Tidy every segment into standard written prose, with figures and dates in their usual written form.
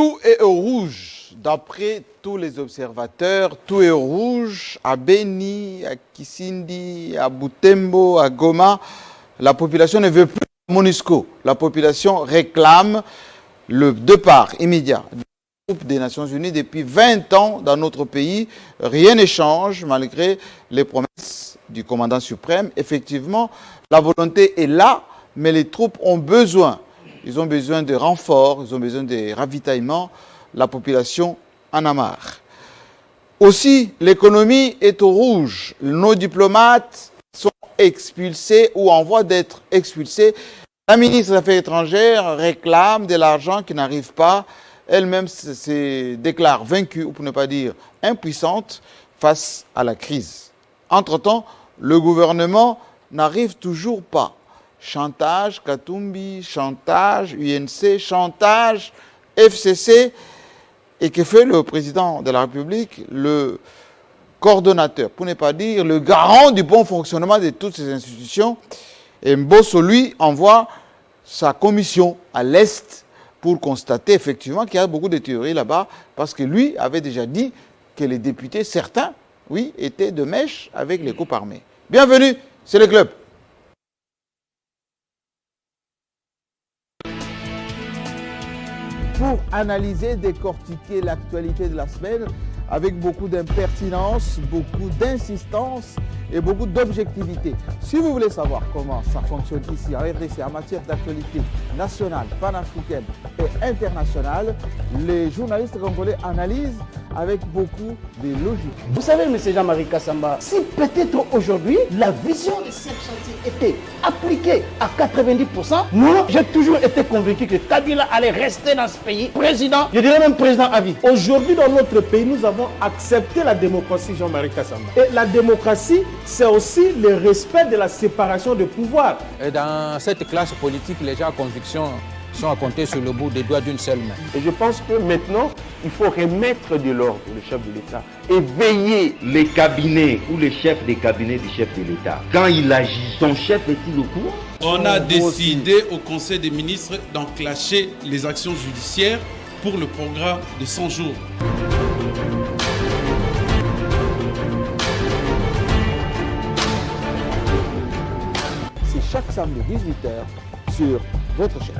Tout est au rouge. D'après tous les observateurs, tout est au rouge. À Beni, à Kisindi, à Butembo, à Goma, la population ne veut plus de MONUSCO. La population réclame le départ immédiat du groupe des Nations Unies. Depuis 20 ans dans notre pays, rien ne change malgré les promesses du commandant suprême. Effectivement, la volonté est là, mais les troupes ont besoin. Ils ont besoin de renforts, ils ont besoin de ravitaillements. La population en a marre. Aussi, l'économie est au rouge. Nos diplomates sont expulsés ou en voie d'être expulsés. La ministre des Affaires étrangères réclame de l'argent qui n'arrive pas. Elle-même se déclare vaincue, ou pour ne pas dire impuissante, face à la crise. Entre-temps, le gouvernement n'arrive toujours pas. Chantage Katumbi, chantage UNC, chantage FCC. Et que fait le président de la République, le coordonnateur, pour ne pas dire le garant du bon fonctionnement de toutes ces institutions? Et Mbosso, lui, envoie sa commission à l'Est pour constater effectivement qu'il y a beaucoup de théories là-bas, parce que lui avait déjà dit que les députés, certains, oui, étaient de mèche avec les groupes armés. Bienvenue, c'est le club. Pour analyser, décortiquer l'actualité de la semaine avec beaucoup d'impertinence, beaucoup d'insistance et beaucoup d'objectivité. Si vous voulez savoir comment ça fonctionne ici en RDC en matière d'actualité nationale, panafricaine et internationale, les journalistes congolais analysent avec beaucoup de logique. Vous savez, M. Jean-Marie Kassamba, si peut-être aujourd'hui la vision de ce chantier était appliquée à 90%, moi j'ai toujours été convaincu que Kabila allait rester dans ce pays président, je dirais même président à vie. Aujourd'hui dans notre pays, nous avons accepté la démocratie, Jean-Marie Kassamba. Et la démocratie, c'est aussi le respect de la séparation de pouvoir. Et dans cette classe politique, les gens à conviction sont à compter sur le bout des doigts d'une seule main. Et je pense que maintenant, il faut remettre de l'ordre le chef de l'État et veiller les cabinets ou les chefs des cabinets du chef de l'État. Quand il agit, son chef est-il au courant? On a décidé au Conseil des ministres d'enclencher les actions judiciaires pour le programme de 100 jours. C'est chaque samedi 18h sur votre chaîne.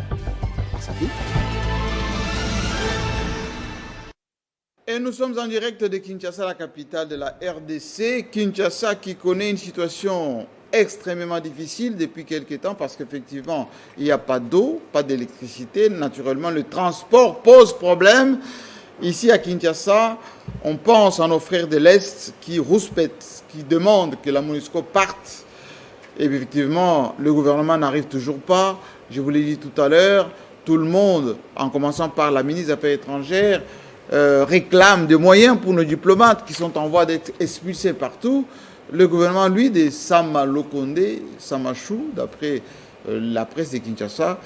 Et nous sommes en direct de Kinshasa, la capitale de la RDC. Kinshasa qui connaît une situation extrêmement difficile depuis quelques temps parce qu'effectivement, il n'y a pas d'eau, pas d'électricité. Naturellement, le transport pose problème. Ici à Kinshasa, on pense à nos frères de l'Est qui rouspètent, qui demandent que la MONUSCO parte. Et effectivement, le gouvernement n'arrive toujours pas. Je vous l'ai dit tout à l'heure, tout le monde, en commençant par la ministre des Affaires étrangères, réclame des moyens pour nos diplomates qui sont en voie d'être expulsés partout. Le gouvernement, lui, de Sama Lokonde, Samachou, d'après la presse de Kinshasa,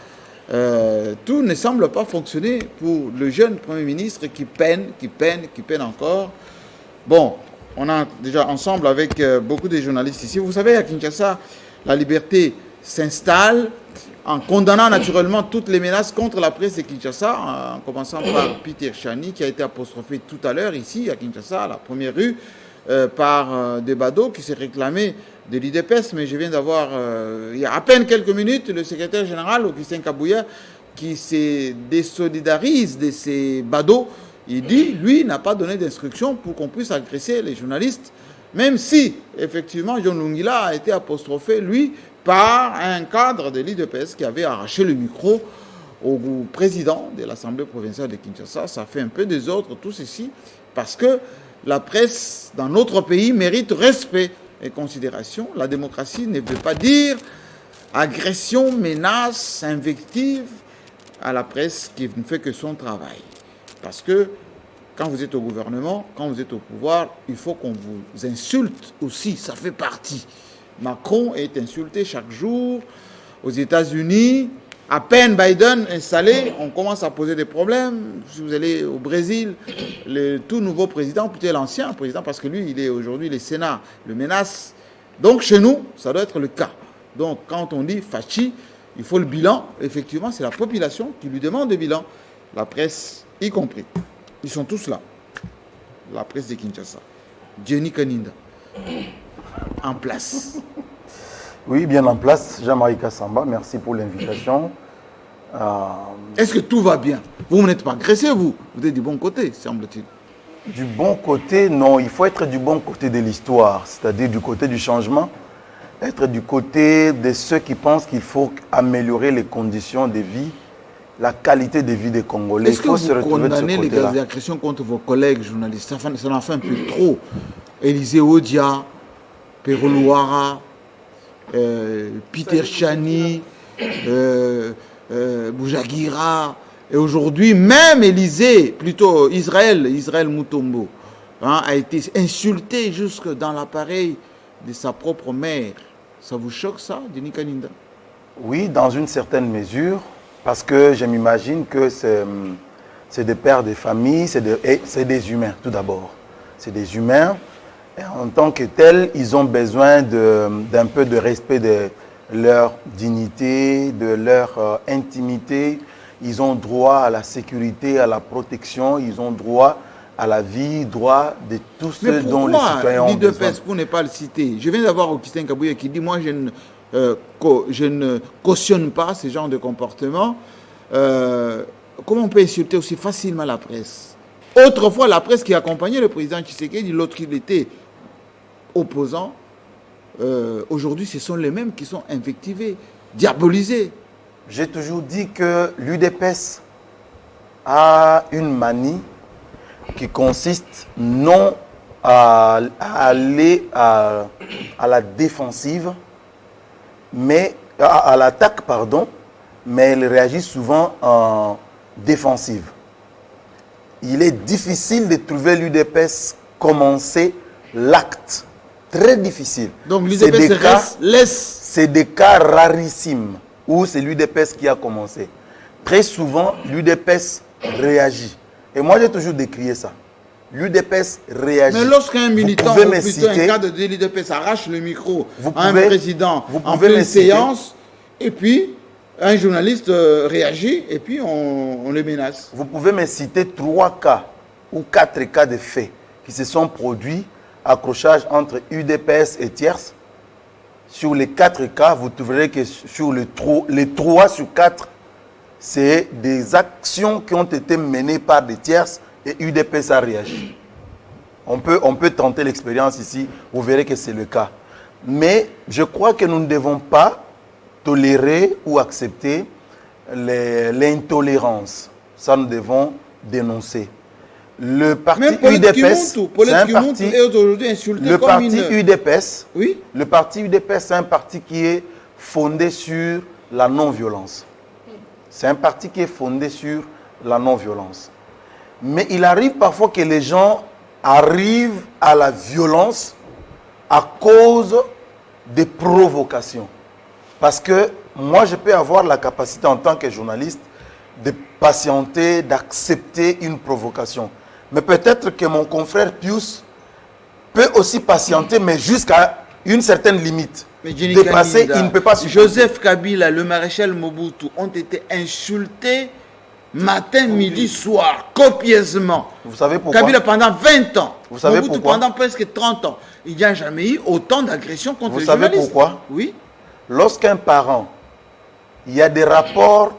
tout ne semble pas fonctionner pour le jeune Premier ministre qui peine encore. Bon, on a déjà ensemble avec beaucoup de journalistes ici. Vous savez, à Kinshasa, la liberté s'installe en condamnant naturellement toutes les menaces contre la presse de Kinshasa, en commençant par Peter Chani, qui a été apostrophé tout à l'heure ici à Kinshasa, à la première rue, par des badauds qui s'est réclamé de l'IDPS. Mais je viens d'avoir, il y a à peine quelques minutes, le secrétaire général, Augustin Kabouya, qui se désolidarise de ces badauds. Il dit, lui, n'a pas donné d'instruction pour qu'on puisse agresser les journalistes, même si, effectivement, John Lungila a été apostrophé, lui, par un cadre de l'IDPS qui avait arraché le micro au président de l'Assemblée provinciale de Kinshasa. Ça fait un peu désordre tout ceci, parce que la presse dans notre pays mérite respect et considération. La démocratie ne veut pas dire agression, menace, invective à la presse qui ne fait que son travail. Parce que quand vous êtes au gouvernement, quand vous êtes au pouvoir, il faut qu'on vous insulte aussi, ça fait partie. Macron est insulté chaque jour. Aux États-Unis, à peine Biden installé, on commence à poser des problèmes. Si vous allez au Brésil, le tout nouveau président, plutôt l'ancien président, parce que lui, il est aujourd'hui le Sénat, le menace. Donc chez nous, ça doit être le cas. Donc quand on dit Fachi, il faut le bilan. Effectivement, c'est la population qui lui demande le bilan. La presse y compris. Ils sont tous là. La presse de Kinshasa. Jenny Kaninda. En place. Oui, bien en place. Jean-Marie Kassamba, merci pour l'invitation. Est-ce que tout va bien? Vous n'êtes pas agressé, vous êtes du bon côté, semble-t-il. Du bon côté, non. Il faut être du bon côté de l'histoire, c'est-à-dire du côté du changement. Être du côté de ceux qui pensent qu'il faut améliorer les conditions de vie, la qualité de vie des Congolais. Est-ce que vous condamnez les agressions contre vos collègues journalistes? Ça en fait un peu trop. Élisée Odia, Pero Luara, Peter Chani, Boujagira, et aujourd'hui même Israël Mutombo, a été insulté jusque dans l'appareil de sa propre mère. Ça vous choque ça, Denis Kaninda? Oui, dans une certaine mesure, parce que je m'imagine que c'est des pères de famille, c'est des humains tout d'abord. C'est des humains, et en tant que tels, ils ont besoin d'un peu de respect de leur dignité, de leur intimité. Ils ont droit à la sécurité, à la protection, ils ont droit à la vie, droit de tout ce dont les citoyens ont besoin. Pour ne pas le citer, je viens d'avoir Augustin Kabouya qui dit « Moi, je ne cautionne pas ce genre de comportement. Comment on peut insulter aussi facilement la presse? Autrefois, la presse qui accompagnait le président Tshisekedi, l'autre il était opposant. Aujourd'hui, ce sont les mêmes qui sont invectivés, diabolisés. » J'ai toujours dit que l'UDPS a une manie qui consiste non à aller à la défensive, mais à l'attaque, pardon, mais elle réagit souvent en défensive. Il est difficile de trouver l'UDPS commencer l'acte. Très difficile. Donc l'UDPS laisse. C'est des cas rarissimes où c'est l'UDPS qui a commencé. Très souvent, l'UDPS réagit. Et moi, j'ai toujours décrié ça. L'UDPS réagit. Mais lorsqu'un militant ou plutôt un cadre de l'UDPS arrache le micro à un président en pleine séance, et puis un journaliste réagit, et puis on le menace. Vous pouvez me citer 3 cas ou 4 cas de faits qui se sont produits, accrochage entre UDPS et tierces. Sur les 4 cas, vous trouverez que sur les 3 sur 4, c'est des actions qui ont été menées par des tierces et UDPS a réagi. On peut tenter l'expérience ici, vous verrez que c'est le cas. Mais je crois que nous ne devons pas tolérer ou accepter l'intolérance. Ça, nous devons dénoncer. Le parti UDPS, oui? Le parti UDPS, c'est un parti qui est fondé sur la non-violence. C'est un parti qui est fondé sur la non-violence. Mais il arrive parfois que les gens arrivent à la violence à cause des provocations. Parce que moi, je peux avoir la capacité en tant que journaliste de patienter, d'accepter une provocation. Mais peut-être que mon confrère Pius peut aussi patienter, mais jusqu'à une certaine limite. Dépasser, il ne peut pas supporter. Joseph Kabila, le maréchal Mobutu ont été insultés matin, midi, soir, copieusement. Vous savez pourquoi? Kabila pendant 20 ans. Vous savez Mobutu pourquoi? pendant presque 30 ans. Il n'y a jamais eu autant d'agressions contre les journalistes. Vous savez pourquoi? Oui. Lorsqu'un parent, il y a des rapports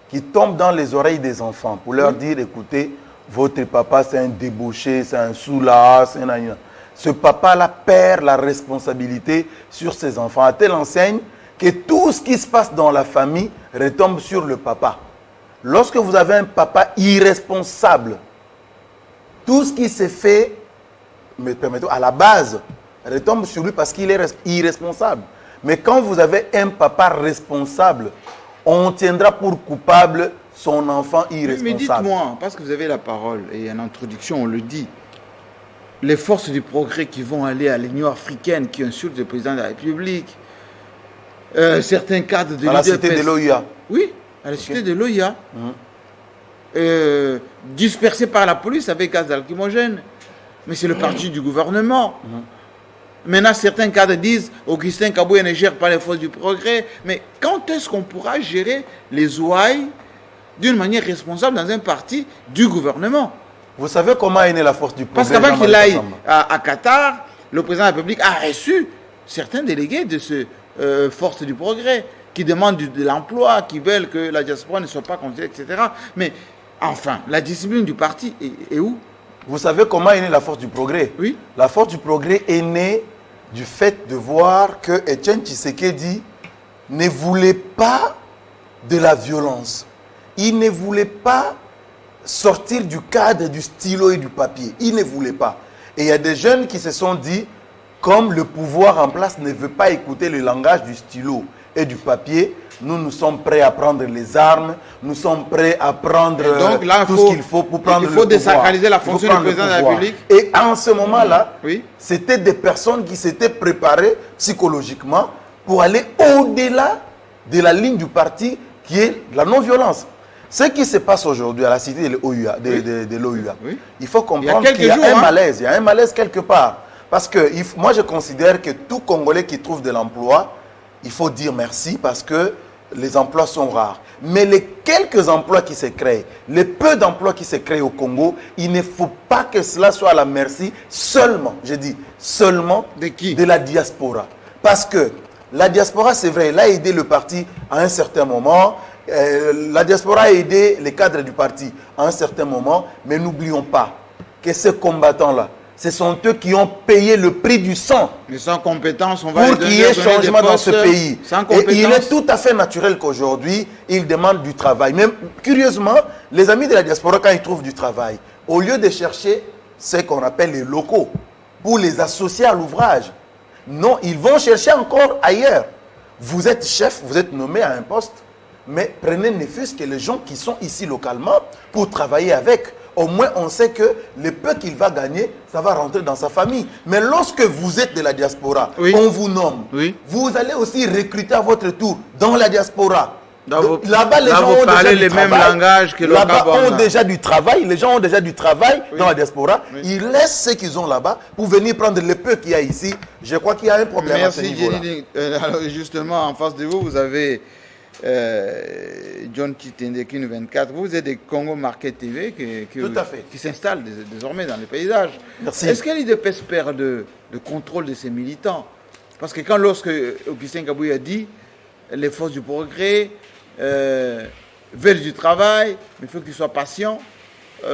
qui tombent dans les oreilles des enfants pour leur dire, écoutez, votre papa c'est un débauché, c'est un soulard, c'est un... Ce papa-là perd la responsabilité sur ses enfants, à telle enseigne que tout ce qui se passe dans la famille retombe sur le papa. Lorsque vous avez un papa irresponsable, tout ce qui se fait, mais permettons, à la base, retombe sur lui parce qu'il est irresponsable. Mais quand vous avez un papa responsable, on tiendra pour coupable son enfant irresponsable. Mais dites-moi, parce que vous avez la parole et en introduction, on le dit, les forces du progrès qui vont aller à l'Union africaine, qui insultent le président de la République, certains cadres de l'UDPS. À la cité de l'OIA. Oui, à la cité de l'OIA. Dispersés par la police avec gaz lacrymogène. Mais c'est le parti du gouvernement. Maintenant, certains cadres disent Augustin Kabouya ne gère pas les forces du progrès. Mais quand est-ce qu'on pourra gérer les ouailles d'une manière responsable dans un parti du gouvernement. Vous savez comment est née la force du progrès? Parce qu'avant qu'il Jean-Marie aille à Qatar, le président de la République a reçu certains délégués de ce force du progrès qui demandent de l'emploi, qui veulent que la diaspora ne soit pas considérée, etc. Mais enfin, la discipline du parti est où? Vous savez comment est née la force du progrès? Oui. La force du progrès est née du fait de voir que Etienne Tshisekedi ne voulait pas de la violence. Il ne voulait pas sortir du cadre du stylo et du papier. Il ne voulait pas. Et il y a des jeunes qui se sont dit, comme le pouvoir en place ne veut pas écouter le langage du stylo et du papier, nous sommes prêts à prendre les armes, nous sommes prêts à prendre donc, là, tout ce qu'il faut pour prendre le pouvoir. Il faut désacraliser la fonction du président de la République. Et en ce moment-là, oui, c'était des personnes qui s'étaient préparées psychologiquement pour aller au-delà de la ligne du parti qui est la non-violence. Ce qui se passe aujourd'hui à la cité de l'OUA, oui, il faut comprendre qu'il y a un malaise. Il y a un malaise quelque part. Parce que moi, je considère que tout Congolais qui trouve de l'emploi, il faut dire merci parce que les emplois sont rares. Mais les quelques emplois qui se créent, les peu d'emplois qui se créent au Congo, il ne faut pas que cela soit à la merci seulement, je dis seulement, de qui? De la diaspora. Parce que la diaspora, c'est vrai, elle a aidé le parti à un certain moment. La diaspora a aidé les cadres du parti à un certain moment. Mais n'oublions pas que ces combattants-là, ce sont eux qui ont payé le prix du sang. Mais sans compétence, on va pour qu'il y ait changement dans ce pays. Et il est tout à fait naturel qu'aujourd'hui, ils demandent du travail. Même curieusement, les amis de la diaspora, quand ils trouvent du travail, au lieu de chercher ce qu'on appelle les locaux, pour les associer à l'ouvrage, non, ils vont chercher encore ailleurs. Vous êtes chef, vous êtes nommé à un poste, mais prenez ne fût-ce que les gens qui sont ici localement pour travailler avec. Au moins, on sait que le peu qu'il va gagner, ça va rentrer dans sa famille. Mais lorsque vous êtes de la diaspora, oui, on vous nomme. Oui. Vous allez aussi recruter à votre tour dans la diaspora. Là-bas, les gens ont déjà du travail. Là-bas, ont déjà du travail. Les gens ont déjà du travail dans la diaspora. Oui. Ils laissent ce qu'ils ont là-bas pour venir prendre le peu qu'il y a ici. Je crois qu'il y a un problème à ce niveau-là. Alors justement, en face de vous, vous avez John Chitende, Kin 24. Vous êtes des Congo Market TV qui s'installent désormais dans les paysages. Est-ce que l'IDPS perd le contrôle de ses militants? Parce que lorsque Augustin Kabouy a dit les forces du progrès veulent du travail, mais il faut qu'ils soient patients.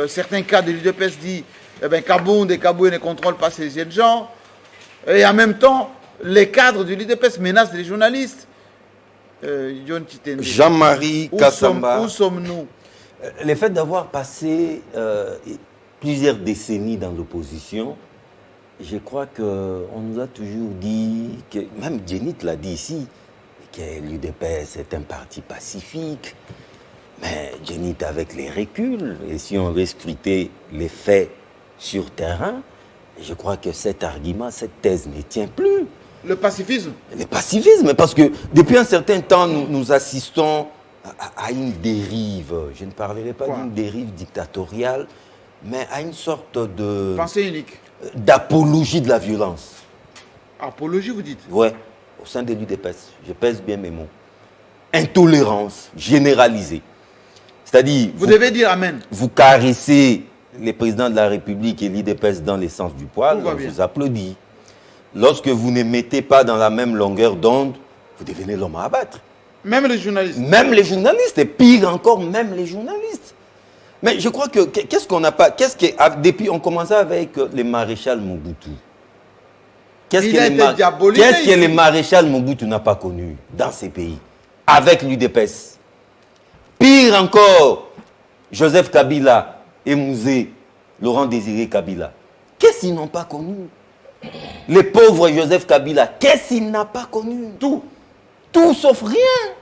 Certains cadres de l'IDPS disent Kabouy ne contrôle pas ces jeunes gens. Et en même temps, les cadres de l'IDPS menacent les journalistes. Jean-Marie Kassamba. Où sommes-nous? Le fait d'avoir passé plusieurs décennies dans l'opposition, je crois qu'on nous a toujours dit, même Djenit l'a dit ici, que l'UDPS est un parti pacifique. Mais Djenit, avec les reculs, et si on veut scruter les faits sur terrain, je crois que cet argument, cette thèse ne tient plus. Le pacifisme? Le pacifisme, parce que depuis un certain temps, nous assistons à une dérive. Je ne parlerai pas d'une dérive dictatoriale, mais à une sorte de... Pensée unique. D'apologie de la violence. Apologie, vous dites? Oui, au sein de l'UDPS. Je pèse bien mes mots. Intolérance généralisée. C'est-à-dire... Vous devez dire Amen. Vous caressez les présidents de la République et l'UDPS dans les sens du poil, on vous applaudit. Lorsque vous ne mettez pas dans la même longueur d'onde, vous devenez l'homme à abattre. Même les journalistes. Même les journalistes, et pire encore, même les journalistes. Mais je crois que, qu'est-ce qu'on n'a pas, depuis, on commençait avec les maréchals Mobutu. Qu'est-ce que les maréchals Mobutu n'a pas connu dans ces pays, avec l'UDPS? Pire encore, Joseph Kabila et Mouzé, Laurent Désiré Kabila. Qu'est-ce qu'ils n'ont pas connu? Les pauvres Joseph Kabila, qu'est-ce qu'il n'a pas connu? Tout. Tout sauf rien.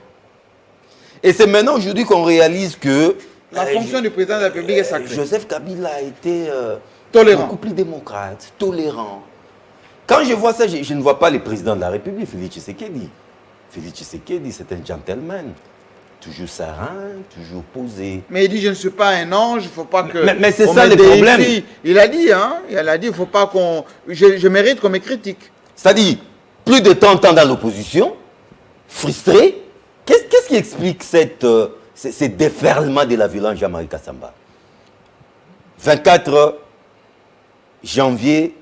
Et c'est maintenant aujourd'hui qu'on réalise que... La fonction du président de la République est sacrée. Joseph Kabila a été tolérant. Beaucoup plus démocrate, tolérant. Quand je vois ça, je ne vois pas le président de la République, Félix Tshisekedi. Félix Tshisekedi, c'est un gentleman. Toujours serein, toujours posé. Mais il dit, je ne suis pas un ange, il ne faut pas que... Mais c'est ça le problème. Il a dit, il a dit, il ne faut pas qu'on... Je mérite qu'on me critique. C'est-à-dire, plus de 30 ans dans l'opposition, frustré. Qu'est-ce qui explique cette c'est déferlement de la violence, Jean-Marie Kassamba. 24 janvier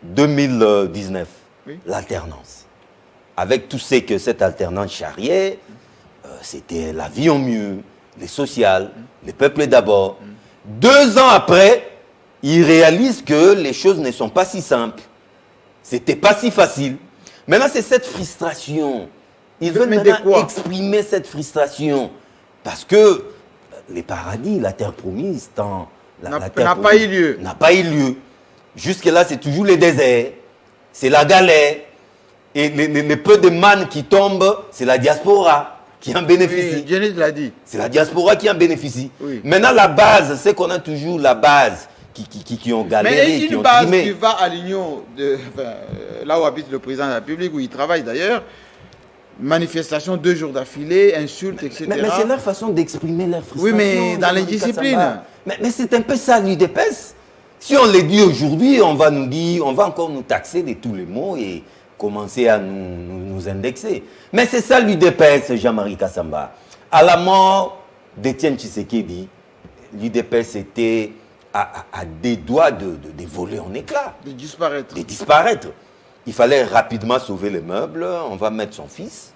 2019, l'alternance. Avec tout ce que cette alternance charriait, c'était la vie en mieux, les sociales, les peuples d'abord. 2 ans après, ils réalisent que les choses ne sont pas si simples. C'était pas si facile. Maintenant, c'est cette frustration. Ils veulent maintenant exprimer cette frustration. Parce que les paradis, la terre promise, n'a pas eu lieu. N'a pas eu lieu. Jusque-là, c'est toujours les déserts, c'est la galère. Et les peu de mannes qui tombent, c'est la diaspora qui en bénéficie. Oui, Denis l'a dit. C'est la diaspora qui en bénéficie. Oui. Maintenant, la base, c'est qu'on a toujours la base qui ont galéré, mais qui ont base trimé. qui va à l'union, là où habite le président de la République, où il travaille d'ailleurs, manifestation 2 jours d'affilée, insultes, etc. Mais c'est leur façon d'exprimer leur frustration. Oui, mais dans l'indiscipline. Mais c'est un peu ça, l'UDPS. Si on les dit aujourd'hui, on va encore nous taxer de tous les mots et commencer à nous indexer. Mais c'est ça l'UDPS, Jean-Marie Kassamba. À la mort d'Étienne Tshisekedi, l'UDPS était à des doigts de voler en éclats. De disparaître. De disparaître. Il fallait rapidement sauver les meubles. On va mettre son fils,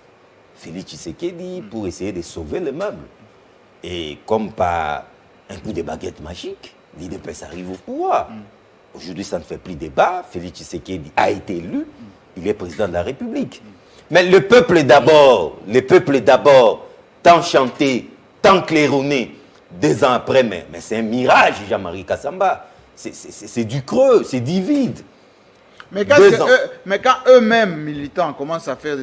Félix Tshisekedi, pour essayer de sauver les meubles. Et comme par un coup de baguette magique, l'UDPS arrive au pouvoir. Aujourd'hui, ça ne fait plus débat. Félix Tshisekedi a été élu. Il est président de la République. Mais le peuple d'abord, tant chanté, tant claironné, 2 ans après, mais c'est un mirage, Jean-Marie Kassamba. C'est du creux, c'est du vide. Mais quand eux-mêmes, militants, commencent à faire...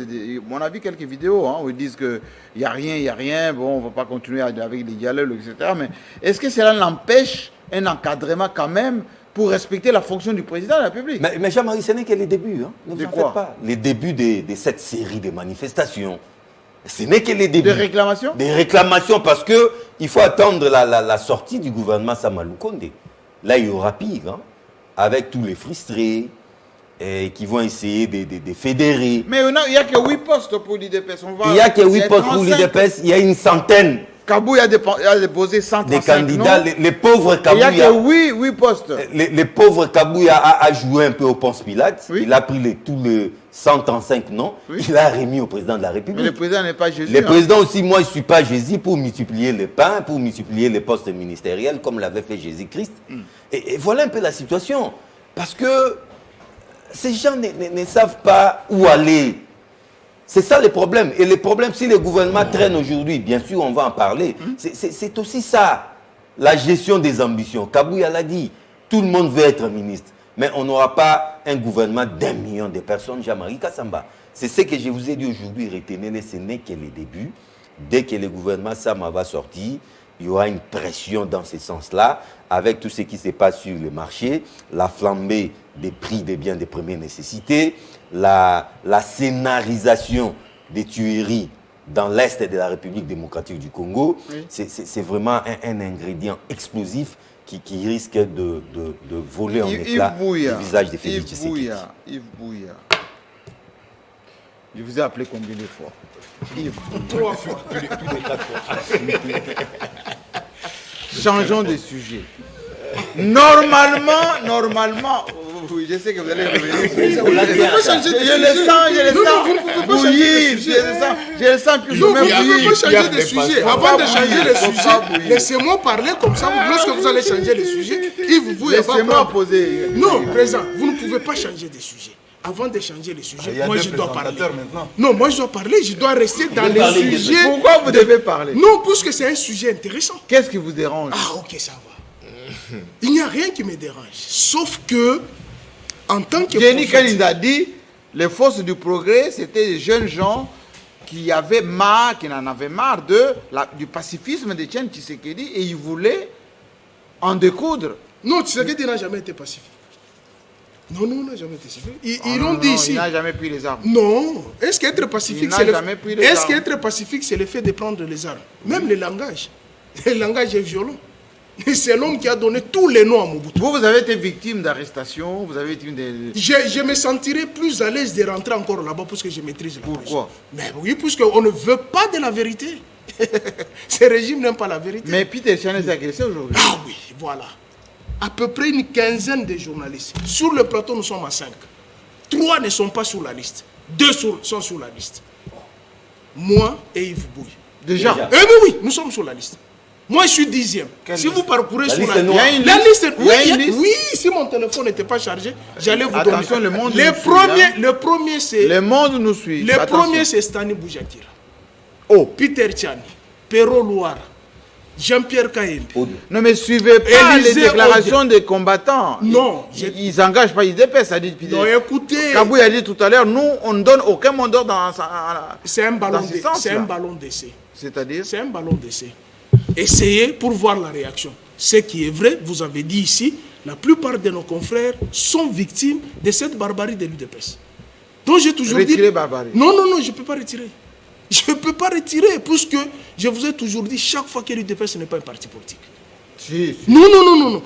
On a vu quelques vidéos où ils disent qu'il n'y a rien, bon, on ne va pas continuer avec les dialogues, etc. Mais est-ce que cela n'empêche un encadrement quand même pour respecter la fonction du président de la République? Mais Jean-Marie, ce n'est que les débuts. Ne vous en quoi? faites pas. Les débuts de cette série de manifestations. Ce n'est que les débuts. Des réclamations? Des réclamations, parce qu'il faut attendre la sortie du gouvernement Sama Lukonde. Là, il y aura pire, avec tous les frustrés qui vont essayer de fédérer. Mais il n'y a que 8 postes pour l'IDPS. Il n'y a que 8 postes pour l'IDPS, il y a une centaine. Kabou a déposé 135 des candidats, les pauvres Kabouya. Il n'y a que 8 postes. Les pauvres Kabouya a joué un peu au Ponce Pilate. Oui. Il a pris tous les 135 noms. Oui. Il a remis au président de la République. Mais le président n'est pas Jésus. Le président aussi, moi, je ne suis pas Jésus pour multiplier les pains, pour multiplier les postes ministériels, comme l'avait fait Jésus-Christ. Et voilà un peu la situation. Parce que ces gens ne savent pas où aller. C'est ça le problème. Et le problème, si le gouvernement traîne aujourd'hui, bien sûr, on va en parler. C'est aussi ça, la gestion des ambitions. Kabouya l'a dit, tout le monde veut être ministre. Mais on n'aura pas un gouvernement d'1 million de personnes, Jean-Marie Kassamba. C'est ce que je vous ai dit aujourd'hui, retenez-le, ce n'est que le début. Dès que le gouvernement Sama va sortir, il y aura une pression dans ce sens-là, avec tout ce qui se passe sur le marché, la flambée des prix des biens de première nécessité, la scénarisation des tueries dans l'Est de la République démocratique du Congo. Oui. C'est vraiment un ingrédient explosif qui risque de voler en éclats le visage de Félix Tshisekedi. Yves Bouya. Je vous ai appelé combien de fois? Yves. 3 fois. Plus de 4 fois. Changeons de sujet. Normalement, oui, je sais que vous allez revenir. Je le sens plus ou moins bouillir. Vous ne pouvez pas changer de sujet. Avant de changer le sujet, laissez-moi parler comme ça. Lorsque vous allez changer le sujet, laissez-moi poser. Non, président, vous ne pouvez pas changer de sujet. Avant de changer le sujet, moi je dois parler. Non, moi je dois parler, je dois rester dans les sujets. Pourquoi vous devez parler? Non, parce que c'est un sujet intéressant. Qu'est-ce qui vous dérange? Ah, ok, ça va. Il n'y a rien qui me dérange. Sauf que, en tant que... Jenny Kalinda dit, les forces du progrès, c'était des jeunes gens qui avaient marre, qui en avaient marre du pacifisme d'Étienne Tshisekedi et ils voulaient en découdre. Non, Tshisekedi n'a jamais été pacifique. Non, il n'a jamais été pacifique. Ils l'ont dit ici. Il n'a jamais pris les armes. Non. Est-ce qu'être pacifique, c'est le fait de prendre les armes? Même le langage. Le langage est violent. C'est l'homme qui a donné tous les noms à Mobutu. Vous avez été victime d'arrestation, vous avez été Je me sentirais plus à l'aise de rentrer encore là-bas parce que je maîtrise la Pourquoi? Mais oui, puisqu'on ne veut pas de la vérité. Ce régime n'aime pas la vérité. Mais Peter Tchane est agressé aujourd'hui. Ah oui, voilà. À peu près une quinzaine de journalistes. Sur le plateau, nous sommes à 5. 3 ne sont pas sur la liste. 2 sont sur la liste. Moi et Yves Bouy. Déjà. Mais oui, nous sommes sur la liste. Moi, je suis 10e. Si vous parcourez sur la liste, oui, si mon téléphone n'était pas chargé, j'allais vous donner. Attention, le monde le premier, c'est... Le monde nous suit. Le premier, c'est Stani Boujakira. Peter Tchane, Perro Loire, Jean-Pierre Kaïmbe. Non, mais suivez pas les déclarations des combattants. Non. Ils n'engagent pas IDPS, ça dit Peter. Non, écoutez... Kabou a dit tout à l'heure, nous, on ne donne aucun mandat dans... C'est un ballon d'essai. C'est-à-dire? C'est un ballon d'essai. Essayez pour voir la réaction. Ce qui est vrai, vous avez dit ici, la plupart de nos confrères sont victimes de cette barbarie de l'UDPS. Donc j'ai toujours dit... barbarie. Non, je ne peux pas retirer. Je ne peux pas retirer, puisque je vous ai toujours dit, chaque fois que l'UDPS n'est pas un parti politique. Si. Non.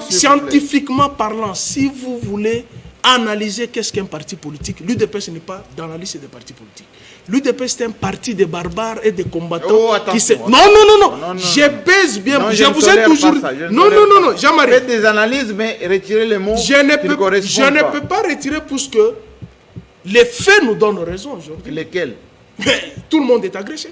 Scientifiquement parlant, si vous voulez analyser qu'est-ce qu'un parti politique, l'UDPS n'est pas dans la liste des partis politiques. L'UDPS c'est un parti de barbares et de combattants qui se... Non. Je pèse bien. Je vous ai toujours... Non, Jean-Marie. Faites des analyses, mais retirez les mots je ne peux pas retirer puisque les faits nous donnent raison aujourd'hui. Lesquels? Mais tout le monde est agressé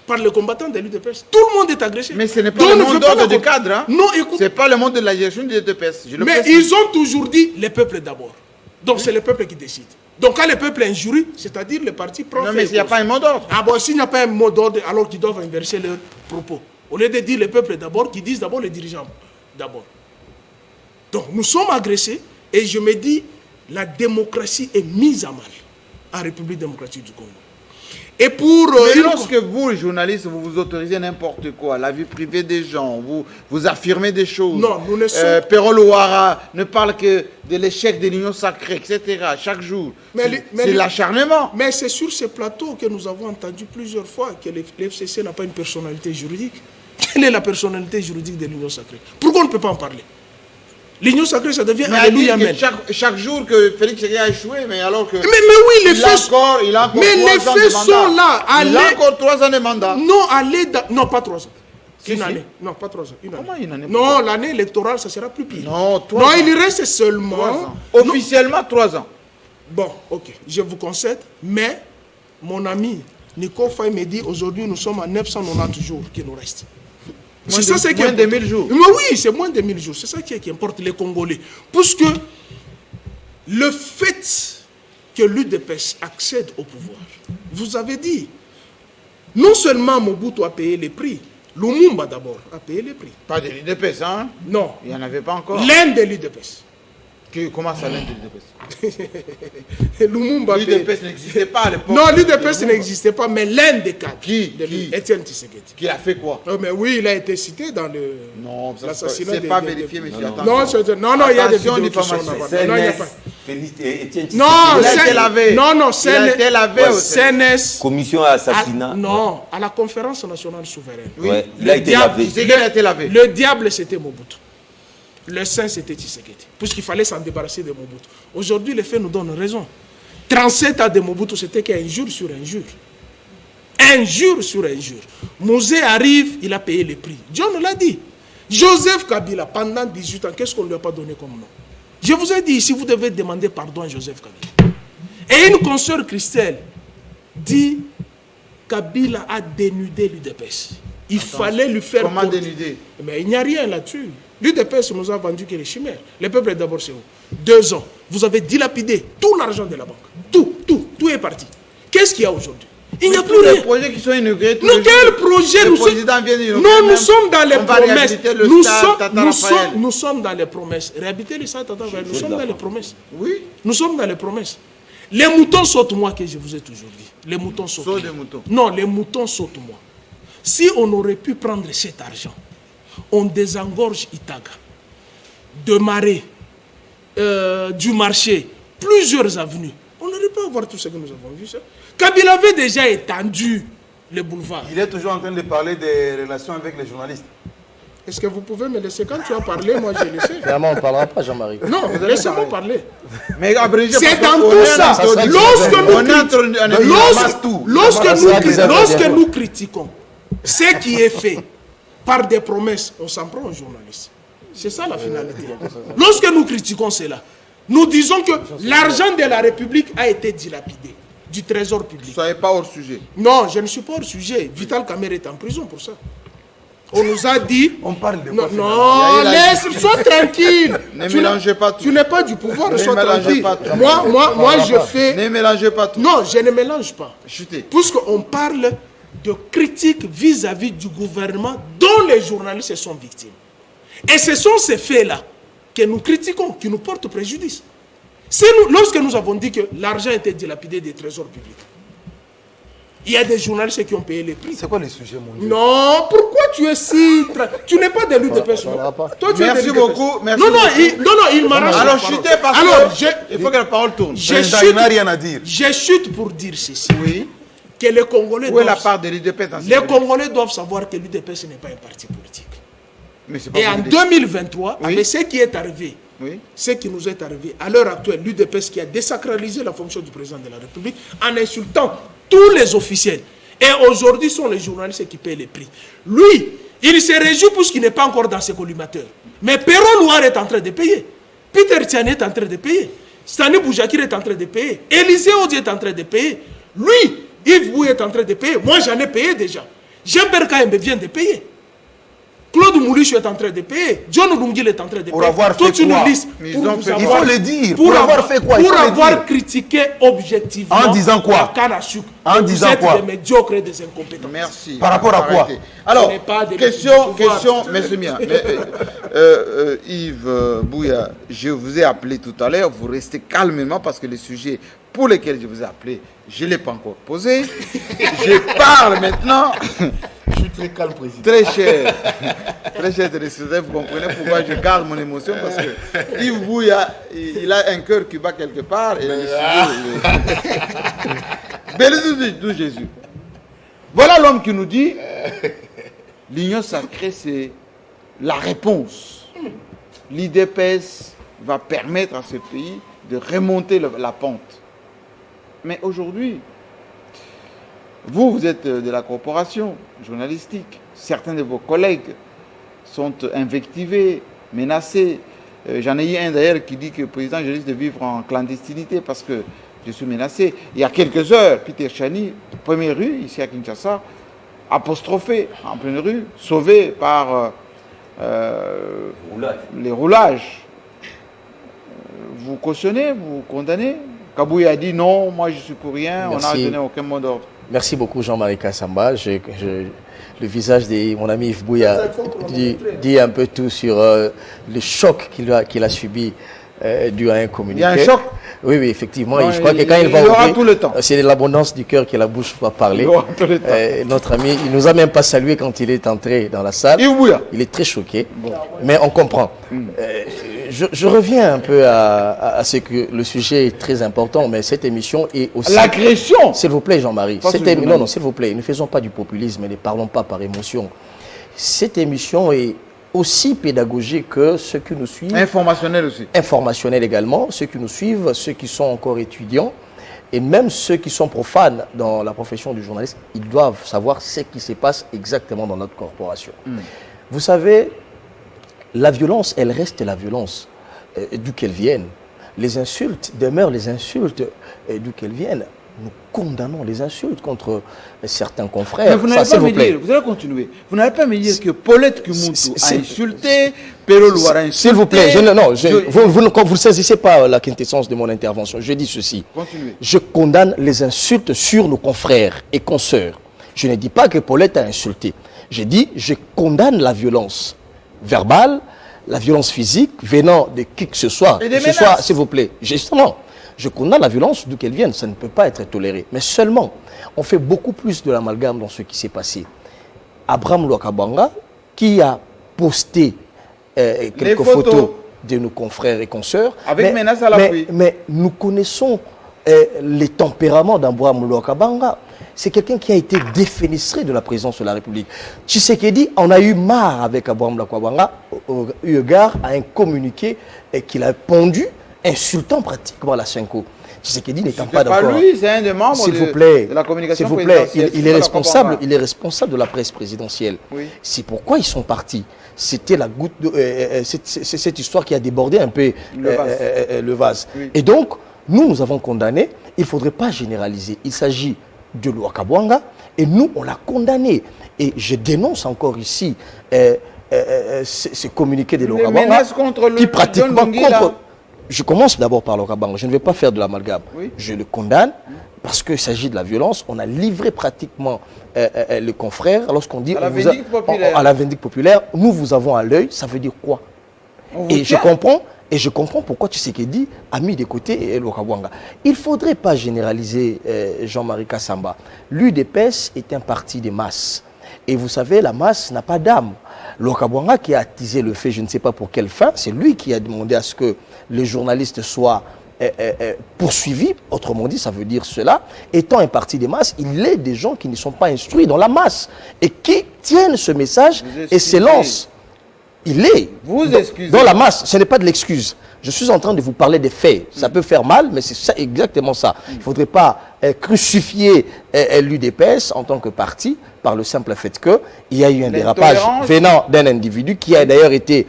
par les combattants de l'UDPS. Tout le monde est agressé. Mais ce n'est pas le monde d'ordre du cadre. Hein? Non, écoute. Ce n'est pas le monde de la gestion de l'UDPS. Mais ils ont toujours dit les peuples d'abord. Donc c'est le peuple qui décide. Donc quand le peuple injurie, c'est-à-dire le parti prend... Non, mais s'il n'y a pas un mot d'ordre. Ah bon, s'il n'y a pas un mot d'ordre, alors qu'ils doivent inverser leurs propos. Au lieu de dire le peuple d'abord, qu'ils disent d'abord les dirigeants d'abord. Donc nous sommes agressés et je me dis, la démocratie est mise à mal en République démocratique du Congo. Et pour... Mais lorsque vous, les journalistes, vous vous autorisez n'importe quoi, la vie privée des gens, vous affirmez des choses. Non, nous ne sommes... Perro Loara ne parle que de l'échec de l'Union sacrée, etc. Chaque jour. C'est l'acharnement. Mais c'est sur ce plateau que nous avons entendu plusieurs fois que l'FCC n'a pas une personnalité juridique. Quelle est la personnalité juridique de l'Union sacrée? Pourquoi on ne peut pas en parler? L'Union sacrée, ça devient Alléluia Amen. Chaque jour que Félix Tshisekedi a échoué, mais alors que... Mais oui, les faits... Il a encore mais les faits sont là. Il a encore 3 ans de mandat. Non, pas 3 ans. Une année. Non, pas 3 ans. Comment une année? Non, l'année électorale, ça sera plus pire. Non, 3 ans. Non, il reste seulement... 3 ans. Officiellement, 3 ans. Bon, ok, je vous concède. Mais, mon ami Nico Faye me dit, aujourd'hui, nous sommes à 990 jours qui nous restent. C'est ça, c'est moins de 1000 jours. Mais oui, c'est moins de 1000 jours. C'est ça qui importe les Congolais. Puisque le fait que l'UDPS accède au pouvoir, vous avez dit, non seulement Mobutu a payé les prix, Lumumba d'abord a payé les prix. Pas de l'UDPS, hein? Non. Il n'y en avait pas encore. L'un de l'UDPS. Comment ça, l'un de l'UDPS? Lumumba l'UDPS n'existait pas à l'époque. Non, l'UDPS n'existait pas, mais l'un des cadres. Qui? Étienne Tshisekedi. Qui a fait quoi? Mais oui, il a été cité dans le... Non, l'assassinat. C'est pas vérifié, monsieur. Non, il y a des vidéos qui sont là-bas. Non, il a été lavé. Non, il a été lavé au CNS. Commission à assassinat. Non, à la conférence nationale souveraine. Oui, il a été lavé. Le diable, c'était Mobutu. Le saint, c'était Tshisekedi. Puisqu'il fallait s'en débarrasser de Mobutu. Aujourd'hui, les faits nous donnent raison. 37 ans de Mobutu, c'était qu'injure sur injure. Injure sur injure. Mosé arrive, il a payé les prix. John l'a dit. Joseph Kabila, pendant 18 ans, qu'est-ce qu'on ne lui a pas donné comme nom? Je vous ai dit ici, vous devez demander pardon à Joseph Kabila. Et une consoeur Christelle dit, Kabila a dénudé l'UDPS. Il fallait lui faire... Comment dénuder? Mais il n'y a rien là-dessus. L'UDPS nous a vendu que les chimères. Le peuple d'abord, c'est où? 2 ans. Vous avez dilapidé tout l'argent de la banque. Tout est parti. Qu'est-ce qu'il y a aujourd'hui? Il n'y a plus rien. Les projets qui sont inaugurés. Nous, quel projet? Le président vient d'inaugurer. Non, nous sommes dans les promesses. Nous sommes sommes dans les promesses. Réhabiliter le stade Tata Raphaël. Nous sommes dans les promesses. Oui. Nous sommes dans les promesses. Les moutons sautent moi que je vous ai toujours dit. Les moutons sautent. Sautent des moutons. Non, les moutons sautent moi. Si on aurait pu prendre cet argent, on désengorge Itaga, de Marais, du marché, plusieurs avenues. On n'aurait pas à voir tout ce que nous avons vu. Ça. Kabila avait déjà étendu les boulevards. Il est toujours en train de parler des relations avec les journalistes. Est-ce que vous pouvez me laisser quand tu as parlé, moi je laissé. Finalement, on ne parlera pas, Jean-Marie. Non, laissez-moi parler. Mais c'est dans tout ça. Lorsque nous critiquons ce qui est fait par des promesses, on s'en prend aux journalistes. C'est ça la finalité. Lorsque nous critiquons cela, nous disons que l'argent de la République a été dilapidé du trésor public. Soyez pas hors sujet. Non, je ne suis pas hors sujet. Vital Kamerhe est en prison pour ça. On nous a dit... On parle de quoi? Non, laisse, sois tranquille. Ne mélangez pas tout. Tu n'es pas du pouvoir, sois tranquille. Moi, je fais... Ne mélangez pas tout. Non, je ne mélange pas. Chutez. Puisqu'on parle de critiques vis-à-vis du gouvernement dont les journalistes sont victimes. Et ce sont ces faits-là que nous critiquons, qui nous portent préjudice. Lorsque nous avons dit que l'argent était dilapidé des trésors publics, il y a des journalistes qui ont payé les prix. C'est quoi les sujets mondiaux? Non, pourquoi tu es si... Tu n'es pas de l'UDPS. Toi, tu merci beaucoup. Merci non, il m'arrange. Alors, chutez parce que il faut que la parole tourne. Il n'a rien à dire. Je chute pour dire ceci. Oui. Que les Congolais Où est la part de l'UDPS dans les Congolais doivent savoir que l'UDPS n'est pas un parti politique. Mais pas et en 2023, oui. avec ce qui est arrivé, oui. Ce qui nous est arrivé, à l'heure actuelle, l'UDPS qui a désacralisé la fonction du président de la République en insultant tous les officiels. Et aujourd'hui, sont les journalistes qui payent les prix. Lui, il se réjouit puisqu'il n'est pas encore dans ses collimateurs. Mais Perron Loire est en train de payer. Peter Tiani est en train de payer. Stani Boujakir est en train de payer. Élisée Odi est en train de payer. Lui, Yves Bouy est en train de payer. Moi, j'en ai payé déjà. Jean-Pierre Kaembe vient de payer. Claude Moulichou est en train de payer. John Lungil est en train de payer. Pour avoir fait quoi? Il faut le dire. Pour avoir fait quoi? Pour avoir critiqué objectivement. En disant quoi? En disant quoi? Des médiocres et des incompétents. Merci. Par rapport à quoi? Alors, question, merci bien. Yves Bouya, je vous ai appelé tout à l'heure. Vous restez calmement parce que le sujet pour lequel je vous ai appelé, je ne l'ai pas encore posé. Je parle maintenant. Je suis très calme, président. Très cher téléspectateur, vous comprenez pourquoi je garde mon émotion, parce que Yves Bouya, il a un cœur qui bat quelque part. Et Béni d'où Jésus. Voilà l'homme qui nous dit, l'union sacrée, c'est la réponse. L'IDPS va permettre à ce pays de remonter la pente. Mais aujourd'hui, vous êtes de la corporation journalistique. Certains de vos collègues sont invectivés, menacés. J'en ai eu un d'ailleurs qui dit que le président, je risque de vivre en clandestinité parce que je suis menacé. Il y a quelques heures, Peter Tiani, première rue, ici à Kinshasa, apostrophé en pleine rue, sauvé par les roulages. Vous cautionnez, vous condamnez? Kabouya a dit non, moi je suis pour rien, Merci. on n'a donné aucun mot d'ordre. Merci beaucoup Jean-Marie Kassamba. Le visage de mon ami Yves Bouya dit un peu tout sur le choc qu'il a subi dû à un communiqué. Il y a un choc? Oui, effectivement. Non, je crois que quand il va aura tout le temps. C'est de l'abondance du cœur que la bouche va parler. Il aura tout le temps. Notre ami, il ne nous a même pas salué quand il est entré dans la salle. Yves Bouya. Il est très choqué, mais on comprend. Je reviens un peu à ce que le sujet est très important, mais cette émission est aussi... L'agression. S'il vous plaît, Jean-Marie. Non, s'il vous plaît, ne faisons pas du populisme et ne parlons pas par émotion. Cette émission est aussi pédagogique que ceux qui nous suivent. Informationnel aussi. Informationnel également. Ceux qui nous suivent, ceux qui sont encore étudiants, et même ceux qui sont profanes dans la profession du journaliste, ils doivent savoir ce qui se passe exactement dans notre corporation. Vous savez, la violence, elle reste la violence, d'où qu'elle vienne. Les insultes demeurent les insultes, d'où qu'elles viennent. Nous condamnons les insultes contre certains confrères. Mais vous n'allez pas me dire, vous allez continuer. Vous n'allez pas me dire que Paulette Kumutu a insulté, Perron Loire a insulté. S'il vous plaît, vous ne saisissez pas la quintessence de mon intervention. Je dis ceci. Continuez. Je condamne les insultes sur nos confrères et consoeurs. Je ne dis pas que Paulette a insulté. Je dis, je condamne la violence verbale, la violence physique venant de qui que ce soit. Et des menaces. S'il vous plaît. Justement. Je condamne la violence d'où qu'elle vienne, ça ne peut pas être toléré. Mais seulement, on fait beaucoup plus de l'amalgame dans ce qui s'est passé. Abraham Lwakabanga, qui a posté quelques photos de nos confrères et consoeurs. Avec menace à l'appui. Mais nous connaissons les tempéraments d'Abraham Lwakabanga. c'est quelqu'un qui a été défenestré de la présidence de la République. Tshisekedi, on a eu marre avec Abraham Lwakwabanga, eu égard à un communiqué qu'il a pondu, insultant pratiquement la Senko. Tshisekedi n'étant pas d'accord. Pas lui, c'est un des membres de la communication présidentielle. Il est responsable de la presse présidentielle. Oui. C'est pourquoi ils sont partis. C'était la goutte de, c'est cette histoire qui a débordé un peu le vase. Oui. Et donc, nous avons condamné. Il ne faudrait pas généraliser. Il s'agit de Lwakabwanga et nous, on l'a condamné. Et je dénonce encore ici ce communiqué de Lwakabwanga qui pratiquement contre... Je commence d'abord par Lwakabwanga. Je ne vais pas faire de l'amalgame. Oui. Je le condamne parce qu'il s'agit de la violence. On a livré pratiquement les confrères lorsqu'on dit... À la vindicte populaire. Nous vous avons à l'œil. Ça veut dire quoi? Et je comprends pourquoi Tshisekedi a mis de côté Lwakabwanga. Il ne faudrait pas généraliser Jean-Marie Kassamba. L'UDPS est un parti des masses. Et vous savez, la masse n'a pas d'âme. Lwakabwanga qui a attisé le fait, je ne sais pas pour quelle fin, c'est lui qui a demandé à ce que les journalistes soient poursuivis. Autrement dit, ça veut dire cela. Étant un parti des masses, il est des gens qui ne sont pas instruits dans la masse et qui tiennent ce message et s'élancent. Il est dans la masse. Ce n'est pas de l'excuse. Je suis en train de vous parler des faits. Ça peut faire mal, mais c'est ça, exactement ça. Il ne faudrait pas crucifier l'UDPS en tant que parti par le simple fait qu'il y a eu un dérapage venant d'un individu qui a d'ailleurs été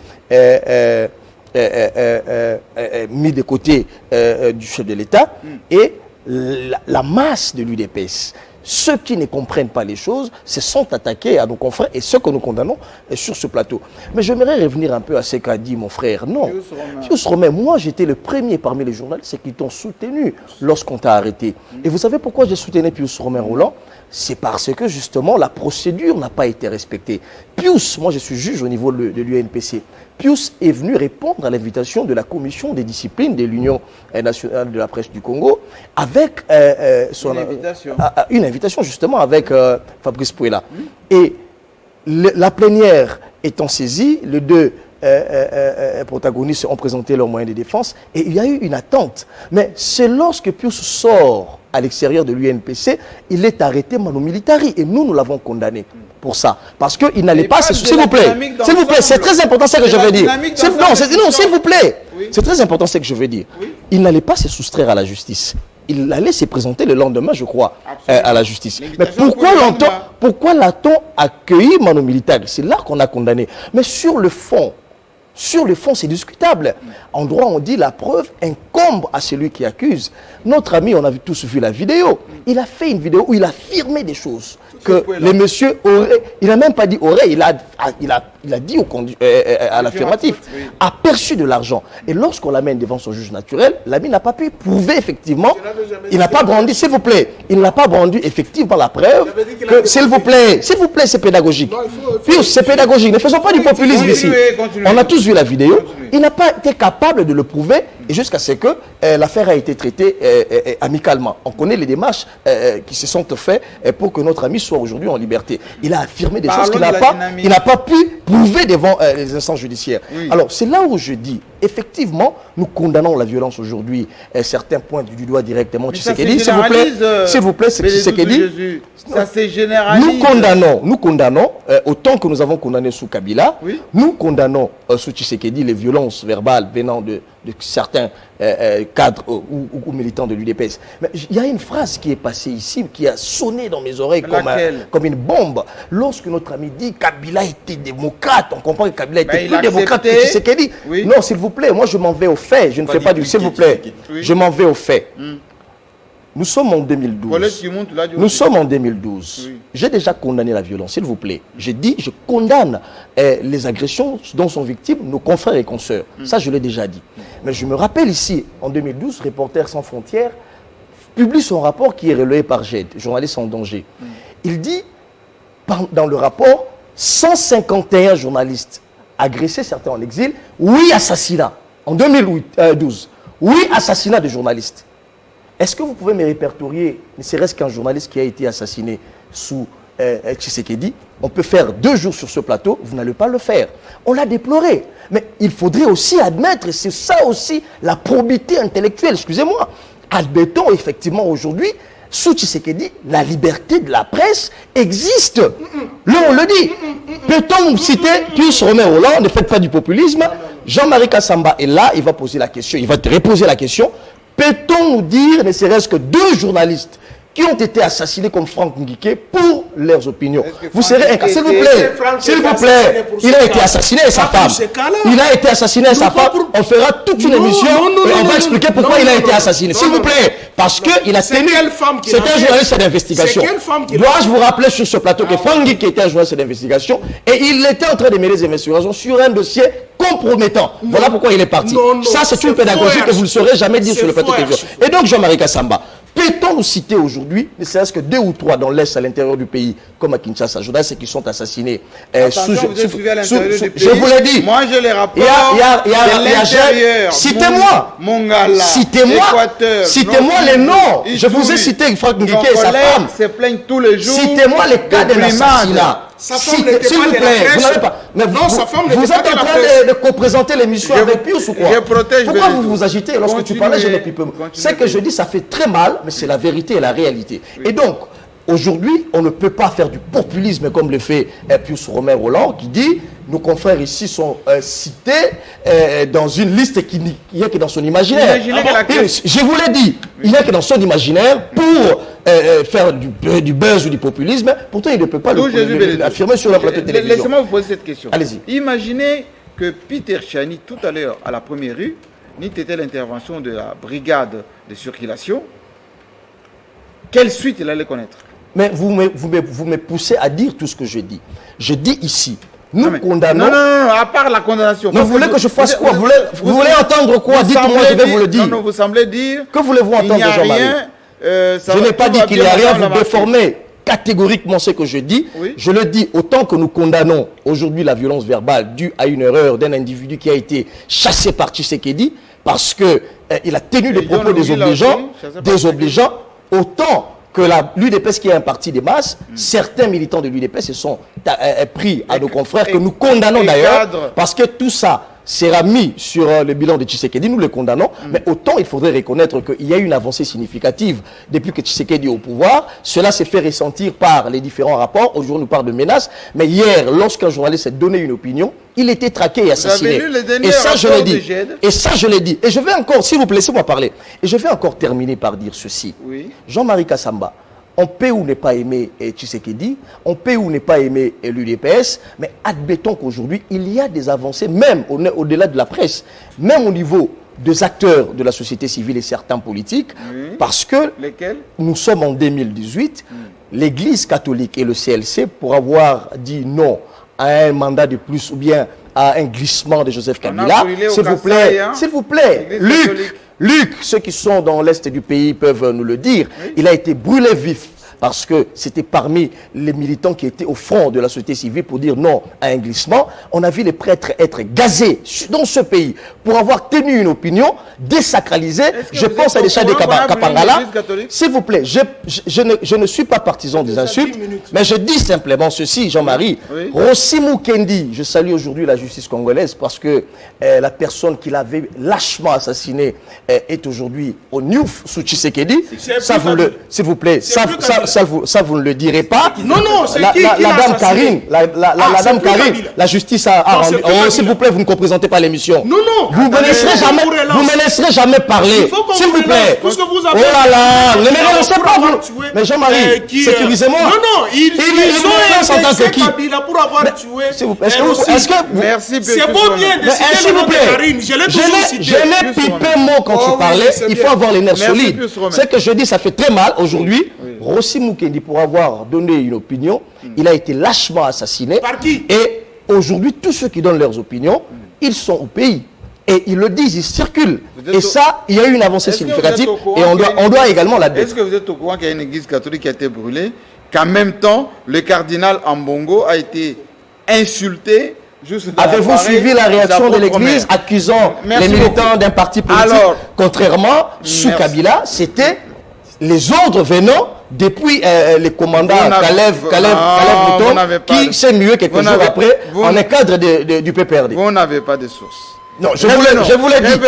mis de côté du chef de l'État et la masse de l'UDPS. Ceux qui ne comprennent pas les choses se sont attaqués à nos confrères et ceux que nous condamnons sur ce plateau. Mais j'aimerais revenir un peu à ce qu'a dit mon frère. Non, Pius Romain, moi j'étais le premier parmi les journalistes qui t'ont soutenu lorsqu'on t'a arrêté. Et vous savez pourquoi j'ai soutenu Pius Romain Roland? C'est parce que justement la procédure n'a pas été respectée. Pius, moi je suis juge au niveau de l'UNPC. Pius est venu répondre à l'invitation de la commission des disciplines de l'Union nationale de la presse du Congo avec une invitation justement avec Fabrice Pouela. Et la plénière étant saisie, les deux protagonistes ont présenté leurs moyens de défense et il y a eu une attente. Mais c'est lorsque Pius sort à l'extérieur de l'UNPC, il est arrêté manu militari et nous l'avons condamné pour ça. Parce qu'il n'allait pas... S'il vous plaît, c'est très important ce que je veux dire. Non, s'il vous plaît, c'est très important ce que je veux dire. Il n'allait pas se soustraire à la justice. Il allait se présenter le lendemain, je crois, à la justice. Mais pourquoi l'a-t-on accueilli manu militari? C'est là qu'on a condamné. Mais sur le fond, c'est discutable. En droit, on dit la preuve incombe à celui qui accuse. Notre ami, on a tous vu la vidéo. Il a fait une vidéo où il a affirmé des choses que les messieurs auraient, il n'a même pas dit aurait, il a dit à l'affirmatif, a perçu de l'argent. Et lorsqu'on l'amène devant son juge naturel, l'ami n'a pas pu prouver effectivement, il n'a pas brandi, s'il vous plaît, il n'a pas brandi effectivement la preuve que, s'il vous plaît, c'est pédagogique. C'est pédagogique, ne faisons pas du populisme ici. On a tous vu la vidéo, il n'a pas été capable de le prouver et jusqu'à ce que l'affaire a été traitée amicalement. On connaît les démarches qui se sont faites pour que notre ami soit aujourd'hui en liberté. Il a affirmé des choses qu'il n'a pas pu prouver devant les instances judiciaires. Oui. Alors, c'est là où je dis, effectivement, nous condamnons la violence aujourd'hui. Certains pointent du doigt directement Tshisekedi. S'il vous plaît, c'est Tshisekedi. Ça s'est généralisé. Nous condamnons autant que nous avons condamné sous Kabila, nous condamnons sous Tshisekedi les violences verbales venant de certains cadres ou militants de l'UDPS. Mais il y a une phrase qui est passée ici, qui a sonné dans mes oreilles comme une bombe. Lorsque notre ami dit Kabila était démocrate, on comprend que Kabila était plus démocrate que Tshisekedi. Oui. Non, s'il vous plaît, moi je m'en vais au fait. Je ne fais pas du... S'il vous plaît, je m'en vais au fait. Nous sommes en 2012. Nous sommes en 2012. Oui. J'ai déjà condamné la violence, s'il vous plaît. J'ai dit, je condamne les agressions dont sont victimes nos confrères et consoeurs. Ça, je l'ai déjà dit. Mais je me rappelle ici, en 2012, Reporters sans frontières publie son rapport qui est relayé par GED, journaliste en danger. Il dit, dans le rapport, 151 journalistes agressés, certains en exil, 8 assassinats en 2012. 8 assassinats de journalistes. Est-ce que vous pouvez me répertorier, ne serait-ce qu'un journaliste qui a été assassiné sous Tshisekedi? On peut faire 2 jours sur ce plateau, vous n'allez pas le faire. On l'a déploré. Mais il faudrait aussi admettre, et c'est ça aussi la probité intellectuelle, excusez-moi. Admettons effectivement aujourd'hui sous Tshisekedi, la liberté de la presse existe. Là, on le dit. Peut-on citer Pius Romain Roland, ne faites pas du populisme. Jean-Marie Kassamba est là, il va poser la question, il va te reposer la question. Peut-on nous dire, ne serait-ce que 2 journalistes qui ont été assassinés comme Franck Nguiké pour leurs opinions? Vous serez un cas. S'il vous plaît, il a été assassiné et sa femme. Il a été assassiné et sa femme. On fera toute une émission et on va expliquer pourquoi il a été assassiné. S'il vous plaît, parce qu'il a tenu. C'est un journaliste d'investigation. Dois-je vous rappeler sur ce plateau que Franck Nguiké était un journaliste d'investigation et il était en train de mener des investigations sur un dossier compromettant. Voilà pourquoi il est parti. Ça, c'est une pédagogie que vous ne saurez jamais dire sur le plateau télévision. Et donc, Jean-Marie Kassamba, peut-on nous citer aujourd'hui, ne serait-ce que 2 ou 3 dans l'Est, à l'intérieur du pays, comme à Kinshasa, journalistes qui sont assassinés je vous l'ai dit. Moi, je les rapporte. Citez-moi. Mongala. Citez-moi les noms. Je vous ai cité Franck Nguiké et sa femme. Se plaignent tous les jours. Citez-moi les cas d'un assassinat. S'il vous plaît, vous n'avez pas. Mais vous êtes en train de co-présenter l'émission avec Pius ou quoi? Pourquoi vous vous agitez lorsque tu parlais, je ne pipe pas. Ce que je dis, ça fait très mal, mais c'est la vérité et la réalité. Et donc, aujourd'hui, on ne peut pas faire du populisme comme le fait Pius Romain Roland, qui dit nos confrères ici sont cités dans une liste qui n'y a que dans son imaginaire. Je vous l'ai dit, il n'y a que dans son imaginaire pour faire du buzz ou du populisme. Pourtant, il ne peut pas l'affirmer sur la plateau de télévision. Laissez-moi vous poser cette question. Allez-y. Imaginez que Peter Chani, tout à l'heure, à la première rue, n'ait été l'intervention de la brigade de circulation. Quelle suite il allait connaître? Mais vous me poussez à dire tout ce que je dis. Je dis ici, nous condamnons... Non, à part la condamnation. Vous voulez que je fasse quoi? Vous voulez entendre quoi? Dites-moi, je vais vous le dire. Non, vous semblez dire... Que voulez-vous entendre, Jean-Marie? Je n'ai pas dit qu'il n'y a rien, vous déformez catégoriquement ce que je dis. Oui. Je le dis autant que nous condamnons aujourd'hui la violence verbale due à une erreur d'un individu qui a été chassé par Tshisekedi parce qu'il a tenu des propos désobligeants, autant que l'UDPS qui est un parti des masses, certains militants de l'UDPS se sont pris à nos confrères, que nous condamnons d'ailleurs, parce que tout ça sera mis sur le bilan de Tshisekedi, nous le condamnons, mais autant il faudrait reconnaître qu'il y a une avancée significative depuis que Tshisekedi est au pouvoir. Cela s'est fait ressentir par les différents rapports. Aujourd'hui, nous parle de menaces, mais hier, lorsqu'un journaliste s'est donné une opinion, il était traqué et assassiné. Et ça, je l'ai dit. Et ça, je l'ai dit. Et je vais encore, s'il vous plaît, laissez-moi parler. Et je vais encore terminer par dire ceci. Oui. Jean-Marie Kassamba, on peut ou ne pas aimer Tshisekedi, on peut ou ne pas aimer l'UDPS, mais admettons qu'aujourd'hui, il y a des avancées, même au-delà de la presse, même au niveau des acteurs de la société civile et certains politiques, parce que nous sommes en 2018, l'Église catholique et le CLC, pour avoir dit non à un mandat de plus ou bien à un glissement de Joseph Kabila, s'il vous plaît, Luc, ceux qui sont dans l'Est du pays peuvent nous le dire, il a été brûlé vif parce que c'était parmi les militants qui étaient au front de la société civile pour dire non à un glissement. On a vu les prêtres être gazés dans ce pays pour avoir tenu une opinion désacralisée. Je pense à des chats de Kapangala. S'il vous plaît, je ne suis pas partisan des insultes, mais je dis simplement ceci, Jean-Marie. Rossi Mukendi, je salue aujourd'hui la justice congolaise parce que la personne qui l'avait lâchement assassiné est aujourd'hui au Niouf sous Tshisekedi. Ça, s'il vous plaît, ça, vous ne le direz pas. Non, c'est la dame Karine, dame Karine, la justice a rendu. Oh, s'il vous plaît, vous ne représentez pas l'émission. Non. Vous ne me laisserez jamais parler. S'il vous plaît. Oh là là, ne me relancez pas vous. Mais Jean-Marie, sécurisez-moi. Non, ils ont en tant que qui pour avoir tué. Est-ce que merci. C'est beau bien de citer le nom de Karine. Je l'ai toujours cité. Je l'ai pipé mot quand tu parlais. Il faut avoir les nerfs solides. Ce que je dis, ça fait très mal aujourd'hui. Rossi Mukendi, pour avoir donné une opinion, il a été lâchement assassiné. Par qui? Et aujourd'hui, tous ceux qui donnent leurs opinions, ils sont au pays. Et ils le disent, ils circulent. Et ça, il y a eu une avancée significative. Et on doit également l'admettre. Est-ce que vous êtes au courant qu'il y a une église catholique qui a été brûlée, qu'en même temps, le cardinal Ambongo a été insulté? Avez-vous suivi la réaction de l'église accusant les militants d'un parti politique? Contrairement, sous Kabila, c'était les ordres venant depuis les commandants Kalev Mouton, qui s'est mué quelques jours après en un cadre du PPRD. Vous n'avez pas de source. Non, je voulais dire.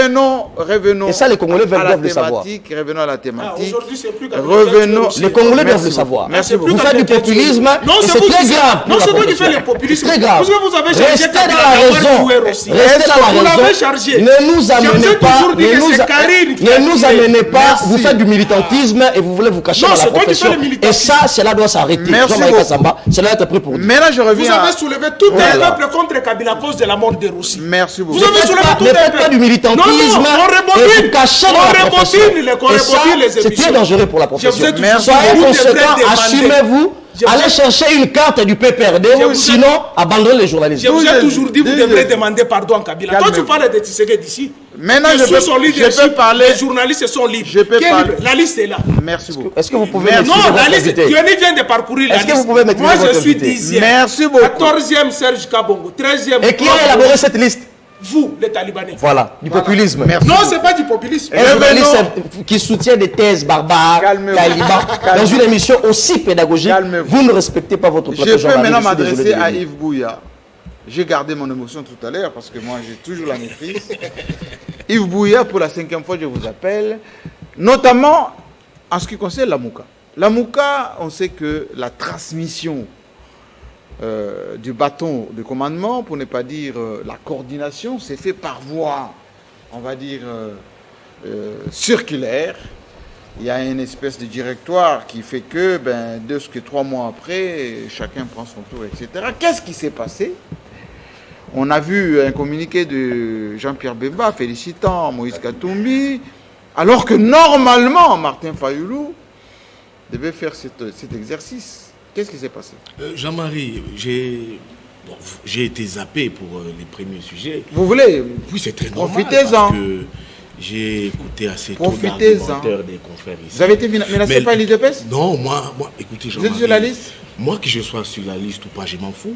Revenons. Et ça, les Congolais doivent le savoir. Revenons à la thématique. Aujourd'hui, c'est plus Revenons. Les Congolais doivent le savoir. Merci beaucoup. Vous faites du populisme. Non, et c'est très grave. Non, c'est vous qui faites le populisme. Très grave. Parce que vous avez chargé Restez dans la raison. Restez dans Vous la l'avez raison. chargé. Ne nous amenez pas. Ne nous amenez pas. Vous faites du militantisme et vous voulez vous cacher dans la profession. Et ça, cela doit s'arrêter. Jean-Marie Kassamba, cela doit être pris pour nous. Maintenant, je reviens. Vous avez soulevé tout un peuple contre Kabila à cause de la mort de Rossi. Merci beaucoup. Vous avez soulevé tout un peuple. Ne faites pas du militantisme. Et vous cachez dans la profession. Et ça, c'est très dangereux pour la profession. Soyez conséquents, assumez-vous. Allez chercher une carte du PPRD, sinon abandonnez les journalistes. Je vous ai toujours dit, vous devrez demander pardon à Kabila. Quand tu parles de Tshisekedi d'ici, maintenant je peux parler. Les journalistes sont libres. Je peux parler. La liste est là. Merci beaucoup. Est-ce que vous pouvez Non, la liste, Diony vient de parcourir la liste. Est-ce que vous pouvez maîtriser Moi, je suis 10e. Merci beaucoup. 14e, Serge Kabongo. 13e. Et qui a élaboré cette liste? Vous, les Talibanais. Voilà, du populisme. Non, c'est pas du populisme. Un journaliste qui soutient des thèses barbares, talibans, dans une émission aussi pédagogique, vous ne respectez pas votre plateau. Je peux maintenant m'adresser à Yves Bouya. J'ai gardé mon émotion tout à l'heure parce que moi j'ai toujours la maîtrise. Yves Bouya, pour la 5e fois, je vous appelle, notamment en ce qui concerne la Mouka. La Mouka, on sait que la transmission du bâton de commandement, pour ne pas dire la coordination, c'est fait par voie, on va dire, circulaire. Il y a une espèce de directoire qui fait que, 3 mois après, chacun prend son tour, etc. Qu'est-ce qui s'est passé? On a vu un communiqué de Jean-Pierre Bemba félicitant Moïse Katumbi, alors que normalement, Martin Fayoulou devait faire cet exercice. Qu'est-ce qui s'est passé? Jean-Marie, j'ai été zappé pour les premiers sujets. Vous voulez? Oui, c'est très normal. Profitez-en. Parce que j'ai écouté assez trop d'argumentaires des confrères ici. Vous avez été menacé par l'IDPS? Non, moi, écoutez, Jean-Marie. Vous êtes sur la liste? Moi, que je sois sur la liste ou pas, je m'en fous.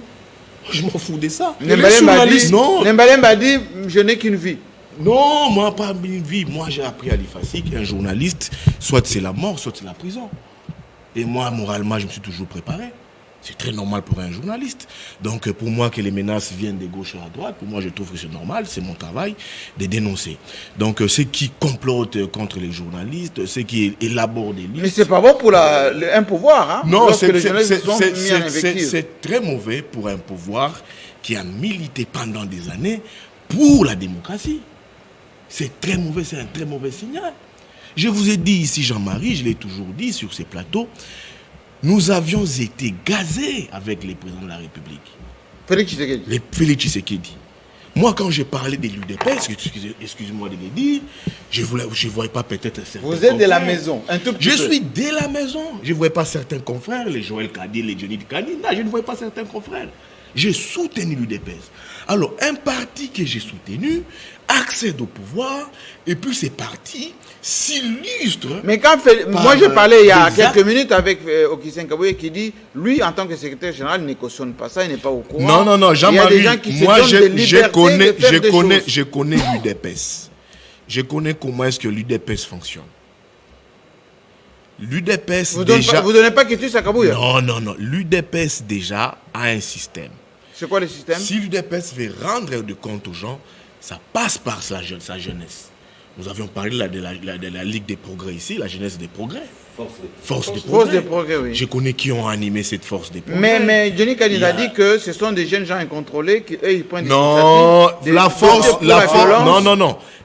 Je m'en fous de ça. Nembalem m'a dit, je n'ai qu'une vie. Non, moi, pas une vie. Moi, j'ai appris à l'IFACI qu'un journaliste, soit c'est la mort, soit c'est la prison. Et moi, moralement, je me suis toujours préparé. C'est très normal pour un journaliste. Donc, pour moi, que les menaces viennent de gauche à droite, pour moi, je trouve que c'est normal, c'est mon travail de dénoncer. Donc, ceux qui complotent contre les journalistes, ceux qui élaborent des listes... Mais c'est pas bon pour un pouvoir, hein? Non, c'est très mauvais pour un pouvoir qui a milité pendant des années pour la démocratie. C'est très mauvais, c'est un très mauvais signal. Je vous ai dit ici, Jean-Marie, je l'ai toujours dit sur ces plateaux, nous avions été gazés avec les présidents de la République. Félix Tshisekedi. Moi, quand j'ai parlé de l'UDPS, excusez-moi de le dire, je ne voyais pas peut-être certains Vous êtes de la maison, un tout petit peu. Je suis de la maison. Je ne voyais pas certains confrères, les Joël Kadi, les Johnny Kadi. Non, je ne voyais pas certains confrères. J'ai soutenu l'UDPS. Alors, un parti que j'ai soutenu accède au pouvoir, et puis ces partis s'illustrent. Mais quand moi, je parlais il y a quelques minutes avec Okisien Kabouye qui dit, lui, en tant que secrétaire général, il ne cautionne pas ça, il n'est pas au courant. Non, Jean-Marie, moi, je connais l'UDPS. Je connais comment est-ce que l'UDPS fonctionne. L'UDPS déjà... Vous ne donnez pas quitus à Kabouye? Non. L'UDPS déjà a un système. C'est quoi le système? Si l'UDPS veut rendre de compte aux gens, ça passe par sa jeunesse. Nous avions parlé de la Ligue des Progrès ici, la jeunesse des progrès. Force des progrès, oui. Je connais qui ont animé cette force des progrès. Mais Johnny Kadi a dit que ce sont des jeunes gens incontrôlés qui, eux, ils prennent des initiatives. La force.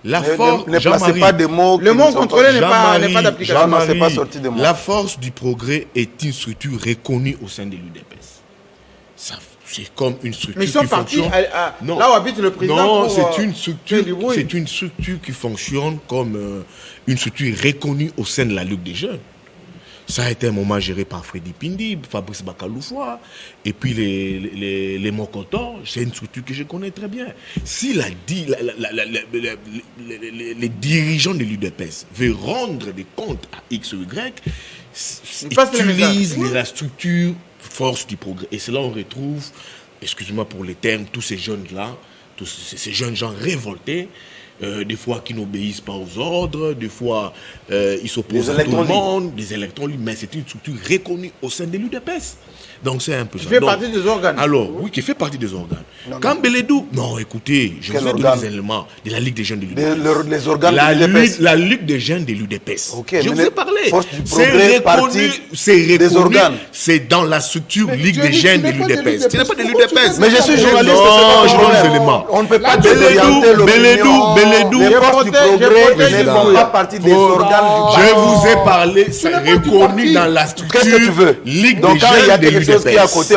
Ne placez pas des mots. Le mot contrôlé n'est pas d'application. C'est pas sorti de moi. La force du progrès est une structure reconnue au sein de l'UDPS. C'est comme une structure. Mais ils sont partis là où habite le président. Non, c'est une structure qui fonctionne comme une structure reconnue au sein de la Ligue des jeunes. Ça a été un moment géré par Freddy Pindi, Fabrice Bakaloufoua, et puis les Mokotors. C'est une structure que je connais très bien. Si les dirigeants de l'UDPS veulent rendre des comptes à X ou Y, utilisent la structure force du progrès. Et c'est là on retrouve, excusez-moi pour les termes, tous ces jeunes-là, tous ces jeunes gens révoltés, des fois qui n'obéissent pas aux ordres, des fois ils s'opposent à tout le monde, des électrons libres, mais c'est une structure reconnue au sein de l'UDPS. Donc c'est un peu ça. Qui fait partie des organes. Alors, oui, qui fait partie des organes. Quand Beledou, non, écoutez, je vous ai donné des éléments de la Ligue des jeunes de l'UDPS. Les organes de l'UDPS. La Ligue des jeunes de l'UDPS. Okay, je vous ai parlé. C'est reconnu, des organes. C'est dans la structure Ligue des jeunes de l'UDPS. Ce n'est pas de l'UDPS. Mais je suis journaliste. Non, je donne des éléments. On ne peut pas désorienter l'opinion. Beledou. Les forces du progrès ne font pas partie des organes du Je vous ai parlé, c'est reconnu dans la structure Ligue des jeunes de l'UDPS.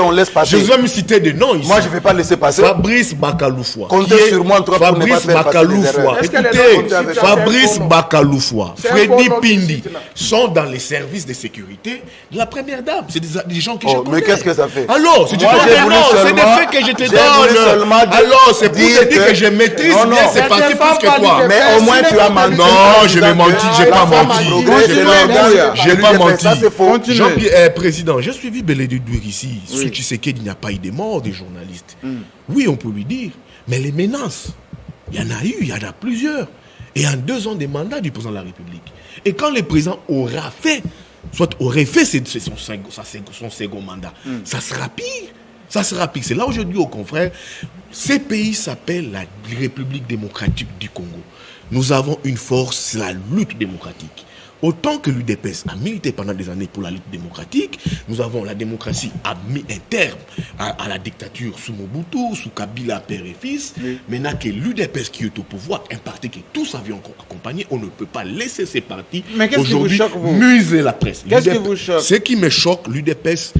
On laisse passer. Je vais me citer des noms ici. Moi, je ne vais pas laisser passer. Fabrice Bakaloufwa. Comptez sur moi, pour ne pas faire passer des erreurs. Écoutez, Fabrice Bakaloufwa, Freddy Pindi sont dans les services de sécurité de la première dame. C'est des gens que je connais. Mais qu'est-ce que ça fait? Alors, c'est des faits que je te donne. Alors, c'est pour te dire que je maîtrise bien ces partis plus que toi. Mais au moins, tu as menti. Non, je vais mentir, j'ai pas menti. J'ai pas menti. Jean-Pierre, président, j'ai suivi Beledou ici. Sous Tshisekedi, il n'y a pas eu de mort des journalistes. Oui, on peut lui dire. Mais les menaces, il y en a eu, il y en a plusieurs. Et en 2 ans de mandat du président de la République. Et quand le président aurait fait son second mandat, ça sera pire. Ça sera pire. C'est là où je dis aux confrères, ce pays s'appelle la République démocratique du Congo. Nous avons une force, c'est la lutte démocratique. Autant que l'UDPS a milité pendant des années pour la lutte démocratique, nous avons la démocratie a mis un terme à la dictature sous Mobutu, sous Kabila, père et fils. Maintenant que l'UDPS qui est au pouvoir, un parti que tous avions accompagné, on ne peut pas laisser ces partis aujourd'hui muser la presse. Qu'est-ce qui vous choque? Ce qui me choque, l'UDPS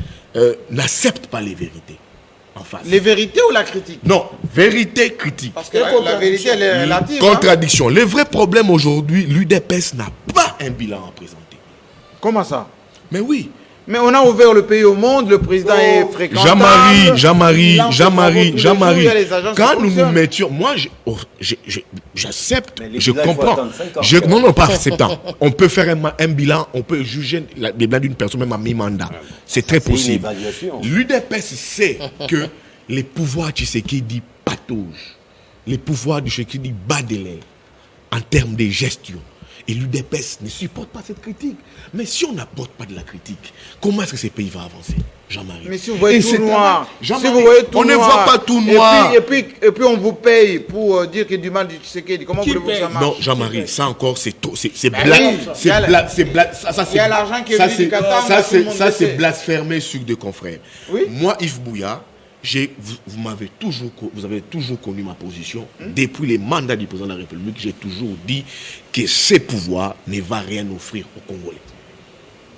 n'accepte pas les vérités. En face. Les vérités ou la critique? Non, vérité, critique. Parce que la vérité, elle est relative. Contradiction. Le vrai problème aujourd'hui, l'UDPS n'a pas un bilan à présenter. Comment ça? Mais oui. Mais on a ouvert le pays au monde, le président est fréquentable. Jean-Marie. Quand nous nous mettions, moi, j'accepte, je comprends. Non, pas acceptant. On peut faire un bilan, on peut juger le bilan d'une personne même à mi-mandat. C'est très possible. L'UDPS sait que les pouvoirs Tshisekedi pataugent. Les pouvoirs du Tshisekedi battent de l'air en termes de gestion. Et l'UDPS ne supporte pas cette critique. Mais si on n'apporte pas de la critique, comment est-ce que ce pays va avancer, Jean-Marie? Mais si vous voyez tout noir, on ne voit pas tout noir. Et puis on vous paye pour dire qu'il y a du mal du Tshisekedi. Comment voulez-vous que ça marche? Non, Jean-Marie, ça encore, c'est blasphémé sur des confrères. Oui? Moi, Yves Bouya, vous avez toujours connu ma position. Depuis les mandats du président de la République, j'ai toujours dit que ce pouvoir ne va rien offrir aux Congolais.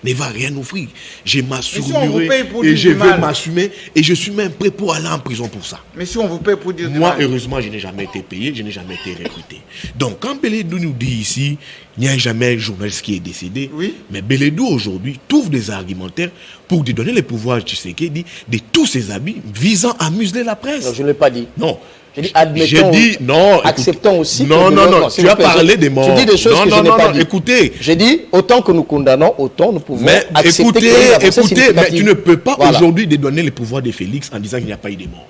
Ne va rien offrir. Je m'assumerai et je vais m'assumer et je suis même prêt pour aller en prison pour ça. Mais si on vous paye pour dire du moi, mal. Heureusement, je n'ai jamais été payé, je n'ai jamais été recruté. Donc, quand Beledou nous dit ici, il n'y a jamais un journaliste qui est décédé, oui. Mais Beledou aujourd'hui trouve des argumentaires pour lui donner le pouvoir à Tshisekedi de tous ses habits visant à museler la presse. Non, je ne l'ai pas dit. Non. J'ai dit, non, acceptons aussi. Non, tu as parlé des morts. Tu dis des choses que je n'ai pas dit. Écoutez. J'ai dit, autant que nous condamnons, autant nous pouvons accepter. Écoutez, mais tu ne peux pas aujourd'hui donner le pouvoir de Félix en disant qu'il n'y a pas eu de morts.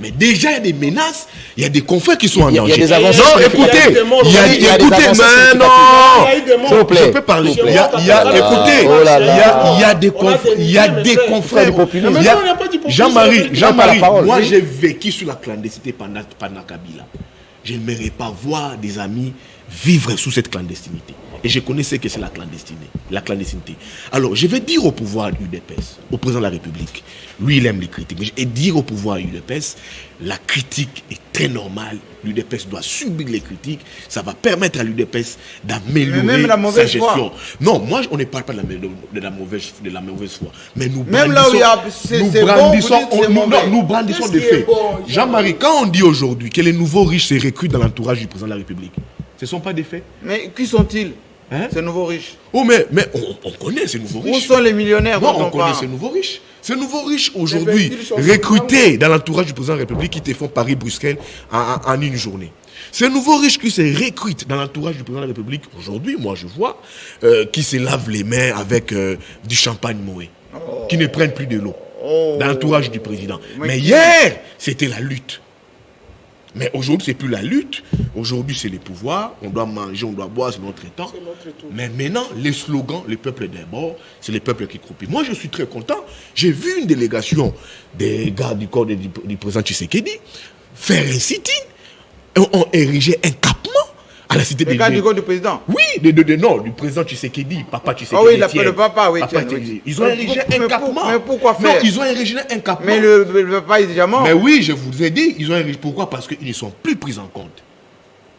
Mais déjà, il y a des menaces, il y a des confrères qui sont en danger. Il y a des avancées. Non, écoutez, mais non, s'il vous plaît. Je peux parler. Il y a des confrères. Jean-Marie, moi j'ai vécu sur la clandestinité pendant Kabila. Je n'aimerais pas voir des amis vivre sous cette clandestinité. Et je connaissais que c'est la clandestinité. Alors, je vais dire au pouvoir UDPS, au président de la République, lui, il aime les critiques. Et dire au pouvoir UDPS, la critique est très normale. L'UDPS doit subir les critiques. Ça va permettre à l'UDPS d'améliorer sa gestion. Non, moi, on ne parle pas de la mauvaise foi. Mais nous brandissons des faits. Jean-Marie, quand on dit aujourd'hui que les nouveaux riches se recrutent dans l'entourage du président de la République, ce ne sont pas des faits. Mais qui sont-ils, ces nouveaux riches? Oh, mais on connaît ces nouveaux riches. Où sont les millionnaires? Non, on connaît ces nouveaux riches. Ces nouveaux riches aujourd'hui recrutés dans l'entourage du président de la République qui te font Paris-Bruxelles en une journée. Ces nouveaux riches qui se recrutent dans l'entourage du président de la République, aujourd'hui, moi je vois, qui se lavent les mains avec du champagne Moët, qui ne prennent plus de l'eau dans l'entourage du président. Mais hier, c'était la lutte. Mais aujourd'hui, c'est plus la lutte. Aujourd'hui, c'est les pouvoirs. On doit manger, on doit boire, c'est notre temps. Mais maintenant, les slogans, le peuple d'abord, c'est le peuple qui croupit. Moi, je suis très content. J'ai vu une délégation des gardes du corps du président Tshisekedi faire un sit-in. On érigeait un campement à la cité des gardes du corps du président. Oui, non, du président Tshisekedi, papa Tshisekedi. Ah oui, le papa, oui. Ils ont érigé un campement. Mais pourquoi faire? Non, ils ont érigé un campement. Mais le papa est déjà mort. Mais oui, je vous ai dit, ils ont érigé. Pourquoi? Parce qu'ils ne sont plus pris en compte.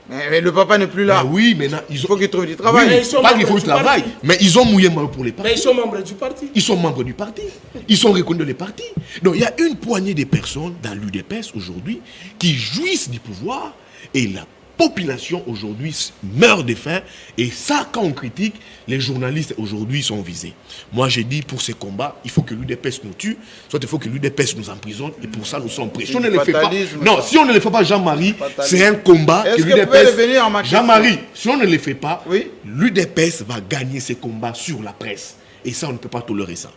Mais le papa n'est plus là. Mais oui, maintenant, il faut qu'il trouve du travail. Oui, pas qu'il faut du travail, mais ils ont mouillé mal pour les partis. Mais ils sont membres du parti. Ils sont membres du parti. Ils sont reconnus dans les partis. Donc il y a une poignée de personnes dans l'UDPS aujourd'hui qui jouissent du pouvoir et la population aujourd'hui meurt de faim. Et ça, quand on critique, les journalistes aujourd'hui sont visés. Moi, j'ai dit, pour ces combats, il faut que l'UDPS nous tue, soit il faut que l'UDPS nous emprisonne, et pour ça, nous sommes prêts. Si on ne le fait pas, non, si on ne le fait pas, Jean-Marie, c'est un combat que l'UDPS... Jean-Marie, si on ne le fait pas, l'UDPS va gagner ces combats sur la presse. Et ça, on ne peut pas tolérer ça.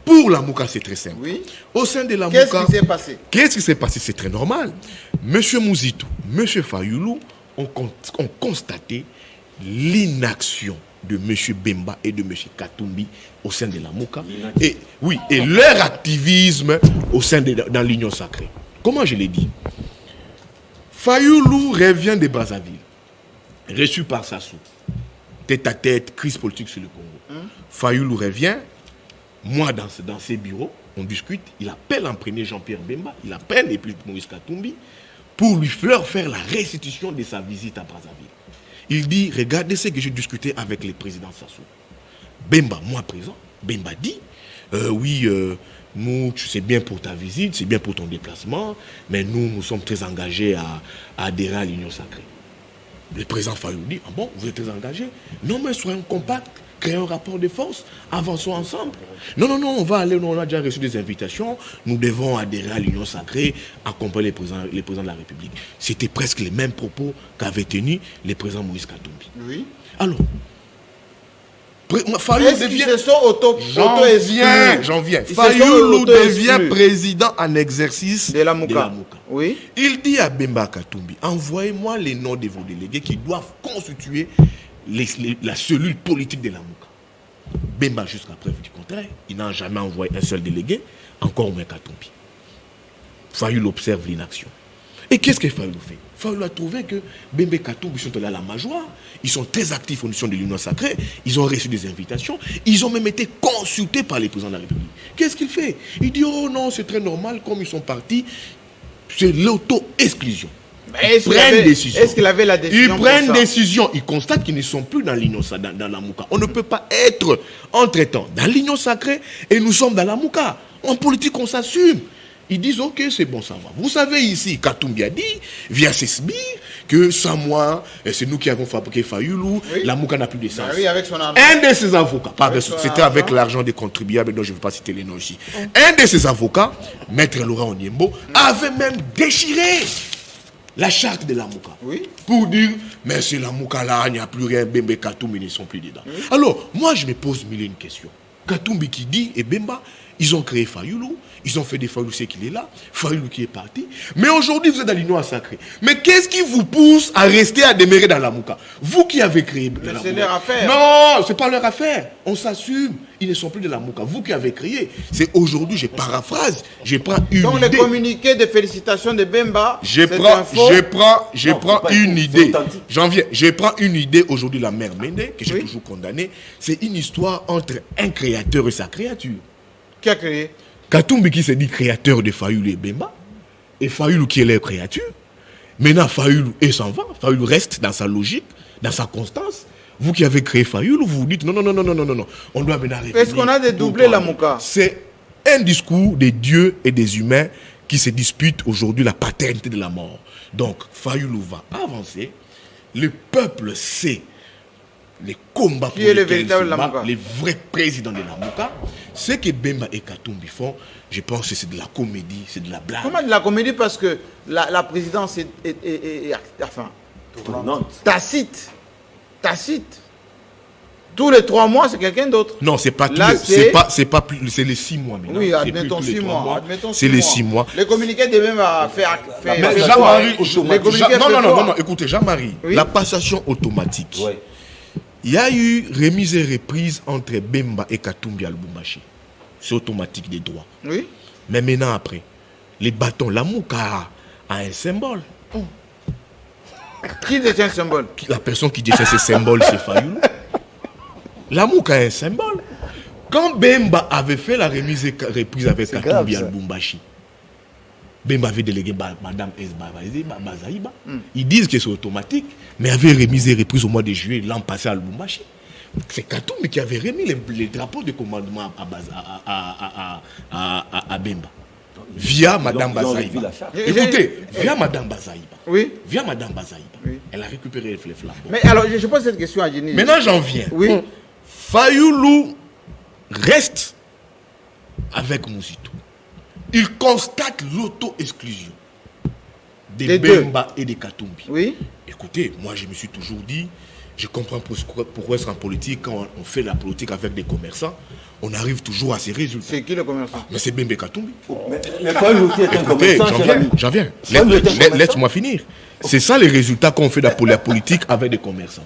Pour la Mouka, c'est très simple. Oui. Au sein de la Mouka... Qu'est-ce qui s'est passé? Qu'est-ce qui s'est passé? C'est très normal. Monsieur Mouzitou, monsieur Fayoulou ont constaté l'inaction de M. Bemba et de M. Katumbi au sein de la Mouka. Et, oui, et leur activisme au sein dans l'Union sacrée. Comment je l'ai dit? Fayoulou revient de Brazzaville, reçu par Sassou. Tête à tête, crise politique sur le Congo. Fayoulou revient, moi dans ses bureaux, on discute, il appelle en premier Jean-Pierre Bemba, il appelle et puis Maurice Katumbi, pour lui faire la restitution de sa visite à Brazzaville. Il dit, regardez ce que j'ai discuté avec le président Sassou. Bemba, moi présent, Bemba dit, nous, c'est bien pour ta visite, c'est bien pour ton déplacement, mais nous sommes très engagés à adhérer à l'Union sacrée. Le président Fayoulou dit, ah bon, vous êtes très engagés? Non, mais soyons compacts, créons un rapport de force, avançons ensemble. Non, on va aller, on a déjà reçu des invitations, nous devons adhérer à l'Union sacrée, accompagner les présidents de la République. C'était presque les mêmes propos qu'avait tenu le président Moïse Katumbi. Oui. Alors, Est-ce qu'ils se sont auto-exclus? J'en viens. Fayoulou devient président en exercice de la Mouka. Oui. Il dit à Bemba Katumbi, envoyez-moi les noms de vos délégués qui doivent constituer la cellule politique de la Mouka. Bemba, jusqu'à preuve du contraire, il n'a jamais envoyé un seul délégué, encore moins Katumbi. Fayoulou observe l'inaction. Et qu'est-ce que Fayoulou fait? Fayoulou a trouvé que Bemba et Katumbi sont allés à la Majoire, ils sont très actifs au sein de l'Union sacrée, ils ont reçu des invitations, ils ont même été consultés par les présidents de la République. Qu'est-ce qu'il fait? Il dit, oh non, c'est très normal, comme ils sont partis, c'est l'auto-exclusion. Est-ce qu'il avait la décision? Ils prennent décision. Ils constatent qu'ils ne sont plus dans l'Union dans la Mouka. On ne peut pas être entre-temps dans l'Union sacrée et nous sommes dans la Mouka. En politique, on s'assume. Ils disent, ok, c'est bon, ça va. Vous savez ici, Katumbi a dit, via ses sbires, que sans moi, c'est nous qui avons fabriqué Fayoulou, oui. La Mouka n'a plus de sens. Oui, avec son argent. Un de ses avocats, c'était avec l'argent des contribuables, dont je ne vais pas citer les noms ici. Un de ses avocats, Maître Laurent Onyembo, avait même déchiré la charte de la Mouka. Oui. Pour dire, mais c'est la Mouka là, il n'y a plus rien, Bemba et Katumbi ne sont plus dedans. Oui. Alors, moi je me pose mille et une questions. Katumbi qui dit, et Bemba, ils ont créé Fayoulou, ils ont fait des Fayoulou, c'est qu'il est là, Fayoulou qui est parti. Mais aujourd'hui, vous êtes dans l'Union sacrée. Mais qu'est-ce qui vous pousse à rester, à demeurer dans la Mouka? Vous qui avez créé la Mouka. C'est leur affaire. Non, c'est pas leur affaire. On s'assume. Ils ne sont plus de la Mouka. Vous qui avez créé. C'est aujourd'hui, je paraphrase, je prends une idée. Donc les communiqués de félicitations de Bemba, je prends une idée. J'en viens. Je prends une idée aujourd'hui, la mère Méné, que j'ai toujours condamnée. C'est une histoire entre un créateur et sa créature. Qui a créé? Katumbi qui se dit créateur de Fayoulou et Bemba, et Fayoulou qui est leur créature. Maintenant, Fayoulou s'en va. Fayoulou reste dans sa logique, dans sa constance. Vous qui avez créé Fayoulou, vous vous dites non. On doit maintenant revenir. Est-ce qu'on a dédoublé la Mouka? C'est un discours des dieux et des humains qui se disputent aujourd'hui la paternité de la mort. Donc, Fayoulou va avancer. Le peuple sait les combats pour lesquels les vrais présidents de la Mouka. Ce que Bemba et Katumbi font, je pense que c'est de la comédie, c'est de la blague. Comment de la comédie? Parce que la présidence est enfin, tacite. Tous les 3 mois, c'est quelqu'un d'autre. Non, c'est pas Là, c'est pas plus, c'est les 6 mois maintenant. Oui, admettons 6 mois. C'est les 6 mois. Les communiqués de même à faire. Mais Jean-Marie, non, écoutez, Jean-Marie, la passation automatique. Ouais. Il y a eu remise et reprise entre Bemba et Katumbi à Lubumbashi. C'est automatique des droits. Oui. Mais maintenant, après, les bâtons, la Mouka a un symbole. Qui détient le symbole? La personne qui détient ce symbole, c'est Fayoulou. La Mouka a un symbole. Quand Bemba avait fait la remise et reprise avec Katumbi à Lubumbashi, Bemba avait délégué Madame Bazaïba. Ils disent que c'est automatique, mais avait remise et reprise au mois de juillet l'an passé à Lubumbashi. C'est Katumbi qui avait remis les drapeaux de commandement à Bemba. Via Madame Bazaïba. Écoutez, via Madame Bazaïba. Oui. Via Madame Bazaïba. Oui. Elle a récupéré les flambeaux. Mais alors, je pose cette question à Jenny. Maintenant, j'en viens. Oui. Fayoulou reste avec Mouzitou. Il constate l'auto-exclusion de Bemba et de Katumbi. Oui. Écoutez, moi je me suis toujours dit, je comprends pourquoi être en politique, quand on fait la politique avec des commerçants, on arrive toujours à ces résultats. C'est qui le commerçant? Mais c'est Bemba et Katumbi. Mais Fayoulou aussi est un commerçant, j'en viens. Laisse-moi finir. C'est ça les résultats qu'on fait de la politique avec des commerçants.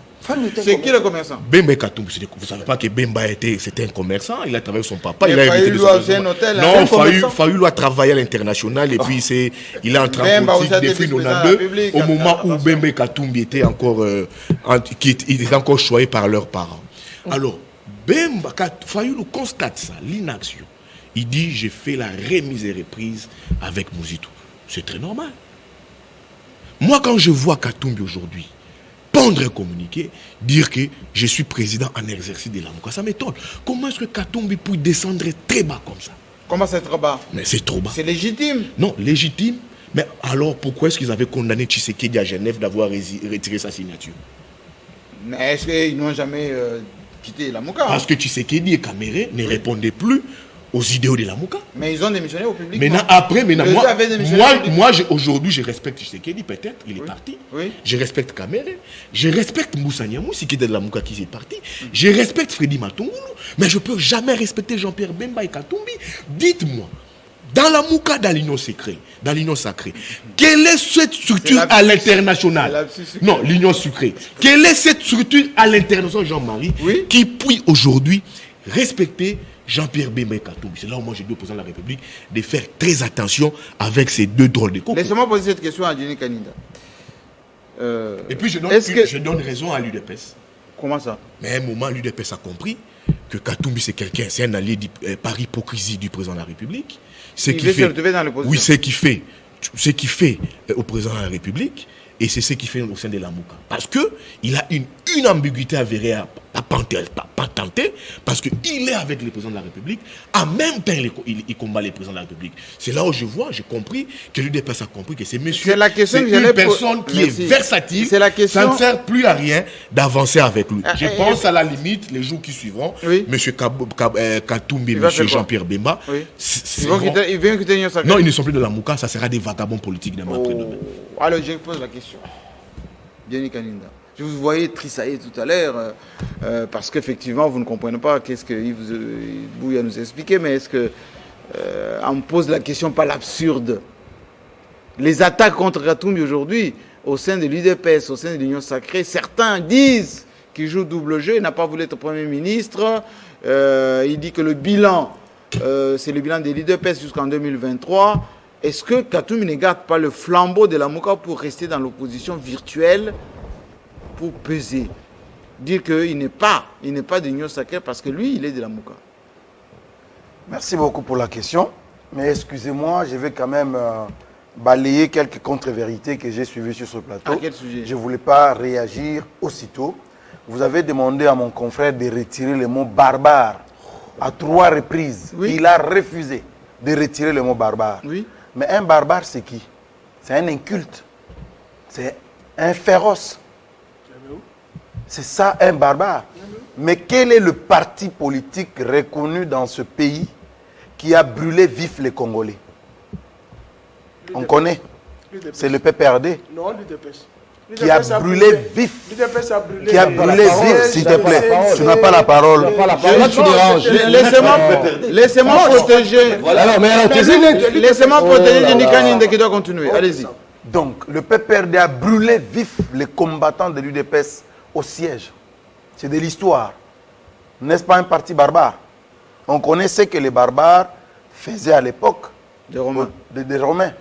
C'est qui le commerçant? Bemba et Katumbi. Vous ne savez pas que Bemba c'était un commerçant. Il a travaillé avec son papa. Il a invité un hôtel. Non, Fayoulou a travaillé à l'international et puis il est entré en politique depuis 1992, au moment où Bemba et Katumbi étaient encore, choyés par leurs parents. Alors, Fayoulou constate ça, l'inaction. Il dit, j'ai fait la remise et reprise avec Mouzitou. C'est très normal. Moi, quand je vois Katumbi aujourd'hui pondre un communiqué, dire que je suis président en exercice de la Mouka, ça m'étonne. Comment est-ce que Katumbi peut descendre très bas comme ça? Comment c'est trop bas? Mais c'est trop bas. C'est légitime. Non, légitime. Mais alors, pourquoi est-ce qu'ils avaient condamné Tshisekedi à Genève d'avoir retiré sa signature? Mais est-ce qu'ils n'ont jamais quitté la Mouka? Parce que Tshisekedi et Kamere ne répondaient plus aux idéaux de la Mouka. Mais ils ont démissionné au public. Moi aujourd'hui, je respecte Tshisekedi, peut-être, il est parti. Oui. Je respecte Kamere. Je respecte Moussa Niamousi, qui est de la Mouka, qui est parti. Je respecte Freddy Matungulu. Mais je ne peux jamais respecter Jean-Pierre Bemba et Katumbi. Dites-moi, dans la Mouka, dans l'union sacrée, quelle est cette structure à l'international? Non, l'union sucrée. Quelle est cette structure à l'international, Jean-Marie, qui peut aujourd'hui respecter Jean-Pierre Bemba et Katumbi? C'est là où moi je dis au président de la République de faire très attention avec ces deux drôles de cocos. Laissez-moi poser cette question à Jenny Kaninda. Et puis je donne raison à l'UDPS. Comment ça? Mais à un moment, l'UDPS a compris que Katumbi c'est un allié par hypocrisie du président de la République. Il veut se retrouver dans l'opposition. Oui, ce qu'il fait au président de la République, et c'est ce qu'il fait au sein de la Mouka. Parce qu'il a une ambiguïté avérée à tenter, parce qu'il est avec le président de la République, en même temps il combat le président de la République. C'est là où j'ai compris que l'UDPS a compris que c'est monsieur, c'est une personne qui est versatile, ça ne sert plus à rien d'avancer avec lui. Je pense à la limite, les jours qui suivront, monsieur Katumbi et monsieur Jean-Pierre Bemba, ils viennent quitter l'Union sacrée. Non, ils ne sont plus de la Mouka, ça sera des vagabonds politiques dans ma prénom. Alors je pose la question. Jenny Kaninda. Je vous voyais trissailler tout à l'heure parce qu'effectivement vous ne comprenez pas qu'est-ce que Yves Bouya nous a expliqué, mais est-ce que on me pose la question par l'absurde? Les attaques contre Katumbi aujourd'hui au sein de l'UDPS, au sein de l'Union sacrée, certains disent qu'il joue double jeu, il n'a pas voulu être Premier ministre, il dit que le bilan, c'est le bilan de l'UDPS jusqu'en 2023. Est-ce que Katumbi ne garde pas le flambeau de la Mouka pour rester dans l'opposition virtuelle, pour peser, dire qu'il n'est pas de l'Union sacrée parce que lui, il est de la Mouka? Merci beaucoup pour la question. Mais excusez-moi, je vais quand même balayer quelques contre-vérités que j'ai suivies sur ce plateau. À quel sujet? Je ne voulais pas réagir aussitôt. Vous avez demandé à mon confrère de retirer le mot barbare à 3 reprises. Oui. Il a refusé de retirer le mot barbare. Oui. Mais un barbare, c'est qui? C'est un inculte. C'est un féroce. C'est ça, un barbare. Mais quel est le parti politique reconnu dans ce pays qui a brûlé vif les Congolais? On connaît. C'est le PPRD. Non, l'UDPS. qui a brûlé vif. Qui a brûlé vif, s'il te plaît. Tu n'as pas la parole. Laissez-moi protéger. Laissez-moi protéger Nikani qui doit continuer. Allez-y. Donc, le PPRD a brûlé vif les combattants de l'UDPS au siège. C'est de l'histoire. N'est-ce pas un parti barbare? On connaît ce que les barbares faisaient à l'époque des Romains. Des Romains.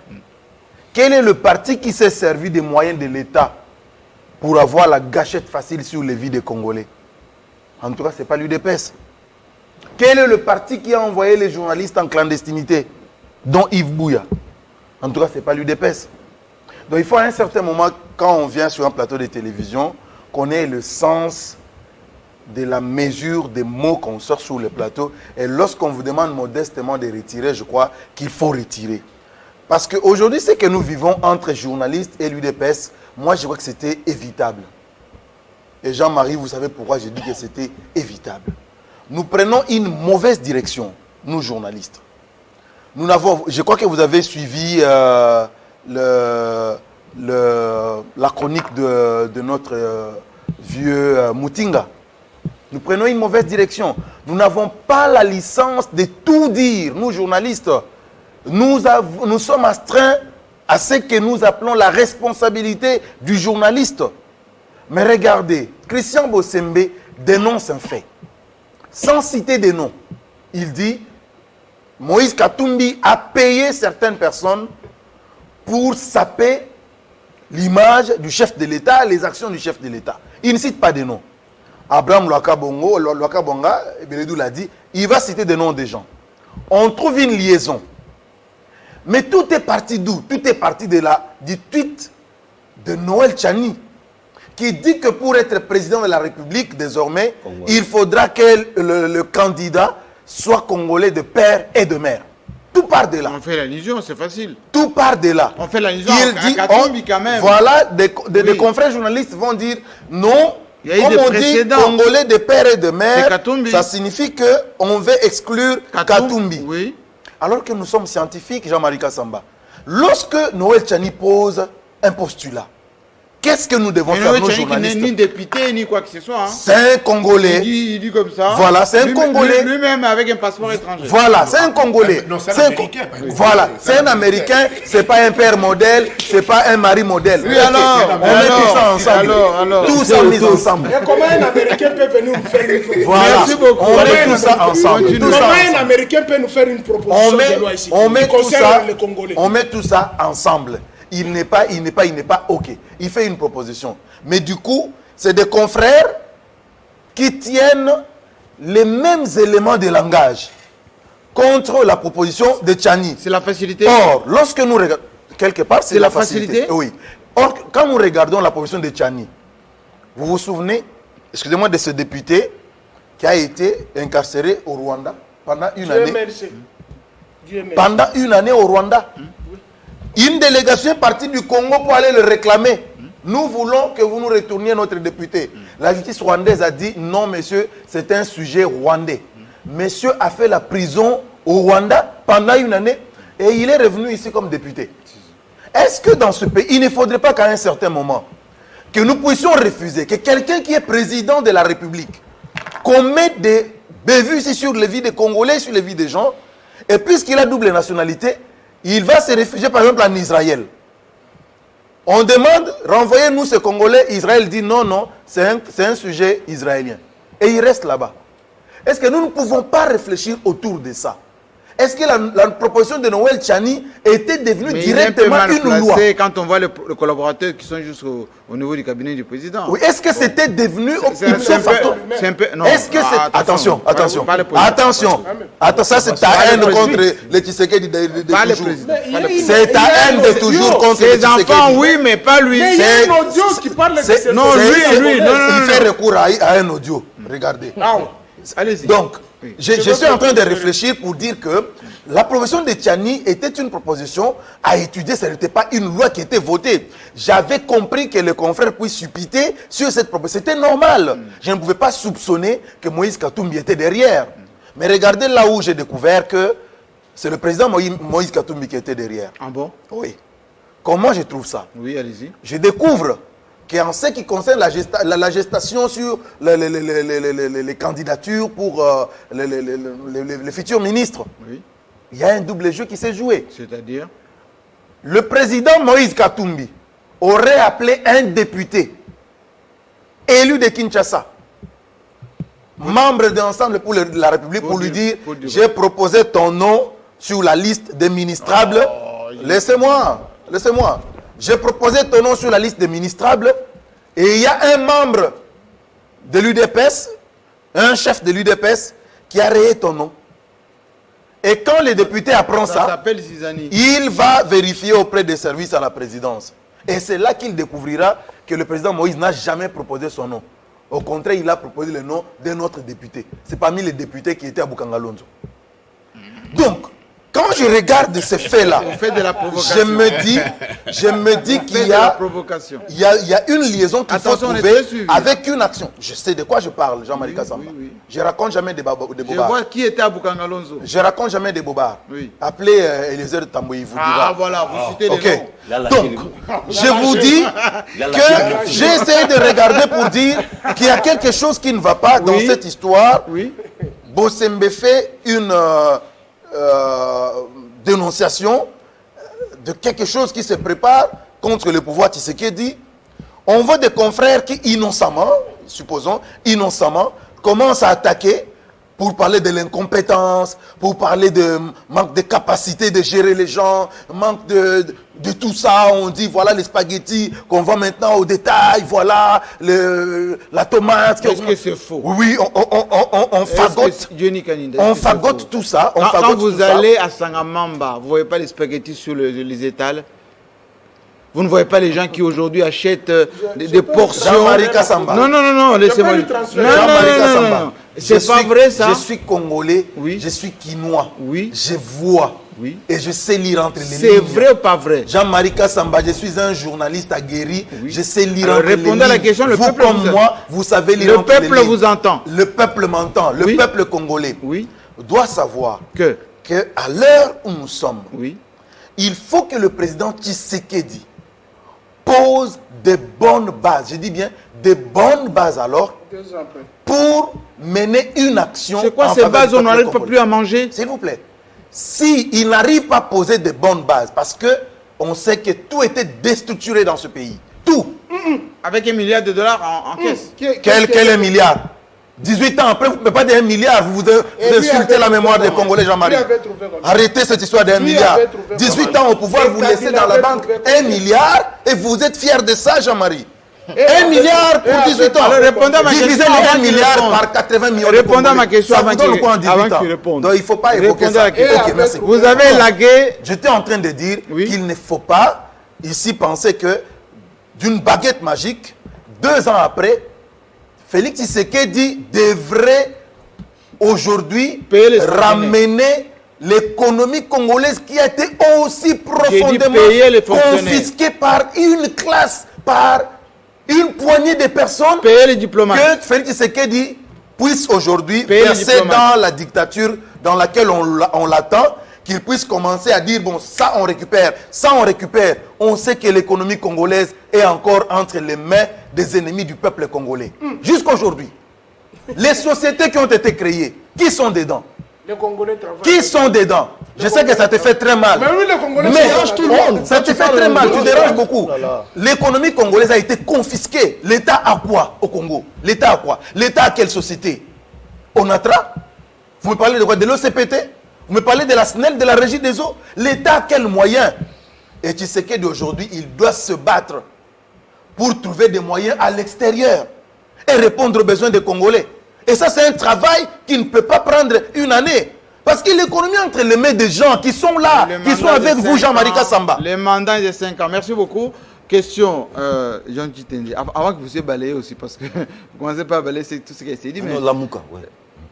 Quel est le parti qui s'est servi des moyens de l'État pour avoir la gâchette facile sur les vies des Congolais? En tout cas, ce n'est pas l'UDPS. Quel est le parti qui a envoyé les journalistes en clandestinité, dont Yves Bouya? En tout cas, ce n'est pas l'UDPS. Donc il faut à un certain moment, quand on vient sur un plateau de télévision, qu'on ait le sens de la mesure des mots qu'on sort sur le plateau. Et lorsqu'on vous demande modestement de retirer, je crois qu'il faut retirer. Parce qu'aujourd'hui, ce que nous vivons entre journalistes et l'UDPS, moi je crois que c'était évitable. Et Jean-Marie, vous savez pourquoi j'ai dit que c'était évitable. Nous prenons une mauvaise direction, nous journalistes. Je crois que vous avez suivi la chronique de notre vieux Moutinga. Nous prenons une mauvaise direction. Nous n'avons pas la licence de tout dire, nous journalistes. Nous sommes astreints à ce que nous appelons la responsabilité du journaliste. Mais regardez, Christian Bossembe dénonce un fait. Sans citer des noms, il dit Moïse Katumbi a payé certaines personnes pour saper l'image du chef de l'État, les actions du chef de l'État. Il ne cite pas des noms. Abraham Lwakabonga, Beledou l'a dit, il va citer des noms des gens. On trouve une liaison. Mais tout est parti d'où? Tout est parti du tweet de Noël Tchani, qui dit que pour être président de la République, désormais, il faudra que le candidat soit congolais de père et de mère. Tout part de là. On fait l'allusion, c'est facile. Tout part de là. On fait l'allusion à Katumbi quand même. Voilà, des confrères journalistes vont dire non. Comme on dit congolais de père et de mère, ça signifie qu'on veut exclure Katumbi. Oui. Alors que nous sommes scientifiques, Jean-Marie Kassamba. Lorsque Noël Tchani pose un postulat, qu'est-ce que nous devons faire, nos journalistes? Qui n'est ni député, ni quoi que ce soit. Hein. C'est un Congolais. Il dit comme ça. Voilà, c'est un Congolais. Lui-même avec un passeport étranger. Voilà, c'est un Congolais. Non, c'est un Américain. Voilà, c'est un Américain. C'est pas un père modèle, c'est pas un mari modèle. Oui, alors, on met tout ça ensemble. Alors. Tout ça mis ensemble. Mais comment un Américain peut venir nous faire une proposition? Voilà, merci beaucoup. on met tout ça ensemble. Comment un Américain peut nous faire une proposition de loi ici? On met tout ça ensemble. Il n'est pas OK. Il fait une proposition. Mais du coup, c'est des confrères qui tiennent les mêmes éléments de langage contre la proposition de Tchani. C'est la facilité. Or, lorsque nous regardons, quelque part, c'est la facilité. Oui. Or, quand nous regardons la proposition de Tchani, vous vous souvenez, excusez-moi, de ce député qui a été incarcéré au Rwanda pendant une année. Pendant une année au Rwanda. Une délégation est partie du Congo pour aller le réclamer. Nous voulons que vous nous retourniez notre député. La justice rwandaise a dit non, monsieur, c'est un sujet rwandais. Monsieur a fait la prison au Rwanda pendant une année et il est revenu ici comme député. Est-ce que dans ce pays, il ne faudrait pas qu'à un certain moment, que nous puissions refuser que quelqu'un qui est président de la République commette des bévues ici sur les vies des Congolais, sur les vies des gens, et puisqu'il a double nationalité, il va se réfugier par exemple en Israël. On demande, renvoyez-nous ce Congolais. Israël dit non, non, c'est un sujet israélien. Et il reste là-bas. Est-ce que nous ne pouvons pas réfléchir autour de ça? Est-ce que la proposition de Noël Tchani était devenue directement une loi? Quand on voit les collaborateurs qui sont juste au niveau du cabinet du président. Oui, est-ce que c'était devenu... C'est un peu... Non. Est-ce que c'est... Attention. Ça c'est ta haine contre les Tshisekedi de toujours. C'est ta haine de toujours contre les Tshisekedi. Ses enfants, oui, mais pas lui. Mais il y a un audio qui parle de ces... Non, lui. Il fait recours à un audio. Regardez. Allez-y. Donc, je suis en train de réfléchir pour dire que la proposition de Tchani était une proposition à étudier, ce n'était pas une loi qui était votée. J'avais compris que les confrères puissent suppiter sur cette proposition. C'était normal. Je ne pouvais pas soupçonner que Moïse Katumbi était derrière. Mais regardez là où j'ai découvert que c'est le président Moïse Katumbi qui était derrière. Ah bon? Oui. Comment je trouve ça? Oui, allez-y. Je découvre qu'en ce qui concerne la gestation sur les candidatures pour les futurs ministres, il y a un double jeu qui s'est joué. C'est-à-dire? Le président Moïse Katumbi aurait appelé un député élu de Kinshasa, membre de l'Ensemble pour la République, pour lui dire « J'ai proposé ton nom sur la liste des ministrables. Laissez-moi. J'ai proposé ton nom sur la liste des ministrables et il y a un membre de l'UDPS, un chef de l'UDPS qui a rayé ton nom. Et quand le député apprend ça, il va vérifier auprès des services à la présidence. Et c'est là qu'il découvrira que le président Moïse n'a jamais proposé son nom. Au contraire, il a proposé le nom d'un autre député. C'est parmi les députés qui étaient à Bukangalonzo. Donc, quand je regarde ces faits-là, je me dis qu'il y a une liaison qu'il faut trouver avec une action. Je sais de quoi je parle, Jean-Marie Kassamba. Je raconte jamais des bobards. Je vois qui était à Bukangalonzo. Je raconte jamais des bobards. Appelez Eliezer Tamboui, vous dira. Ah voilà, vous citez les noms. Donc, je vous dis que j'ai essayé de regarder pour dire qu'il y a quelque chose qui ne va pas dans cette histoire. Bossembe fait une dénonciation de quelque chose qui se prépare contre le pouvoir Tshisekedi. On voit des confrères qui innocemment, supposons, innocemment, commencent à attaquer pour parler de l'incompétence, pour parler de manque de capacité de gérer les gens, manque de tout ça. On dit voilà les spaghettis qu'on voit maintenant au détail, voilà la tomate. Est-ce que c'est faux? Oui, on fagote tout ça. Quand vous allez à Sangamamba, vous ne voyez pas les spaghettis sur les étals? Vous ne voyez pas les gens qui aujourd'hui achètent des portions. Jean-Marie Kassamba. Non, laissez-moi. Jean-Marie Kassamba. C'est pas vrai ça? Je suis congolais, je suis quinois, je vois et je sais lire entre les lignes. C'est vrai ou pas vrai? Jean-Marie Kassamba, je suis un journaliste aguerri, je sais lire entre les lignes. Répondez à la question, le peuple comme moi, vous savez lire entre les lignes. Le peuple vous entend. Le peuple m'entend, le peuple congolais doit savoir que à l'heure où nous sommes, il faut que le président Tshisekedi pose des bonnes bases, je dis bien des bonnes bases alors, pour mener une action. C'est quoi ces bases? On n'arrive pas plus à manger? S'il vous plaît. S'il n'arrive pas à poser de bonnes bases, parce que on sait que tout était déstructuré dans ce pays. Tout. Avec $1 milliard en caisse. Quel 1 milliard? 18 ans après, vous ne pouvez pas dire 1 milliard, vous insultez la mémoire des Congolais, Jean-Marie. Arrêtez cette histoire d'1 milliard. 18 ans au pouvoir, vous laissez dans la banque 1 milliard et vous êtes fiers de ça, Jean-Marie. 1 milliard pour 18 ans. Divisez les 1 milliard par 80 millions de Congolais. Répondez à ma question avant qu'il réponde. Donc il ne faut pas évoquer ça. Ok, merci. Vous avez lagué. J'étais en train de dire qu'il ne faut pas ici penser que d'une baguette magique, 2 ans après, Félix Tshisekedi devrait aujourd'hui ramener l'économie congolaise qui a été aussi profondément confisquée par une classe, par une poignée de personnes, payer les diplomates. Que Félix Tshisekedi puisse aujourd'hui verser dans la dictature dans laquelle on l'attend, qu'il puisse commencer à dire, bon, ça on récupère, ça on récupère. On sait que l'économie congolaise est encore entre les mains des ennemis du peuple congolais. Jusqu'aujourd'hui, les sociétés qui ont été créées, qui sont dedans? Les Congolais travaillent. Qui sont dedans? Je sais que ça te fait très mal. Mais oui, les Congolais dérangent tout le monde. Ça te fait très mal, tu déranges beaucoup. L'économie congolaise a été confisquée. L'État a quoi au Congo? L'État a quoi? L'État a quelle société? ONATRA? Vous me parlez de quoi? De l'OCPT? Vous me parlez de la SNEL, de la Régie des eaux? L'État a quel moyen? Et tu sais qu'aujourd'hui, il doit se battre pour trouver des moyens à l'extérieur et répondre aux besoins des Congolais. Et ça, c'est un travail qui ne peut pas prendre une année. Parce que l'économie est entre les mains des gens qui sont là, qui sont avec vous, Jean-Marie Kassamba. Les mandats de 5 ans. Merci beaucoup. Question, Jean Titendi, avant que vous soyez balayé aussi, parce que vous commencez pas à balayer tout ce qui a été dit. Non, Lamouka, ouais.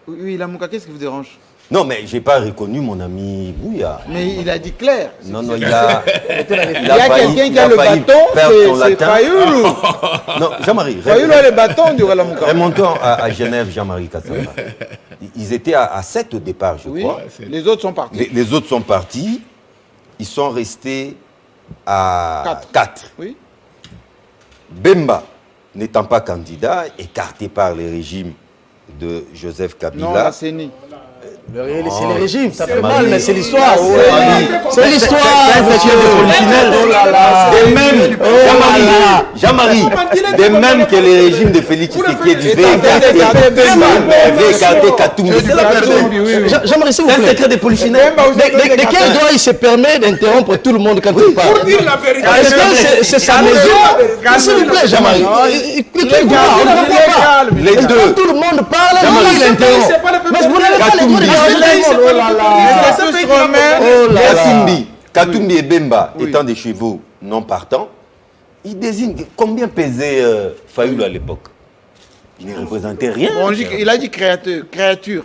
Oui, Lamouka, qu'est-ce qui vous dérange? Non, mais je n'ai pas reconnu mon ami Bouya. Mais il a dit clair. Non, il a... Il y a quelqu'un qui a le bâton, c'est Fayoulou. Non, Jean-Marie. Fayoulou a le bâton du Lamouka. Remontons à Genève, Jean-Marie Kassamba. Ils étaient à 7 au départ, je crois. Les autres sont partis. Les autres sont partis. Ils sont restés à 4. Oui. Bemba, n'étant pas candidat, écarté par le régime de Joseph Kabila. Non, la CENI. C'est le régime, ça fait Jean-Marie. mal, mais c'est l'histoire. C'est l'histoire. Jean-Marie, de même que le régime de Félix Tshisekedi avait écarté Katumbi. Jean-Marie, s'il vous plaît. C'est un secret de polichinelle. De quel droit il se permet d'interrompre tout le monde quand il parle? Pour dire la vérité. Est-ce que c'est sa maison? S'il vous plaît, Jean-Marie. De quel droit? On ne comprend pas. Les deux. Tout le monde parle, Jean-Marie, il interrompt. Mais vous n'avez pas les droits de Katumbi et Bemba étant des chevaux non partants, ils désignent combien pesait Fayoulou à l'époque. Il ne représentait rien. Il a dit créature.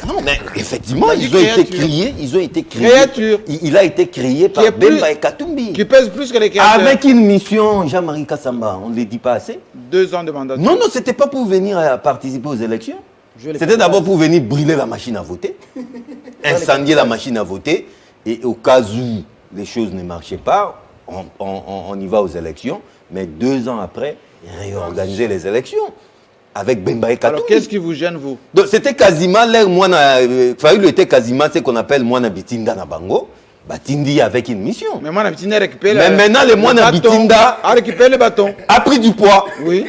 Non, mais effectivement, ils ont été créés. Créature. Il a été créé par Bemba et Katumbi. Qui pèse plus que les créatures. Avec une mission, Jean-Marie Kassamba, on ne le dit pas assez. 2 ans de mandat. Non, c'était pas pour venir participer aux élections. C'était d'abord pour venir brûler la machine à voter, incendier la machine à voter, et au cas où les choses ne marchaient pas, on y va aux élections, mais 2 ans après, réorganiser les élections avec Bemba et Katumbi. Alors qu'est-ce qui vous gêne, vous? Donc c'était quasiment l'air Fayoulou était quasiment ce qu'on appelle Mwana Bitinda na Bango, Batindi avec une mission. Mais Mwana Bitinda récupère Mais maintenant le Mwana Bitinda a récupéré le bâton. A pris du poids. Oui.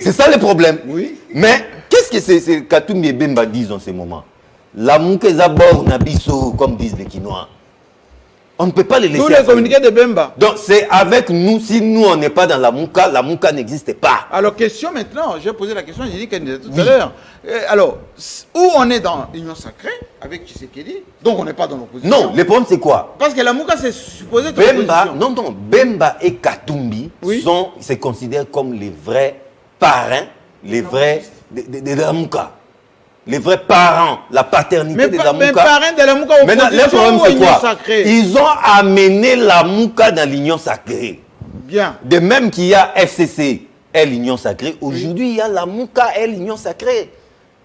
C'est ça le problème. Oui. Mais qu'est-ce que c'est Katumbi et Bemba disent en ce moment? La mouke zabor nabiso, comme disent les Quinois. On ne peut pas les laisser. Tous les communiqués de Bemba. Donc c'est avec nous, si nous on n'est pas dans la mouka n'existe pas. Alors question maintenant, j'ai posé la question, j'ai dit qu'elle disait tout à l'heure. Alors, où on est dans l'Union Sacrée, avec Tshisekedi, donc on n'est pas dans l'opposition. Non, le problème c'est quoi? Parce que la mouka c'est supposé être Bemba, Bemba et Katumbi se considèrent comme les vrais parrains, les vrais de la mouka. Les vrais parents, la paternité de la mouka. Mais parrains de la mouka au maintenant, le problème c'est quoi? Sacrée. Ils ont amené la mouka dans l'union sacrée. Bien. De même qu'il y a FCC et l'union sacrée, aujourd'hui il y a la mouka et l'union sacrée.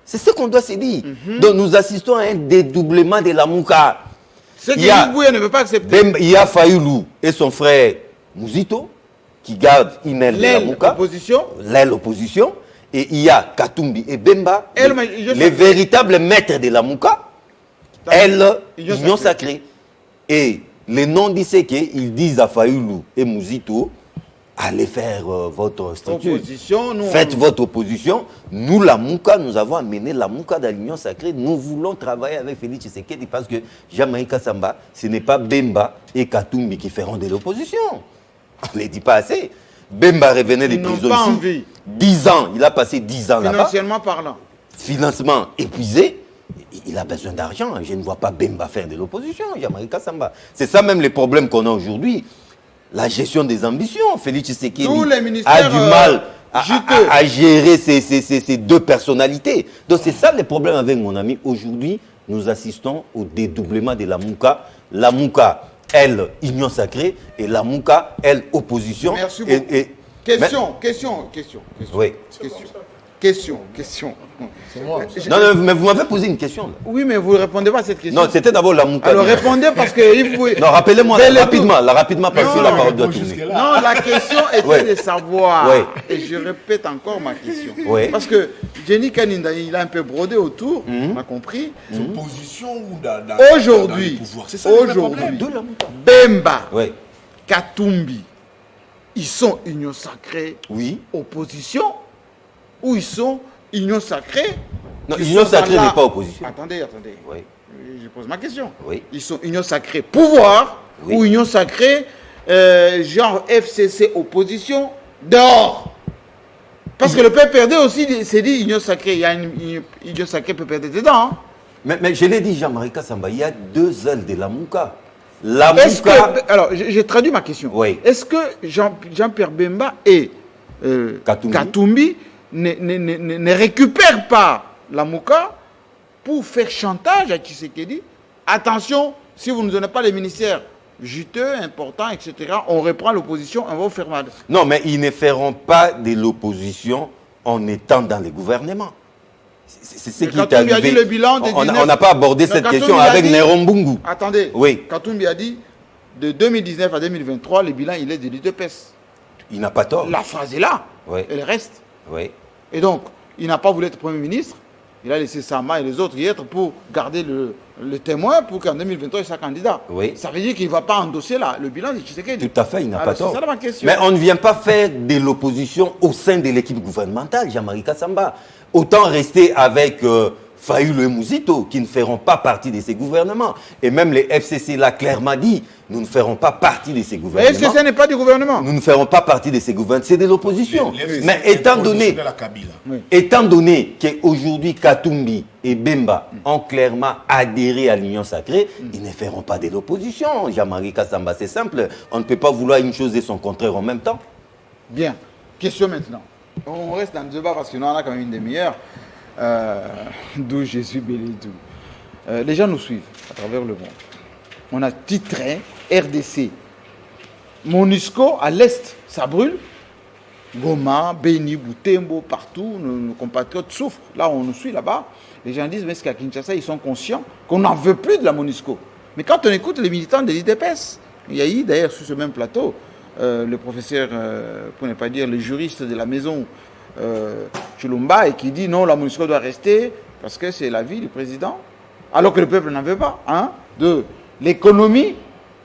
C'est ce qu'on doit se dire. Donc nous assistons à un dédoublement de la mouka. Ce que Yves ne veut pas accepter. Il y a Fayoulou et son frère Mouzito qui gardent une aile de la mouka. L'aile opposition. Et il y a Katumbi et Bemba, les véritables maîtres de la mouka, l'union sacrée. Et les noms disent qu'ils disent à Fayoulou et Mouzito, allez faire votre structure. Faites votre opposition. Nous, la mouka, nous avons amené la mouka dans l'union sacrée. Nous voulons travailler avec Félix Tshisekedi parce que Jean-Marie Kassamba, ce n'est pas Bemba et Katumbi qui feront de l'opposition. On ne les dit pas assez. Bemba revenait des prisons ici. 10 ans, il a passé 10 ans là-bas. Financièrement parlant. Financement épuisé. Il a besoin d'argent. Je ne vois pas Bemba faire de l'opposition, Jean-Marie Kassamba. C'est ça même les problèmes qu'on a aujourd'hui. La gestion des ambitions. Félix Tshisekedi a du mal à gérer ces deux personnalités. Donc c'est ça le problème avec mon ami. Aujourd'hui, nous assistons au dédoublement de la mouka. La mouka, elle, union sacrée, et la mouka, elle, opposition. Merci beaucoup. Question. Oui. Question. Non, mais vous m'avez posé une question. Là. Oui, mais vous ne répondez pas à cette question. Non, c'était d'abord la mouka. Alors répondez parce que... Non, rappelez-moi rapidement, parce que la parole doit tourner. Non, la question était de savoir. Et je répète encore ma question. Parce que Jenny Kaninda, il a un peu brodé autour, on a compris. Opposition ou aujourd'hui, Bemba, Katumbi, ils sont union sacrée, opposition, ou ils sont union sacrée? Non, union sacrée n'est pas opposition. Attendez. Oui. Je pose ma question. Oui. Ils sont union sacrée pouvoir ou union sacrée genre FCC opposition dehors? Parce que le PPRD aussi s'est dit union sacrée. Il y a une union sacrée PPRD dedans. Hein? Mais je l'ai dit, Jean-Marie Kassamba, il y a 2 ailes de la mouka. La mouka... Alors, j'ai traduit ma question. Oui. Est-ce que Jean-Pierre Bemba et Katumbi ne récupèrent pas la mouka pour faire chantage à Tshisekedi? Attention, si vous ne donnez pas les ministères juteux, importants, etc., on reprend l'opposition, on va vous faire mal. Non, mais ils ne feront pas de l'opposition en étant dans le gouvernement. C'est ce qui est arrivé. Le bilan de on n'a pas abordé cette question avec Nerombungu. Attendez, Katumbi a dit de 2019 à 2023, le bilan il est de l'UDPS. Il n'a pas tort. La phrase est là. Oui. Elle reste. Oui. Et donc, il n'a pas voulu être Premier ministre. Il a laissé Sama et les autres y être pour garder le témoin pour qu'en 2023, il soit candidat. Oui. Ça veut dire qu'il ne va pas endosser le bilan de Tshisekedi. Tout à fait, il n'a pas tort. C'est ça ma question. Mais on ne vient pas faire de l'opposition au sein de l'équipe gouvernementale, Jean-Marie Kassamba. Autant rester avec Fayulu et Mouzito, qui ne feront pas partie de ces gouvernements. Et même les FCC l'a clairement dit, nous ne ferons pas partie de ces gouvernements. Les FCC n'est pas du gouvernement. Nous ne ferons pas partie de ces gouvernements, c'est de l'opposition. Mais étant donné qu'aujourd'hui Katumbi et Bemba ont clairement adhéré à l'Union sacrée, ils ne feront pas de l'opposition. Jean-Marie Kassamba, c'est simple. On ne peut pas vouloir une chose et son contraire en même temps. Bien. Question maintenant. On reste dans le débat parce que nous, on a quand même une demi-heure. D'où je suis béni. Les gens nous suivent à travers le monde. On a titré RDC. MONUSCO à l'est, ça brûle. Goma, Beni, Butembo, partout, nos compatriotes souffrent. Là, on nous suit là-bas. Les gens disent, mais est-ce qu'à Kinshasa, ils sont conscients qu'on n'en veut plus de la MONUSCO. Mais quand on écoute les militants de l'IDPS, il y a eu d'ailleurs sur ce même plateau, le professeur, pour ne pas dire le juriste de la maison, Chulumba, et qui dit non, la MONUSCO doit rester parce que c'est la vie du président, alors que le peuple n'en veut pas. De l'économie,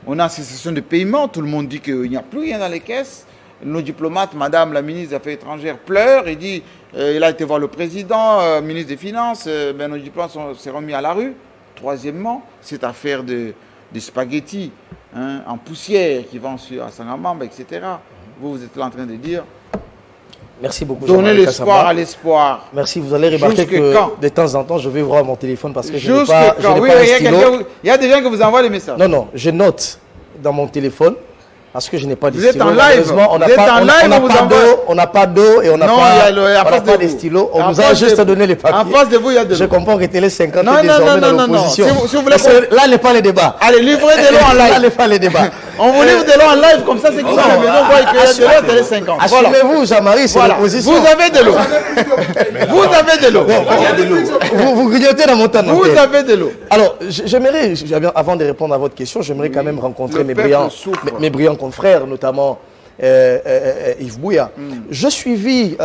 on a une cessation de paiement, tout le monde dit qu'il n'y a plus rien dans les caisses. Nos diplomates, madame la ministre des Affaires étrangères, pleure et dit il a été voir le président, ministre des Finances, nos diplomates s'est remis à la rue. Troisièmement, cette affaire de spaghettis en poussière qui vont à Sangamamba, etc. Vous êtes là en train de dire. Merci beaucoup. Donnez l'espoir à l'espoir. Merci, vous allez remarquer que de temps en temps, je vais voir mon téléphone parce que je n'ai pas un stylo. Il y a des gens qui vous envoient des messages. Non, je note dans mon téléphone parce que je n'ai pas de stylo. Vous êtes en live. On n'a pas d'eau et on n'a pas de stylo. On nous a juste donné les papiers. En face de vous, il y a de l'eau. Je comprends que Télé 50 est désormais dans l'opposition. Là n'est pas le débat. Allez, livrez de l'eau en live. Là n'est pas le débat. On vous livre de l'eau en live, comme ça, c'est qui sont à la maison voient qu'il y a de l'eau, Télé 50. Assumez-vous, Jean-Marie, c'est l'opposition. Vous avez de l'eau. Vous avez de l'eau. Il y a de l'eau. Vous grignotez dans mon temps. Vous avez de l'eau. Alors, j'aimerais, avant de répondre à votre question, j'aimerais quand même rencontrer mes brillants confrères, notamment Yves Bouya. Je suivis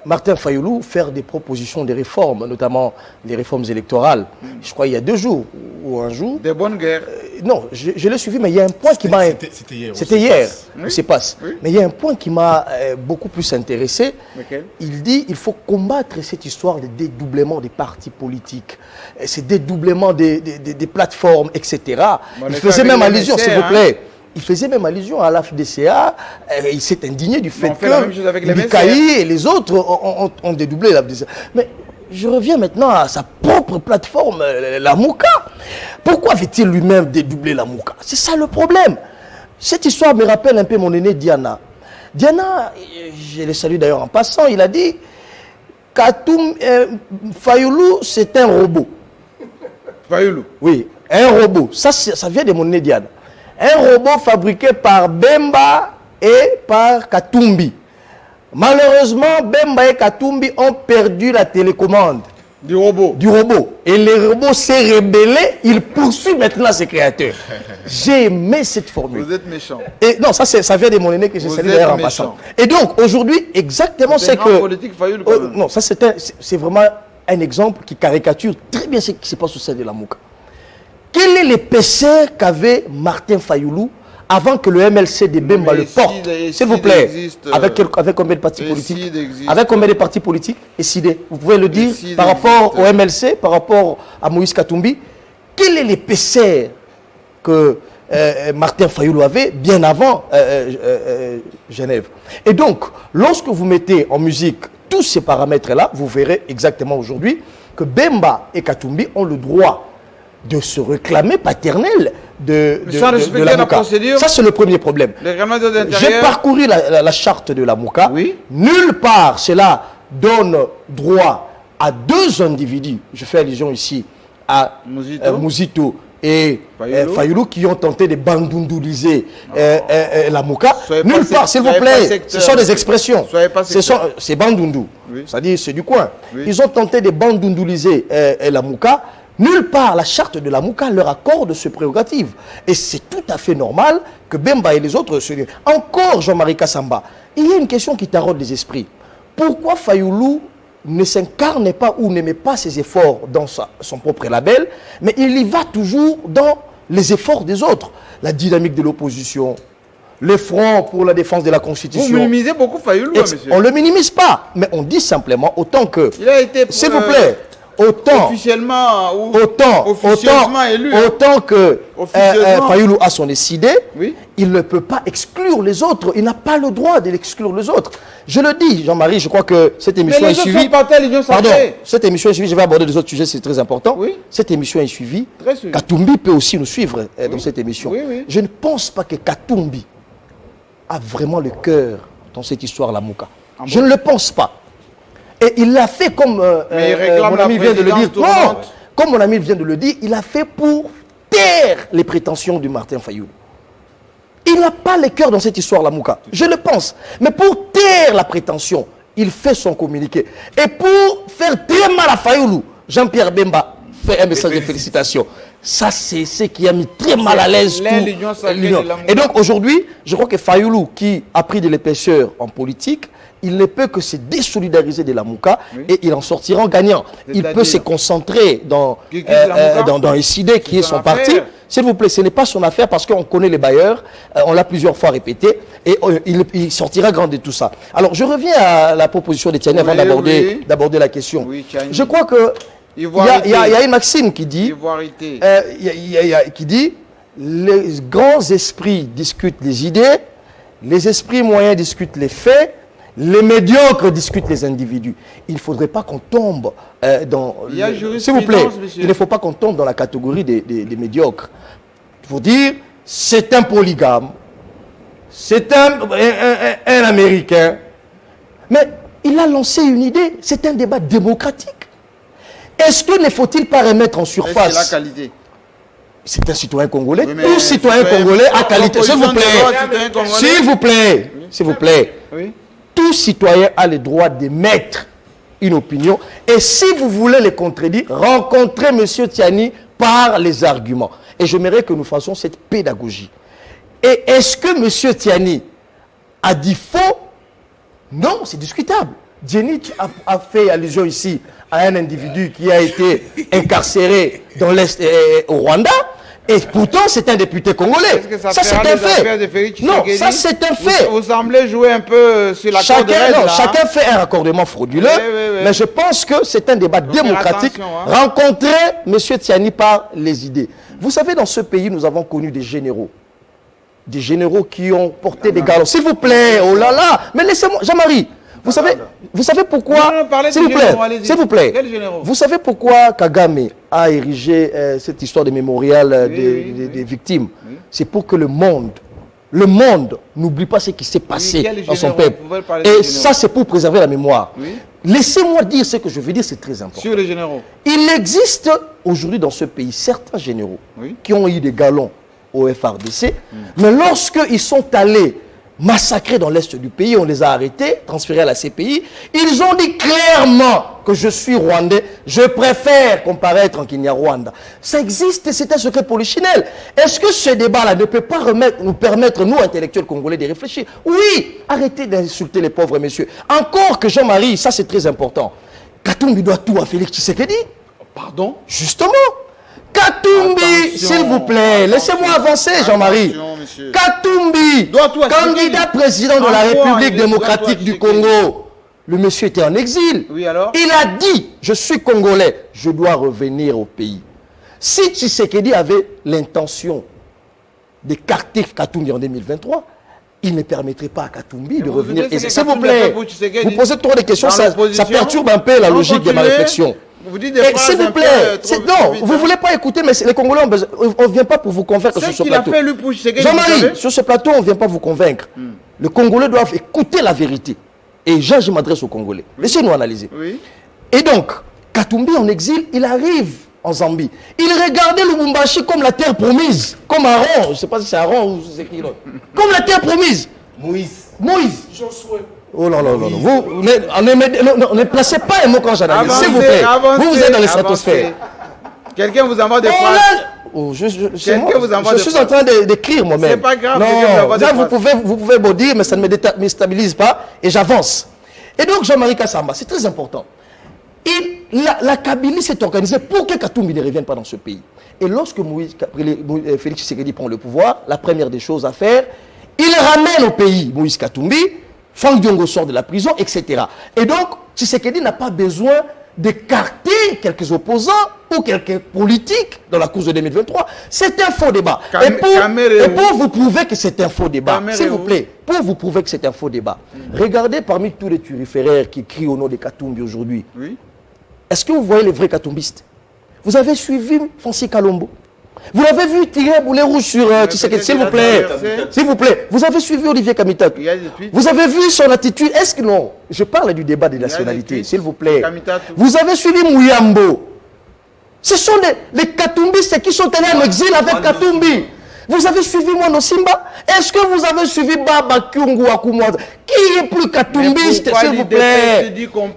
Martin Fayulu faire des propositions de réformes, notamment les réformes électorales. Je crois il y a 2 jours ou un jour. Des bonnes guerres. Non, je l'ai suivi, mais il y a un point qui m'a... C'était hier, c'est passe. Mais il y a un point qui m'a beaucoup plus intéressé. Lequel? Il dit il faut combattre cette histoire de dédoublement des partis politiques, ce dédoublement des plateformes, etc. Il faisait même allusion, s'il vous plaît. Il faisait même allusion à l'AFDCA. Il s'est indigné du fait que Mikaï et les autres ont dédoublé l'AFDCA. Mais je reviens maintenant à sa propre plateforme, la Mouka. Pourquoi avait-il lui-même dédoublé la Mouka? C'est ça le problème. Cette histoire me rappelle un peu mon aîné Diana. Diana, je le salue d'ailleurs en passant, il a dit Fayulu, c'est un robot. Fayulu? Oui, un robot. Ça vient de mon aîné Diana. Un robot fabriqué par Bemba et par Katumbi. Malheureusement, Bemba et Katumbi ont perdu la télécommande. Du robot. Et le robot s'est rebellé, il poursuit maintenant ses créateurs. J'ai aimé cette formule. Vous êtes méchant. Et non, ça vient de mon aîné que j'ai salué d'ailleurs en passant. Et donc, aujourd'hui, exactement c'est que... politique, non, ça c'est vraiment un exemple qui caricature très bien ce qui se passe au sein de la Mouka. Quel est l'épaisseur qu'avait Martin Fayulu avant que le MLC de Bemba le porte? S'il vous plaît, avec combien de partis politiques? Avec combien de partis politiques? Et SIDE, vous pouvez le dire par rapport au MLC, par rapport à Moïse Katumbi. Quelle est l'épaisseur que Martin Fayulu avait bien avant Genève? Et donc, lorsque vous mettez en musique tous ces paramètres-là, vous verrez exactement aujourd'hui que Bemba et Katumbi ont le droit de se réclamer paternel de la Mouka. Ça, c'est le premier problème. J'ai parcouru la charte de la Mouka. Oui. Nulle part, cela donne droit à 2 individus. Je fais allusion ici à Mouzito et Fayulu qui ont tenté de bandundouliser la Mouka. Nulle part, s'il vous plaît. Ce sont des expressions. C'est bandundu. Oui. C'est-à-dire, c'est du coin. Oui. Ils ont tenté de bandundouliser la Mouka. Nulle part, la charte de la Mouka leur accorde ce prérogative. Et c'est tout à fait normal que Bemba et les autres se... Encore Jean-Marie Kassamba, il y a une question qui taraude les esprits. Pourquoi Fayoulou ne s'incarne pas ou n'aimait pas ses efforts dans son propre label, mais il y va toujours dans les efforts des autres? La dynamique de l'opposition, le front pour la défense de la Constitution. Vous minimisez beaucoup Fayoulou, monsieur. On ne le minimise pas, mais on dit simplement autant que... Il a été... S'il vous plaît, autant... Officiellement ou officieusement élu. Autant que Fayoulou a son décidé, oui. Il ne peut pas exclure les autres. Il n'a pas le droit de l'exclure les autres. Je le dis, Jean-Marie, je crois que cette émission est suivie. Pardon, cette émission est suivie. Je vais aborder des autres sujets, c'est très important. Oui. Cette émission est suivie. Katumbi peut aussi nous suivre dans cette émission. Oui, oui. Je ne pense pas que Katumbi a vraiment le cœur dans cette histoire, la Mouka. Je ne le pense pas. Et il l'a fait comme mon ami vient de le dire. Non, comme mon ami vient de le dire, il a fait pour taire les prétentions du Martin Fayoulou. Il n'a pas le cœur dans cette histoire, la Mouka. Je le pense. Mais pour taire la prétention, il fait son communiqué. Et pour faire très mal à Fayoulou, Jean-Pierre Bemba fait un message de félicitations. Ça, c'est ce qui a mis très mal à l'aise l'Union. Et donc aujourd'hui, je crois que Fayoulou, qui a pris de l'épaisseur en politique, il ne peut que se désolidariser de la Mouka et il en sortira en gagnant. Il peut se concentrer dans SID, qui est son parti. S'il vous plaît, ce n'est pas son affaire parce qu'on connaît les bailleurs, on l'a plusieurs fois répété, et il sortira grand de tout ça. Alors, je reviens à la proposition de Tiani avant d'aborder la question. Oui, je crois que il y a une maxime qui dit, les grands esprits discutent les idées, les esprits moyens discutent les faits, les médiocres discutent les individus. Il ne faudrait pas qu'on tombe dans... S'il vous plaît, il ne faut pas qu'on tombe dans la catégorie des médiocres. Il faut dire, c'est un polygame, c'est un Américain. Mais il a lancé une idée, c'est un débat démocratique. Est-ce que ne faut-il pas remettre en surface... C'est la qualité. C'est un citoyen congolais. Tout citoyen congolais a qualité. S'il vous plaît. S'il vous plaît. S'il vous plaît. Oui. Tout citoyen a le droit d'émettre une opinion. Et si vous voulez les contredire, rencontrez M. Tiani par les arguments. Et j'aimerais que nous fassions cette pédagogie. Et est-ce que M. Tiani a dit faux? Non, c'est discutable. Tiani a fait allusion ici à un individu qui a été incarcéré dans l'Est au Rwanda. Et pourtant, c'est un député congolais. Ça, c'est un fait. Non, ça, c'est un fait. Vous semblez jouer un peu sur la corde raide, là. Chacun fait un raccordement frauduleux. Oui. Mais je pense que c'est un débat démocratique. Rencontrer M. Tiani par les idées. Vous savez, dans ce pays, nous avons connu des généraux. Des généraux qui ont porté des galons. S'il vous plaît, oh là là. Mais laissez-moi, Jean-Marie. Vous savez pourquoi, s'il vous plaît, vous savez pourquoi Kagame a érigé cette histoire de mémorial des victimes? C'est pour que le monde n'oublie pas ce qui s'est passé dans son peuple. Et ça, c'est pour préserver la mémoire. Laissez-moi dire ce que je veux dire, c'est très important. Sur les généraux. Il existe aujourd'hui dans ce pays certains généraux qui ont eu des galons au FARDC, mais lorsqu'ils sont allés massacrés dans l'est du pays, on les a arrêtés, transférés à la CPI. Ils ont dit clairement que je suis rwandais, je préfère comparaître en Kinyarwanda. Ça existe, c'est un secret polichinelle. Est-ce que ce débat-là ne peut pas nous permettre, nous, intellectuels congolais, de réfléchir? Oui, arrêtez d'insulter les pauvres messieurs. Encore que Jean-Marie, ça c'est très important. Katumbi doit tout à Félix Tshisekedi. Pardon? Justement. Katumbi, s'il vous plaît, laissez-moi avancer, Jean-Marie. Katumbi, candidat président de la République démocratique du Congo. Le monsieur était en exil. Oui, alors? Il a dit, je suis congolais, je dois revenir au pays. Si Tshisekedi avait l'intention d'écarter Katumbi en 2023, il ne permettrait pas à Katumbi de revenir. S'il vous plaît, vous posez trop de questions, ça perturbe un peu la logique de ma réflexion. Vous dites des phrases s'il vous plaît, non, vous ne voulez pas écouter, mais les Congolais ont besoin. On ne vient pas pour vous convaincre sur ce plateau. Jean-Marie, sur ce plateau, on ne vient pas vous convaincre. Les Congolais doivent écouter la vérité. Et je m'adresse aux Congolais. Laissez-nous analyser. Et donc, Katumbi en exil, il arrive en Zambie. Il regardait Lubumbashi comme la terre promise. Comme Aaron, je ne sais pas si c'est Aaron ou c'est qui l'autre. Comme la terre promise. Moïse. Josué. Oh là là là, vous ne placez pas les mots quand j'analyse, s'il vous plaît. Vous êtes dans les stratosphères. Quelqu'un vous envoie des phrases. Je suis en train d'écrire moi-même. C'est pas grave. Non, ça, vous pouvez me dire, mais ça ne me déstabilise pas et j'avance. Et donc Jean-Marie Kassamba, c'est très important. La Kabylie s'est organisée pour que Katumbi ne revienne pas dans ce pays. Et lorsque Félix Tshisekedi prend le pouvoir, la première des choses à faire, il ramène au pays Moïse Katumbi, Franck Diongo sort de la prison, etc. Et donc, Tshisekedi n'a pas besoin d'écarter quelques opposants ou quelques politiques dans la course de 2023. C'est un faux débat. Et pour vous prouver que c'est un faux débat, s'il vous plaît, pour vous prouver que c'est un faux débat, regardez parmi tous les turiféraires qui crient au nom de Katumbi aujourd'hui, est-ce que vous voyez les vrais Katumbistes? Vous avez suivi Francis Kalombo? Vous l'avez vu tirer un boulet rouge sur Tshisekedi, s'il vous plaît. S'il vous plaît. Vous avez suivi Olivier Kamitatou. Vous avez vu son attitude. Est-ce que non? Je parle du débat des nationalités, s'il vous plaît. Vous avez suivi Mouyambo. Ce sont les Katumbistes qui sont allés en exil avec Katumbi. Vous avez suivi Mono Simba? Est-ce que vous avez suivi Baba Kyungu Akumwad? Qui est plus katumbiste, s'il vous plaît?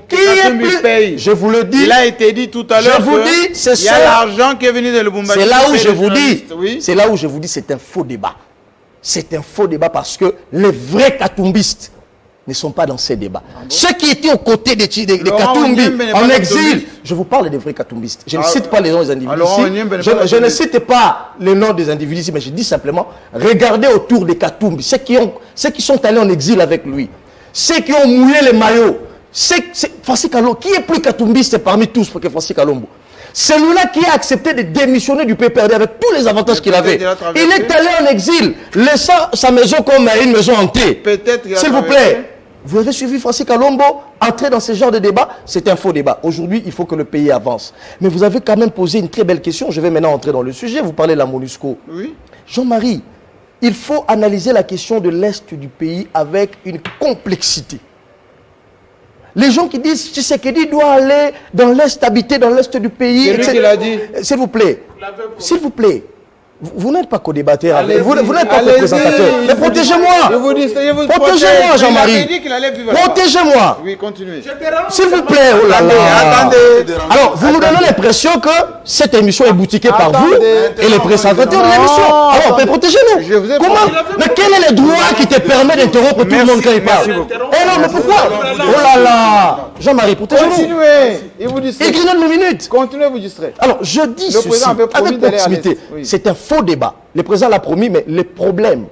Qui est plus... Je vous le dis. Il a été dit tout à l'heure. Je vous dis, c'est ça. Il y a l'argent qui est venu de Lubumbashi. C'est là où je vous dis. C'est là où je vous dis, c'est un faux débat. C'est un faux débat parce que les vrais katumbistes ne sont pas dans ces débats. Ceux qui étaient aux côtés des Katumbi en exil, je vous parle des vrais Katumbistes. Je ne cite pas les noms des individus ici. Je ne cite pas les noms des individus ici, mais je dis simplement, regardez autour des Katumbi, ceux qui sont allés en exil avec lui, ceux qui ont mouillé les maillots. Francis Kalombo, qui est plus Katumbiste parmi tous que Francis Kalombo? Celui-là qui a accepté de démissionner du PPRD avec tous les avantages qu'il avait. Il est allé en exil, laissant sa maison comme une maison hantée. S'il vous plaît, vous avez suivi Francis Kalombo entrer dans ce genre de débat? C'est un faux débat. Aujourd'hui, il faut que le pays avance. Mais vous avez quand même posé une très belle question. Je vais maintenant entrer dans le sujet. Vous parlez de la MONUSCO. Oui. Jean-Marie, il faut analyser la question de l'Est du pays avec une complexité. Les gens qui disent Tshisekedi doit aller dans l'Est, habiter dans l'Est du pays. C'est lui qui l'a dit. S'il vous plaît, s'il vous plaît, vous n'êtes pas co-débatteur, vous n'êtes pas co-présentateur. Mais protégez-moi. Protégez-moi, Jean-Marie. Protégez-moi. Oui, continuez. S'il vous plaît, oh là là. Attendez. Alors, vous nous donnez l'impression que cette émission est boutiquée par vous et les présentateurs de l'émission. Alors, protégez-nous. Comment? Mais quel est le droit qui te permet d'interrompre tout le monde quand il parle? Eh non, mais pourquoi? Oh là là. Jean-Marie, protégez-nous. Continuez. Il grignote nos minutes. Continuez, vous distraire. Alors, je dis ceci avec proximité. C'est un faux débat. Le président l'a promis, mais les problèmes,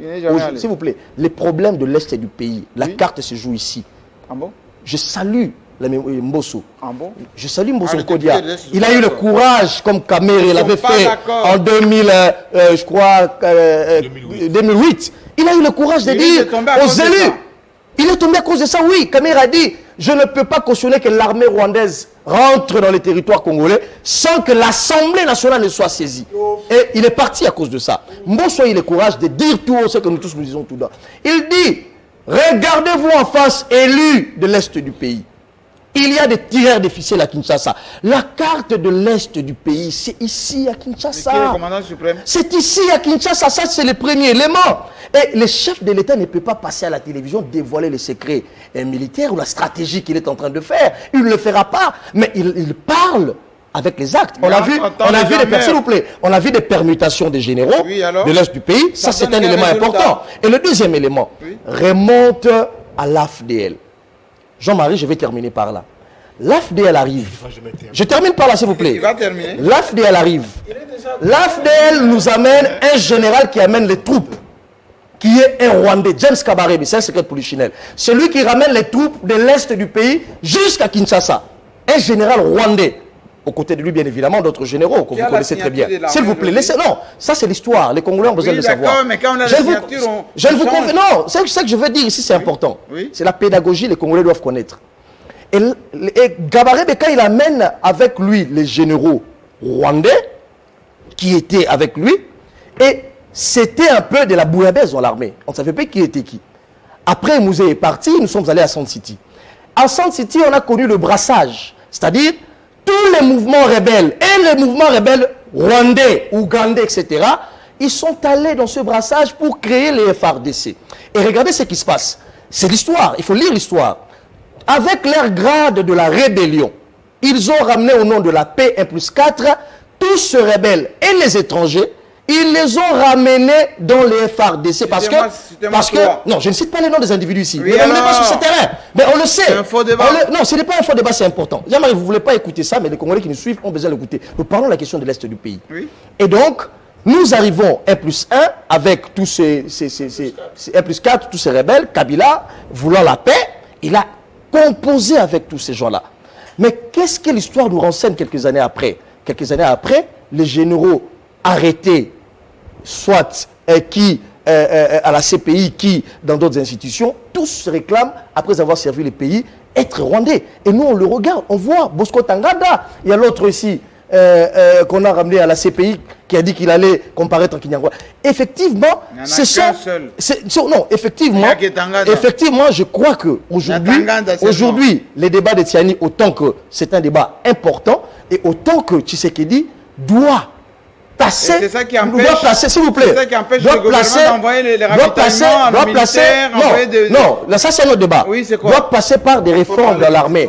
s'il vous plaît, les problèmes de l'Est du pays, la carte se joue ici. Ah bon? Je salue Mbosso. Ah bon? Je salue Mbosso Nkodia. Il a eu le courage, comme Kamere l'avait fait en 2008. Il a eu le courage de dire aux élus. Il est tombé à cause de ça, oui. Kamere a dit, je ne peux pas cautionner que l'armée rwandaise rentre dans les territoires congolais sans que l'Assemblée nationale ne soit saisie. Et il est parti à cause de ça. Mbosso a eu le courage de dire tout ce que nous tous nous disons tout dans. Il dit, regardez-vous en face, élus de l'Est du pays. Il y a des tireurs de ficelles à Kinshasa. La carte de l'Est du pays, c'est ici à Kinshasa. C'est ici à Kinshasa, ça c'est le premier élément. Et le chef de l'État ne peut pas passer à la télévision, dévoiler les secrets militaires ou la stratégie qu'il est en train de faire. Il ne le fera pas, mais il parle avec les actes. On a vu s'il vous plaît, on a vu des permutations des généraux de l'Est du pays. Ça c'est un élément important. Et le deuxième élément remonte à l'AFDL. Jean-Marie, je vais terminer par là. L'AFDL arrive. Je termine par là, s'il vous plaît. Il va terminer. L'AFDL arrive. L'AFDL nous amène un général qui amène les troupes, qui est un Rwandais, James Kabarebe, c'est un secret polichinelle. Celui qui ramène les troupes de l'Est du pays jusqu'à Kinshasa. Un général rwandais. Aux côtés de lui, bien évidemment, d'autres généraux que vous connaissez très bien. S'il vous plaît, laissez... Non, ça c'est l'histoire. Les Congolais ont besoin de le savoir. Mais quand on a la signature, je ne vous confie... Non, c'est ce que je veux dire ici, c'est important. C'est la pédagogie, les Congolais doivent connaître. Et Kabarebe, quand il amène avec lui les généraux rwandais, qui étaient avec lui, et c'était un peu de la bouillabaisse dans l'armée. On ne savait pas qui était qui. Après, Mouzé est parti, nous sommes allés à Sand City. À Sand City, on a connu le brassage, c'est-à-dire tous les mouvements rebelles et les mouvements rebelles rwandais, ougandais, etc., ils sont allés dans ce brassage pour créer les FRDC. Et regardez ce qui se passe. C'est l'histoire, il faut lire l'histoire. Avec leur grade de la rébellion, ils ont ramené au nom de la paix 1+4 tous tous ces rebelles et les étrangers, ils les ont ramenés dans les FARDC parce que non, je ne cite pas les noms des individus ici. Oui, ne m'amenez pas sur ce terrain. Mais on le sait. C'est un faux débat. Non, ce n'est pas un faux débat, c'est important. Jean-Marie, vous ne voulez pas écouter ça, mais les Congolais qui nous suivent ont besoin d'écouter. Nous parlons de la question de l'Est du pays. Oui. Et donc, nous arrivons 1+1 avec tous ces 1+4, tous ces rebelles. Kabila, voulant la paix, il a composé avec tous ces gens-là. Mais qu'est-ce que l'histoire nous renseigne quelques années après? Quelques années après, les généraux arrêtés, soit qui à la CPI, qui dans d'autres institutions, tous se réclament, après avoir servi le pays, être rwandais. Et nous, on le regarde, on voit Bosco Tangada. Il y a l'autre ici qu'on a ramené à la CPI qui a dit qu'il allait comparaître en Kinyangwa. Effectivement, c'est ça. Non, effectivement, je crois qu'aujourd'hui, les débats de Tiani, autant que c'est un débat important, et autant que Tshisekedi doit passer, c'est ça qui empêche, s'il vous plaît, c'est ça qui empêche le gouvernement d'envoyer les ravitaillements militaires. Non, ça c'est notre débat. Oui, c'est quoi? Doit passer par des réformes dans l'armée.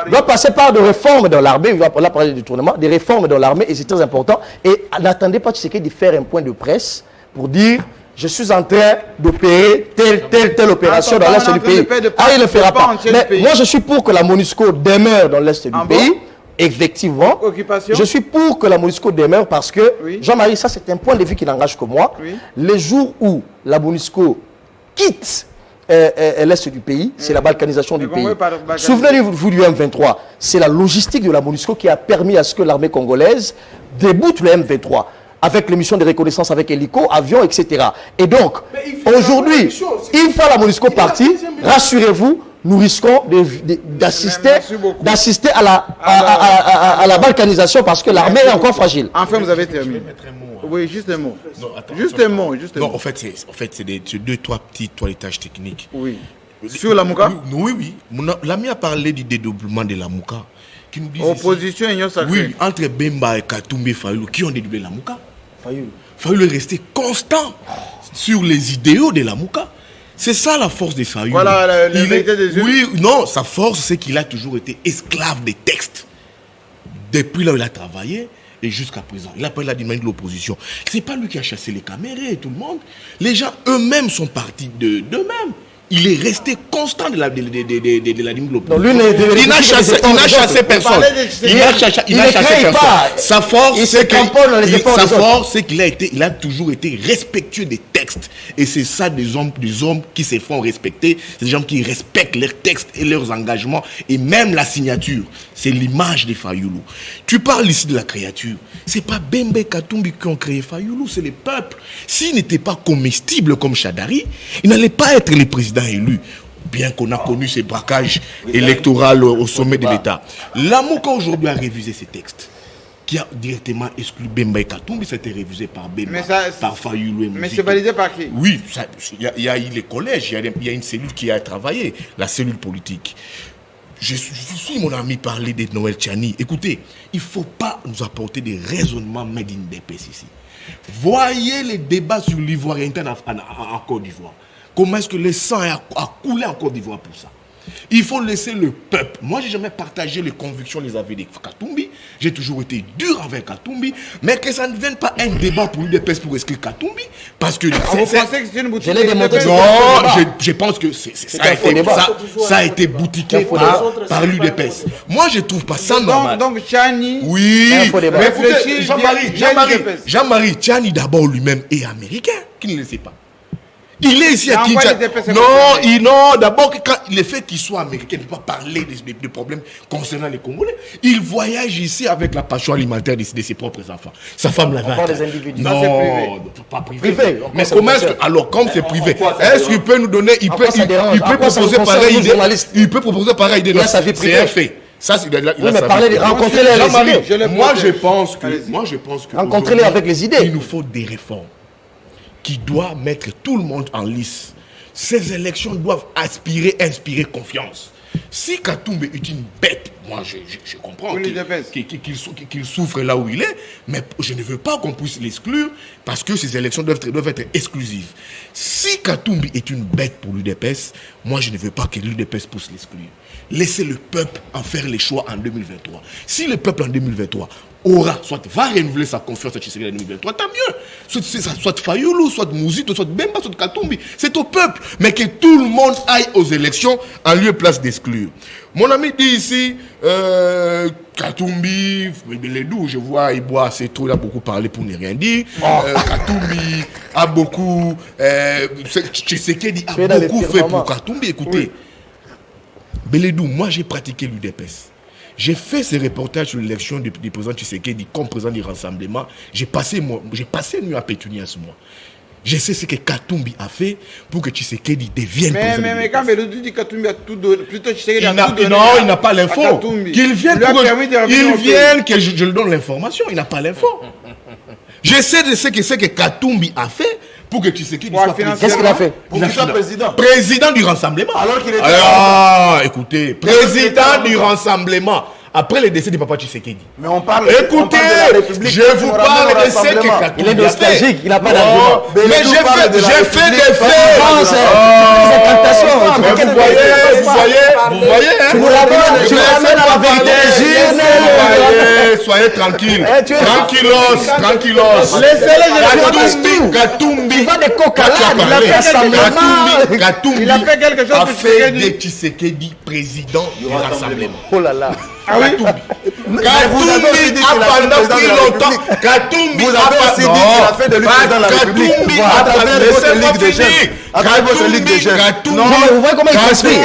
Doit passer par des réformes dans l'armée. On va parler du tournement, des réformes dans l'armée, et c'est très important. Et n'attendez pas Tshisekedi de faire un point de presse pour dire je suis en train d'opérer telle opération dans l'Est du pays. Ah, il ne le fera pas. Mais moi, je suis pour que la MONUSCO demeure dans l'Est du pays. Effectivement, je suis pour que la MONUSCO demeure parce que, Jean-Marie, ça c'est un point de vue qui n'engage que moi. Les jours où la MONUSCO quitte l'Est du pays, c'est la balkanisation du pays. Souvenez-vous du M23, c'est la logistique de la MONUSCO qui a permis à ce que l'armée congolaise déboute le M23. Avec les missions de reconnaissance avec hélico, avions, etc. Et donc, aujourd'hui, une fois la MONUSCO partie, rassurez-vous, nous risquons d'assister à la balkanisation parce que l'armée est encore fragile. Enfin, vous avez terminé. Oui, juste un mot. Non, attends, juste un mot. Non, en fait, c'est deux, trois petits toilettages techniques. Oui. Sur la Mouka? Oui. L'ami a parlé du dédoublement de la Mouka. Qui nous dit opposition et Union sacrée. Oui, entre Bemba et Katumbi et Fayulu, qui ont dédoublé la Mouka? Fayulu est resté constant sur les idéaux de la Mouka. C'est ça la force de Fayulu. Voilà, les vérités des yeux. Oui, non, sa force, c'est qu'il a toujours été esclave des textes. Depuis là où il a travaillé et jusqu'à présent. Il a parlé de l'opposition. C'est pas lui qui a chassé les caméras et tout le monde. Les gens eux-mêmes sont partis d'eux-mêmes. Il est resté constant de la ligne de l'opposition. Il n'a chassé personne. Il n'a chassé personne. Sa force, c'est qu'il a toujours été respectueux des textes. Et c'est ça des hommes qui se font respecter. C'est des gens qui respectent leurs textes et leurs engagements. Et même la signature. C'est l'image de Fayulu. Tu parles ici de la créature. C'est pas Bemba Katumbi qui ont créé Fayulu, c'est le peuple. S'il n'était pas comestible comme Chadari, il n'allait pas être le président élu, bien qu'on a connu ces braquages électoraux au sommet de l'État. Lamouka aujourd'hui a révisé ces textes, qui a directement exclu Bemba et Katumbi, c'était révisé par Bemba, par Fayulu. Mais c'est validé par qui? Oui, il y a eu les collèges, il y a une cellule qui a travaillé, la cellule politique. Je suis mon ami parler de Noël Tchani. Écoutez, il ne faut pas nous apporter des raisonnements made in DPS ici. Voyez les débats sur l'ivoire interne en Côte d'Ivoire. Comment est-ce que le sang a coulé en Côte d'Ivoire pour ça? Il faut laisser le peuple. Moi, je n'ai jamais partagé les convictions, les avis de Katumbi. J'ai toujours été dur avec Katumbi. Mais que ça ne devienne pas un débat pour l'UDPS pour exclure Katumbi. Parce que... Vous pensez que c'est une boutique? Non, je pense que ça a été boutiqué par l'UDPS. Moi, je ne trouve pas ça normal. Donc, Tchani... Oui, mais écoutez, Jean-Marie, Tchani d'abord lui-même est américain. Qui ne le sait pas? Il est ici à Kinshasa. Non, d'abord, le fait qu'il soit américain, ne peut pas parler des problèmes concernant les Congolais. Il voyage ici avec la passion alimentaire de ses propres enfants. Sa femme l'avait. Non, pas privé. Mais comment est-ce que, alors, comme c'est privé, est-ce qu'il peut nous donner, il peut proposer pareille idée. Il peut proposer pareille idée. C'est un fait. Ça, c'est rencontrer-les avec les idées. Moi, je pense que. Rencontrer-les avec les idées. Il nous faut des réformes qui doit mettre tout le monde en lice. Ces élections doivent inspirer confiance. Si Katumbi est une bête moi je comprends qu'il souffre là où il est, mais je ne veux pas qu'on puisse l'exclure parce que ces élections doivent être exclusives. Si Katumbi est une bête pour l'UDPS, moi je ne veux pas que l'UDPS puisse l'exclure. Laissez le peuple en faire les choix en 2023. Si le peuple en 2023 va renouveler sa confiance à Tshisekedi en 2023, tant mieux. Soit Fayoulou, soit Mouzito, soit Bemba, soit Katumbi. C'est au peuple. Mais que tout le monde aille aux élections en lieu et place d'exclure. Mon ami dit ici, Katumbi, Beledou, je vois, il boit assez trop, il a beaucoup parlé pour ne rien dire. Katumbi a beaucoup, Tshisekedi a beaucoup fait pour Katumbi. Écoutez, Beledou, moi j'ai pratiqué l'UDPS. J'ai fait ces reportages sur l'élection du président Tshisekedi comme président du rassemblement. J'ai passé une nuit à Pétunias, moi. Je sais ce que Katumbi a fait pour que Tshisekedi devienne président. Mais quand Beledou dit Katumbi a tout donné, plutôt Tshisekedi a tout donné. Non, il n'a pas l'info. Qu'il vienne que je lui donne l'information. Il n'a pas l'info. Je sais de ce que Katumbi a fait pour que Tshisekedi soit président. Qu'est-ce qu'il a fait? Pour qu'il soit président. Président du rassemblement. Alors qu'il était... écoutez, président du rassemblement. Après le décès du papa Tshisekedi. Mais on parle, écoutez, de la République. Je vous parle de ce que Katumbi. Il est nostalgique, il n'a pas d'argument. Mais j'ai fait des faits. C'est captation. Vous voyez, tu nous ramènes à la vérité. Soyez tranquille. Tranquillos. Laissez-les. Katumbi. Il va des coq à l'âne. Il a fait rassemblement. Katumbi Il a fait quelque chose a fait de Tshisekedi président du rassemblement. Oh là là. Ah oui. Katumbi a pendant plus longtemps. Katumbi a fait de lui président de la République. À travers votre Ligue des jeunes. À travers votre Ligue des jeunes. Non, mais vous voyez comment il transpire.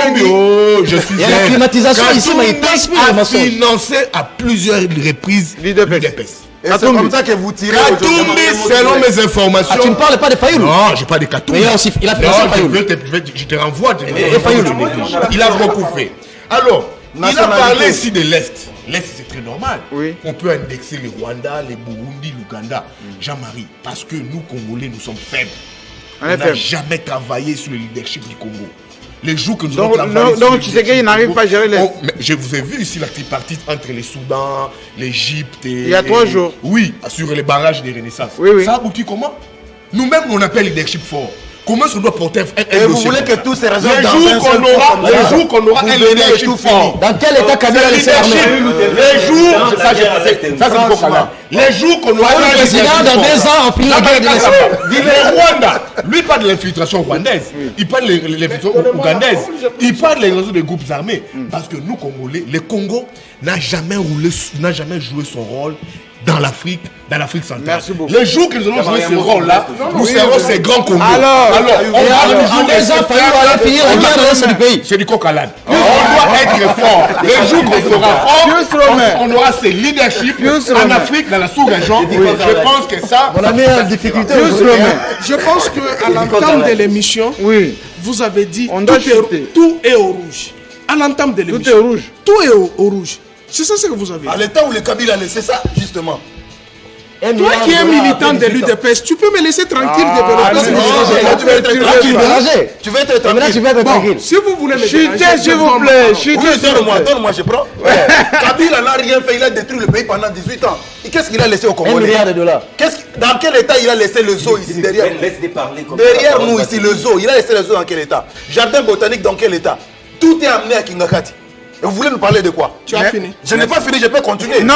Je suis il y a la climatisation ici, mais il transpire. Il a financé à plusieurs reprises l'UDPS. Et c'est comme ça que vous tirez Katumbi, selon mes informations. Tu ne parles pas de Fayoulou? Non, je parle de Katumbi. Mais il a financé Fayoulou. Je te renvoie. Il a beaucoup fait. Alors, il a parlé ici de l'Est. L'Est, c'est très normal. Oui. On peut indexer le Rwanda, le Burundi, l'Ouganda. Jean-Marie, parce que nous, Congolais, nous sommes faibles. On n'a jamais travaillé sur le leadership du Congo. Les jours que nous avons travaillé... Donc, Tshisekedi n'arrive pas à gérer l'Est. Je vous ai vu ici la tripartite entre le Soudan, l'Égypte et... Il y a 3 jours. Oui, sur les barrages de Renaissance. Oui. Ça aboutit comment? Nous-mêmes, on appelle leadership fort. Comment est-ce qu'on doit porter un dossier? Et vous voulez que tous ces raisons les jours qu'on aura un leadership fort. Dans quel état Kabila laissé armé? Les jours, ça c'est pas les jours qu'on aura le président dans 2 ans en finit la guerre de l'Est. Le Rwanda, lui parle de l'infiltration rwandaise, il parle de l'infiltration ougandaise, il parle des réseaux des groupes armés. Parce que nous, Congolais, le Congo n'a jamais joué son rôle dans l'Afrique centrale. Merci beaucoup. Les jours que nous allons jouer ce rôle-là, nous serons ces grands Congos. Alors, en 2 ans, Fayoulou allait finir la guerre dans l'Est du pays. C'est du coq à l'âne. On doit être fort. Les jours qu'on sera fort, on aura ces leaderships en Afrique, dans la sous-région. Je pense que ça... On a mis en difficulté. Je pense qu'à l'entame de l'émission, vous avez dit tout est au rouge. À l'entame de l'émission. Tout est au rouge. Tout est au rouge. C'est ça ce que vous avez dit. À l'état où le Kabila a laissé ça, justement. Toi qui es militant de l'UDPS, tu peux me laisser tranquille développer ce projet. Tu veux être tranquille. Tu veux être tranquille. Si vous voulez me chutez, s'il vous plaît. Donne-moi, je prends. Kabila n'a rien fait, il a détruit le pays pendant 18 ans. Et qu'est-ce qu'il a laissé au Congolais? $1 milliard. Dans quel état il a laissé le zoo ici derrière? Derrière nous ici, le zoo. Il a laissé le zoo dans quel état? Jardin botanique dans quel état? Tout est amené à Kingakati. Et vous voulez nous parler de quoi? Tu as fini. Je n'ai pas fini, je peux continuer. Non,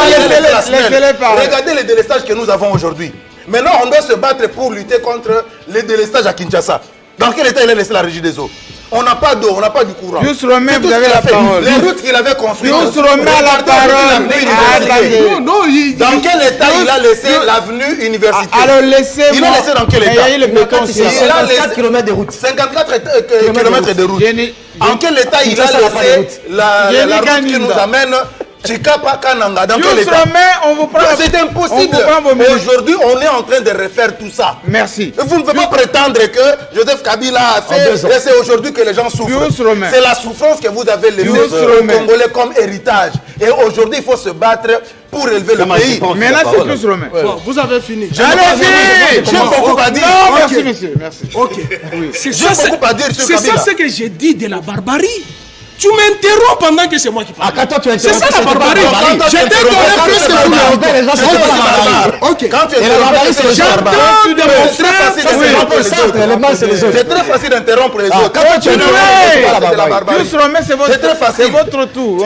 laissez-les parler. Regardez les délestages que nous avons aujourd'hui. Maintenant, on doit se battre pour lutter contre les délestages à Kinshasa. Dans quel état il a laissé la régie des eaux? On n'a pas d'eau, on n'a pas du courant. Juste Romain, vous avez la parole. Les routes qu'il avait construites. Juste Romain, la parole. Dans quel état il a laissé l'avenue universitaire? Alors laissez-moi. Il a laissé dans quel état? Il a laissé 54 km de route. 54 km de route. En quel état il a laissé la route qui nous amène Chikapa Kananga? Dans quel état? On vous prend. C'est impossible. Aujourd'hui, on est en train de refaire tout ça. Merci. Vous ne pouvez pas prétendre que Joseph Kabila a fait et c'est aujourd'hui que les gens souffrent. C'est la souffrance que vous avez laissée aux Congolais comme héritage. Et aujourd'hui, il faut se battre pour élever le pays. Mais là, c'est plus Romain. Vous avez fini. Allez-y. J'ai beaucoup à dire. Non, merci, monsieur. Merci. Ok. J'ai beaucoup à dire sur Kabila. C'est ça ce que j'ai dit de la barbarie. Tu m'interromps pendant que c'est moi qui parle. Quand toi tu c'est ça la barbarie. Je t'ai donné presque tout le temps. Les gens, c'est pas la barbarie. Ok. Et la barbarie, c'est les autres. C'est très facile d'interrompre les autres. Quand toi tu interromps, c'est très facile. C'est votre tour.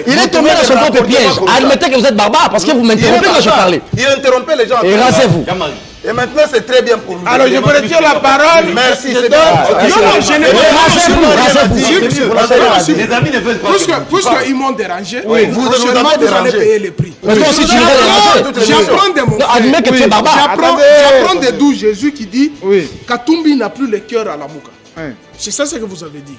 Il est tombé dans son propre piège. Admettez que vous êtes barbare parce que vous m'interrompez quand je parlais. Il interrompait les gens. Et rasez-vous. Et maintenant, c'est très bien pour vous. Alors, je vous retire la parole. Merci, c'est Non, je n'ai pas. Les amis ne veulent pas. Puisqu'ils m'ont dérangé, vous allez payer les prix. Mais toi aussi, tu nous as dérangé. J'apprends de mon Admets que tu es barbare. J'apprends de d'où Jésus qui dit Katumbi n'a plus le cœur à la Mouka. C'est ça ce que vous avez dit.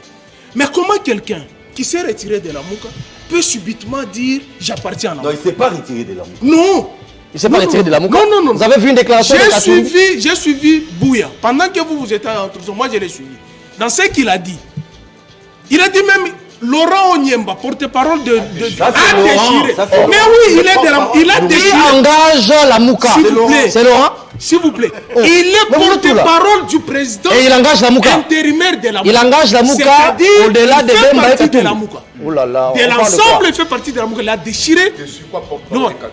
Mais comment quelqu'un qui s'est retiré de la Mouka peut subitement dire j'appartiens à la Mouka? Non, il ne s'est pas retiré de la Mouka. Non. Il ne s'est pas retiré de la Mouka. Non. Vous avez vu une déclaration de Katumbi? J'ai suivi Bouya. Pendant que vous étiez en prison, moi je l'ai suivi. Dans ce qu'il a dit, il a dit même Laurent Onyemba, porte-parole de ça, a déchiré. Mais oui, il a déchiré. Qui engage la Mouka? S'il vous plaît. C'est Laurent? S'il vous plaît. Il est porte-parole du président. Et il engage la Mouka. Intérimaire de la Mouka. Il engage la Mouka au-delà de Bemba et de la Mouka. Oh là là. De l'ensemble, il fait partie de la Mouka. Il a déchiré.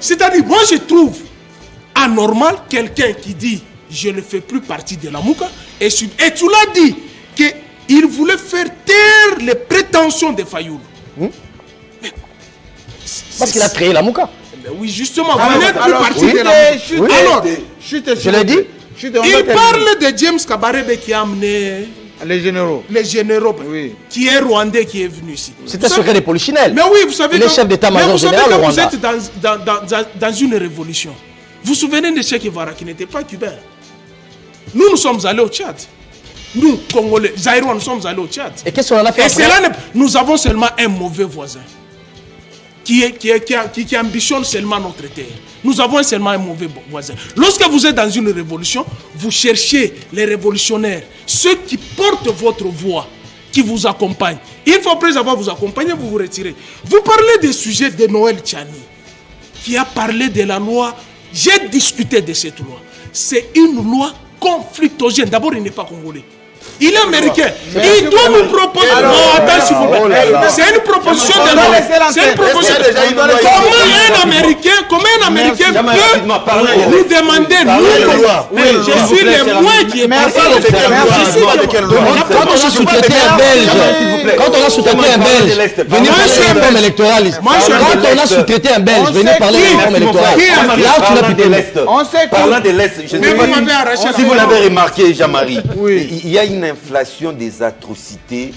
C'est-à-dire, moi je trouve anormal quelqu'un qui dit je ne fais plus partie de la Mouka et tu l'as dit qu'il voulait faire taire les prétentions de Fayoulou. Parce qu'il a créé la Mouka. Mais oui, justement, vous n'êtes plus partie de la Mouka. Alors, je l'ai dit. Il parle de James Kabarebe qui a amené les généraux, qui est rwandais, qui est venu ici. C'est un secret de Polichinelle. Mais oui, vous savez, les chefs d'état-major général au vous Rwanda. êtes dans une révolution. Vous vous souvenez de Che Guevara qui n'était pas cubain? Nous sommes allés au Tchad. Nous, Congolais, Zaïrois, nous sommes allés au Tchad. Et qu'est-ce qu'on en a fait après? Nous avons seulement un mauvais voisin qui ambitionne seulement notre terre. Nous avons seulement un mauvais voisin. Lorsque vous êtes dans une révolution, vous cherchez les révolutionnaires, ceux qui portent votre voix, qui vous accompagnent. Une fois après avoir vous accompagné, vous vous retirez. Vous parlez des sujets de Noël Tchani, qui a parlé de la loi. J'ai discuté de cette loi. C'est une loi conflictogène. D'abord, il n'est pas congolais. Il est américain. Il doit nous proposer. Non, attends, s'il vous plaît. C'est une proposition de loi. C'est une proposition de loi. Comment un Américain peut nous demander, nous, je suis le moins qui est passé. Quand on a sous-traité un Belge, venez parler de réforme électorale. Quand on a sous-traité un Belge, venez parler de réforme électorale. Là, tu l'as pu l'Est. Parlant de l'Est, je ne sais pas si vous l'avez remarqué, Jean-Marie, il y a une inflation des atrocités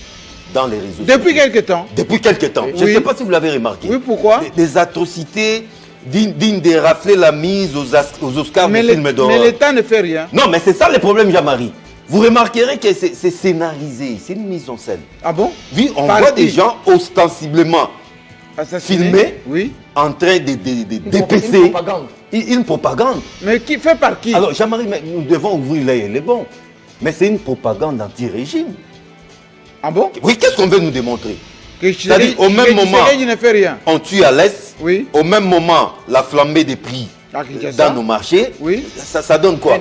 dans les réseaux. Depuis quelque temps. Depuis quelque temps. Je ne sais pas si vous l'avez remarqué. Oui, pourquoi? Des atrocités dignes de rafler la mise aux Oscars du film d'horreur. Mais l'État ne fait rien. Non, mais c'est ça le problème, Jean-Marie. Vous remarquerez que c'est scénarisé, c'est une mise en scène. Ah bon? Oui, on voit des gens ostensiblement filmés, en train de dépecer une propagande. Mais qui fait par qui? Alors, Jean-Marie, nous devons ouvrir l'œil, il est bon. Mais c'est une propagande anti-régime. Ah bon? Oui, qu'est-ce qu'on veut nous démontrer? C'est-à-dire, au même moment, ne fait rien. on tue à l'Est. Oui. Au même moment, la flambée des prix dans nos marchés. Oui. Ça donne quoi?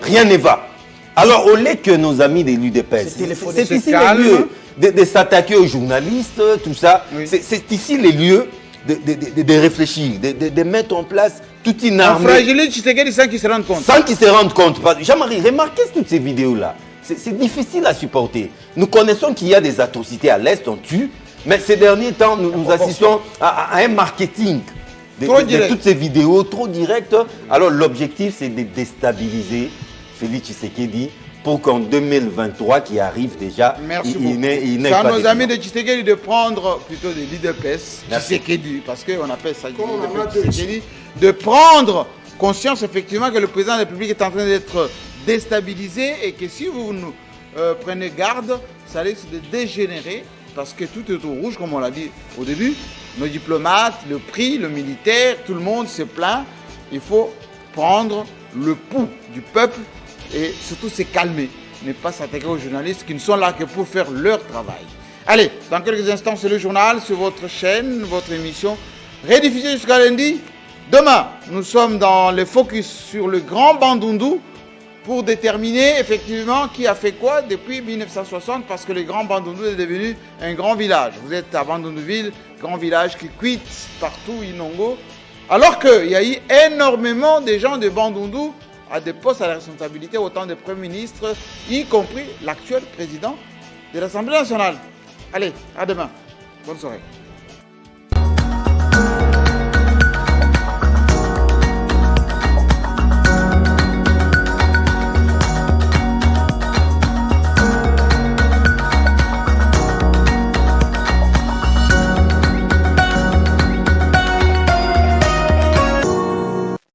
Rien ne va. Alors, au lieu que nos amis de l'UDPS, c'est ici les lieux de s'attaquer aux journalistes, tout ça. Oui. C'est ici les lieux de réfléchir, de mettre en place toute une armée. Fragilise Tshisekedi sans qu'ils se rendent compte. Sans qu'ils se rendent compte. Jean-Marie, remarquez toutes ces vidéos-là. C'est difficile à supporter. Nous connaissons qu'il y a des atrocités à l'Est, on tue, mais ces derniers temps, nous assistons à un marketing de toutes ces vidéos trop directes. Alors l'objectif, c'est de déstabiliser Félix Tshisekedi pour qu'en 2023, qui arrive déjà, il n'ait pas nos amis de Tshisekedi de prendre plutôt de l'IDPS, Tshisekedi, parce qu'on appelle ça Tshisekedi, de prendre conscience effectivement que le président de la République est en train d'être déstabilisé et que si vous nous prenez garde, ça risque de dégénérer parce que tout est au rouge, comme on l'a dit au début. Nos diplomates, le prix, le militaire, tout le monde se plaint. Il faut prendre le pouls du peuple et surtout se calmer, ne pas s'attaquer aux journalistes qui ne sont là que pour faire leur travail. Allez, dans quelques instants, c'est le journal sur votre chaîne, votre émission, rediffusée jusqu'à lundi. Demain, nous sommes dans le focus sur le grand Bandundu. pour déterminer effectivement qui a fait quoi depuis 1960, parce que le Grand Bandundu est devenu un grand village. Vous êtes à Bandundu-Ville, grand village qui quitte partout Inongo, alors qu'il y a eu énormément de gens de Bandundu à des postes à la responsabilité, autant de premiers ministres, y compris l'actuel président de l'Assemblée nationale. Allez, à demain. Bonne soirée.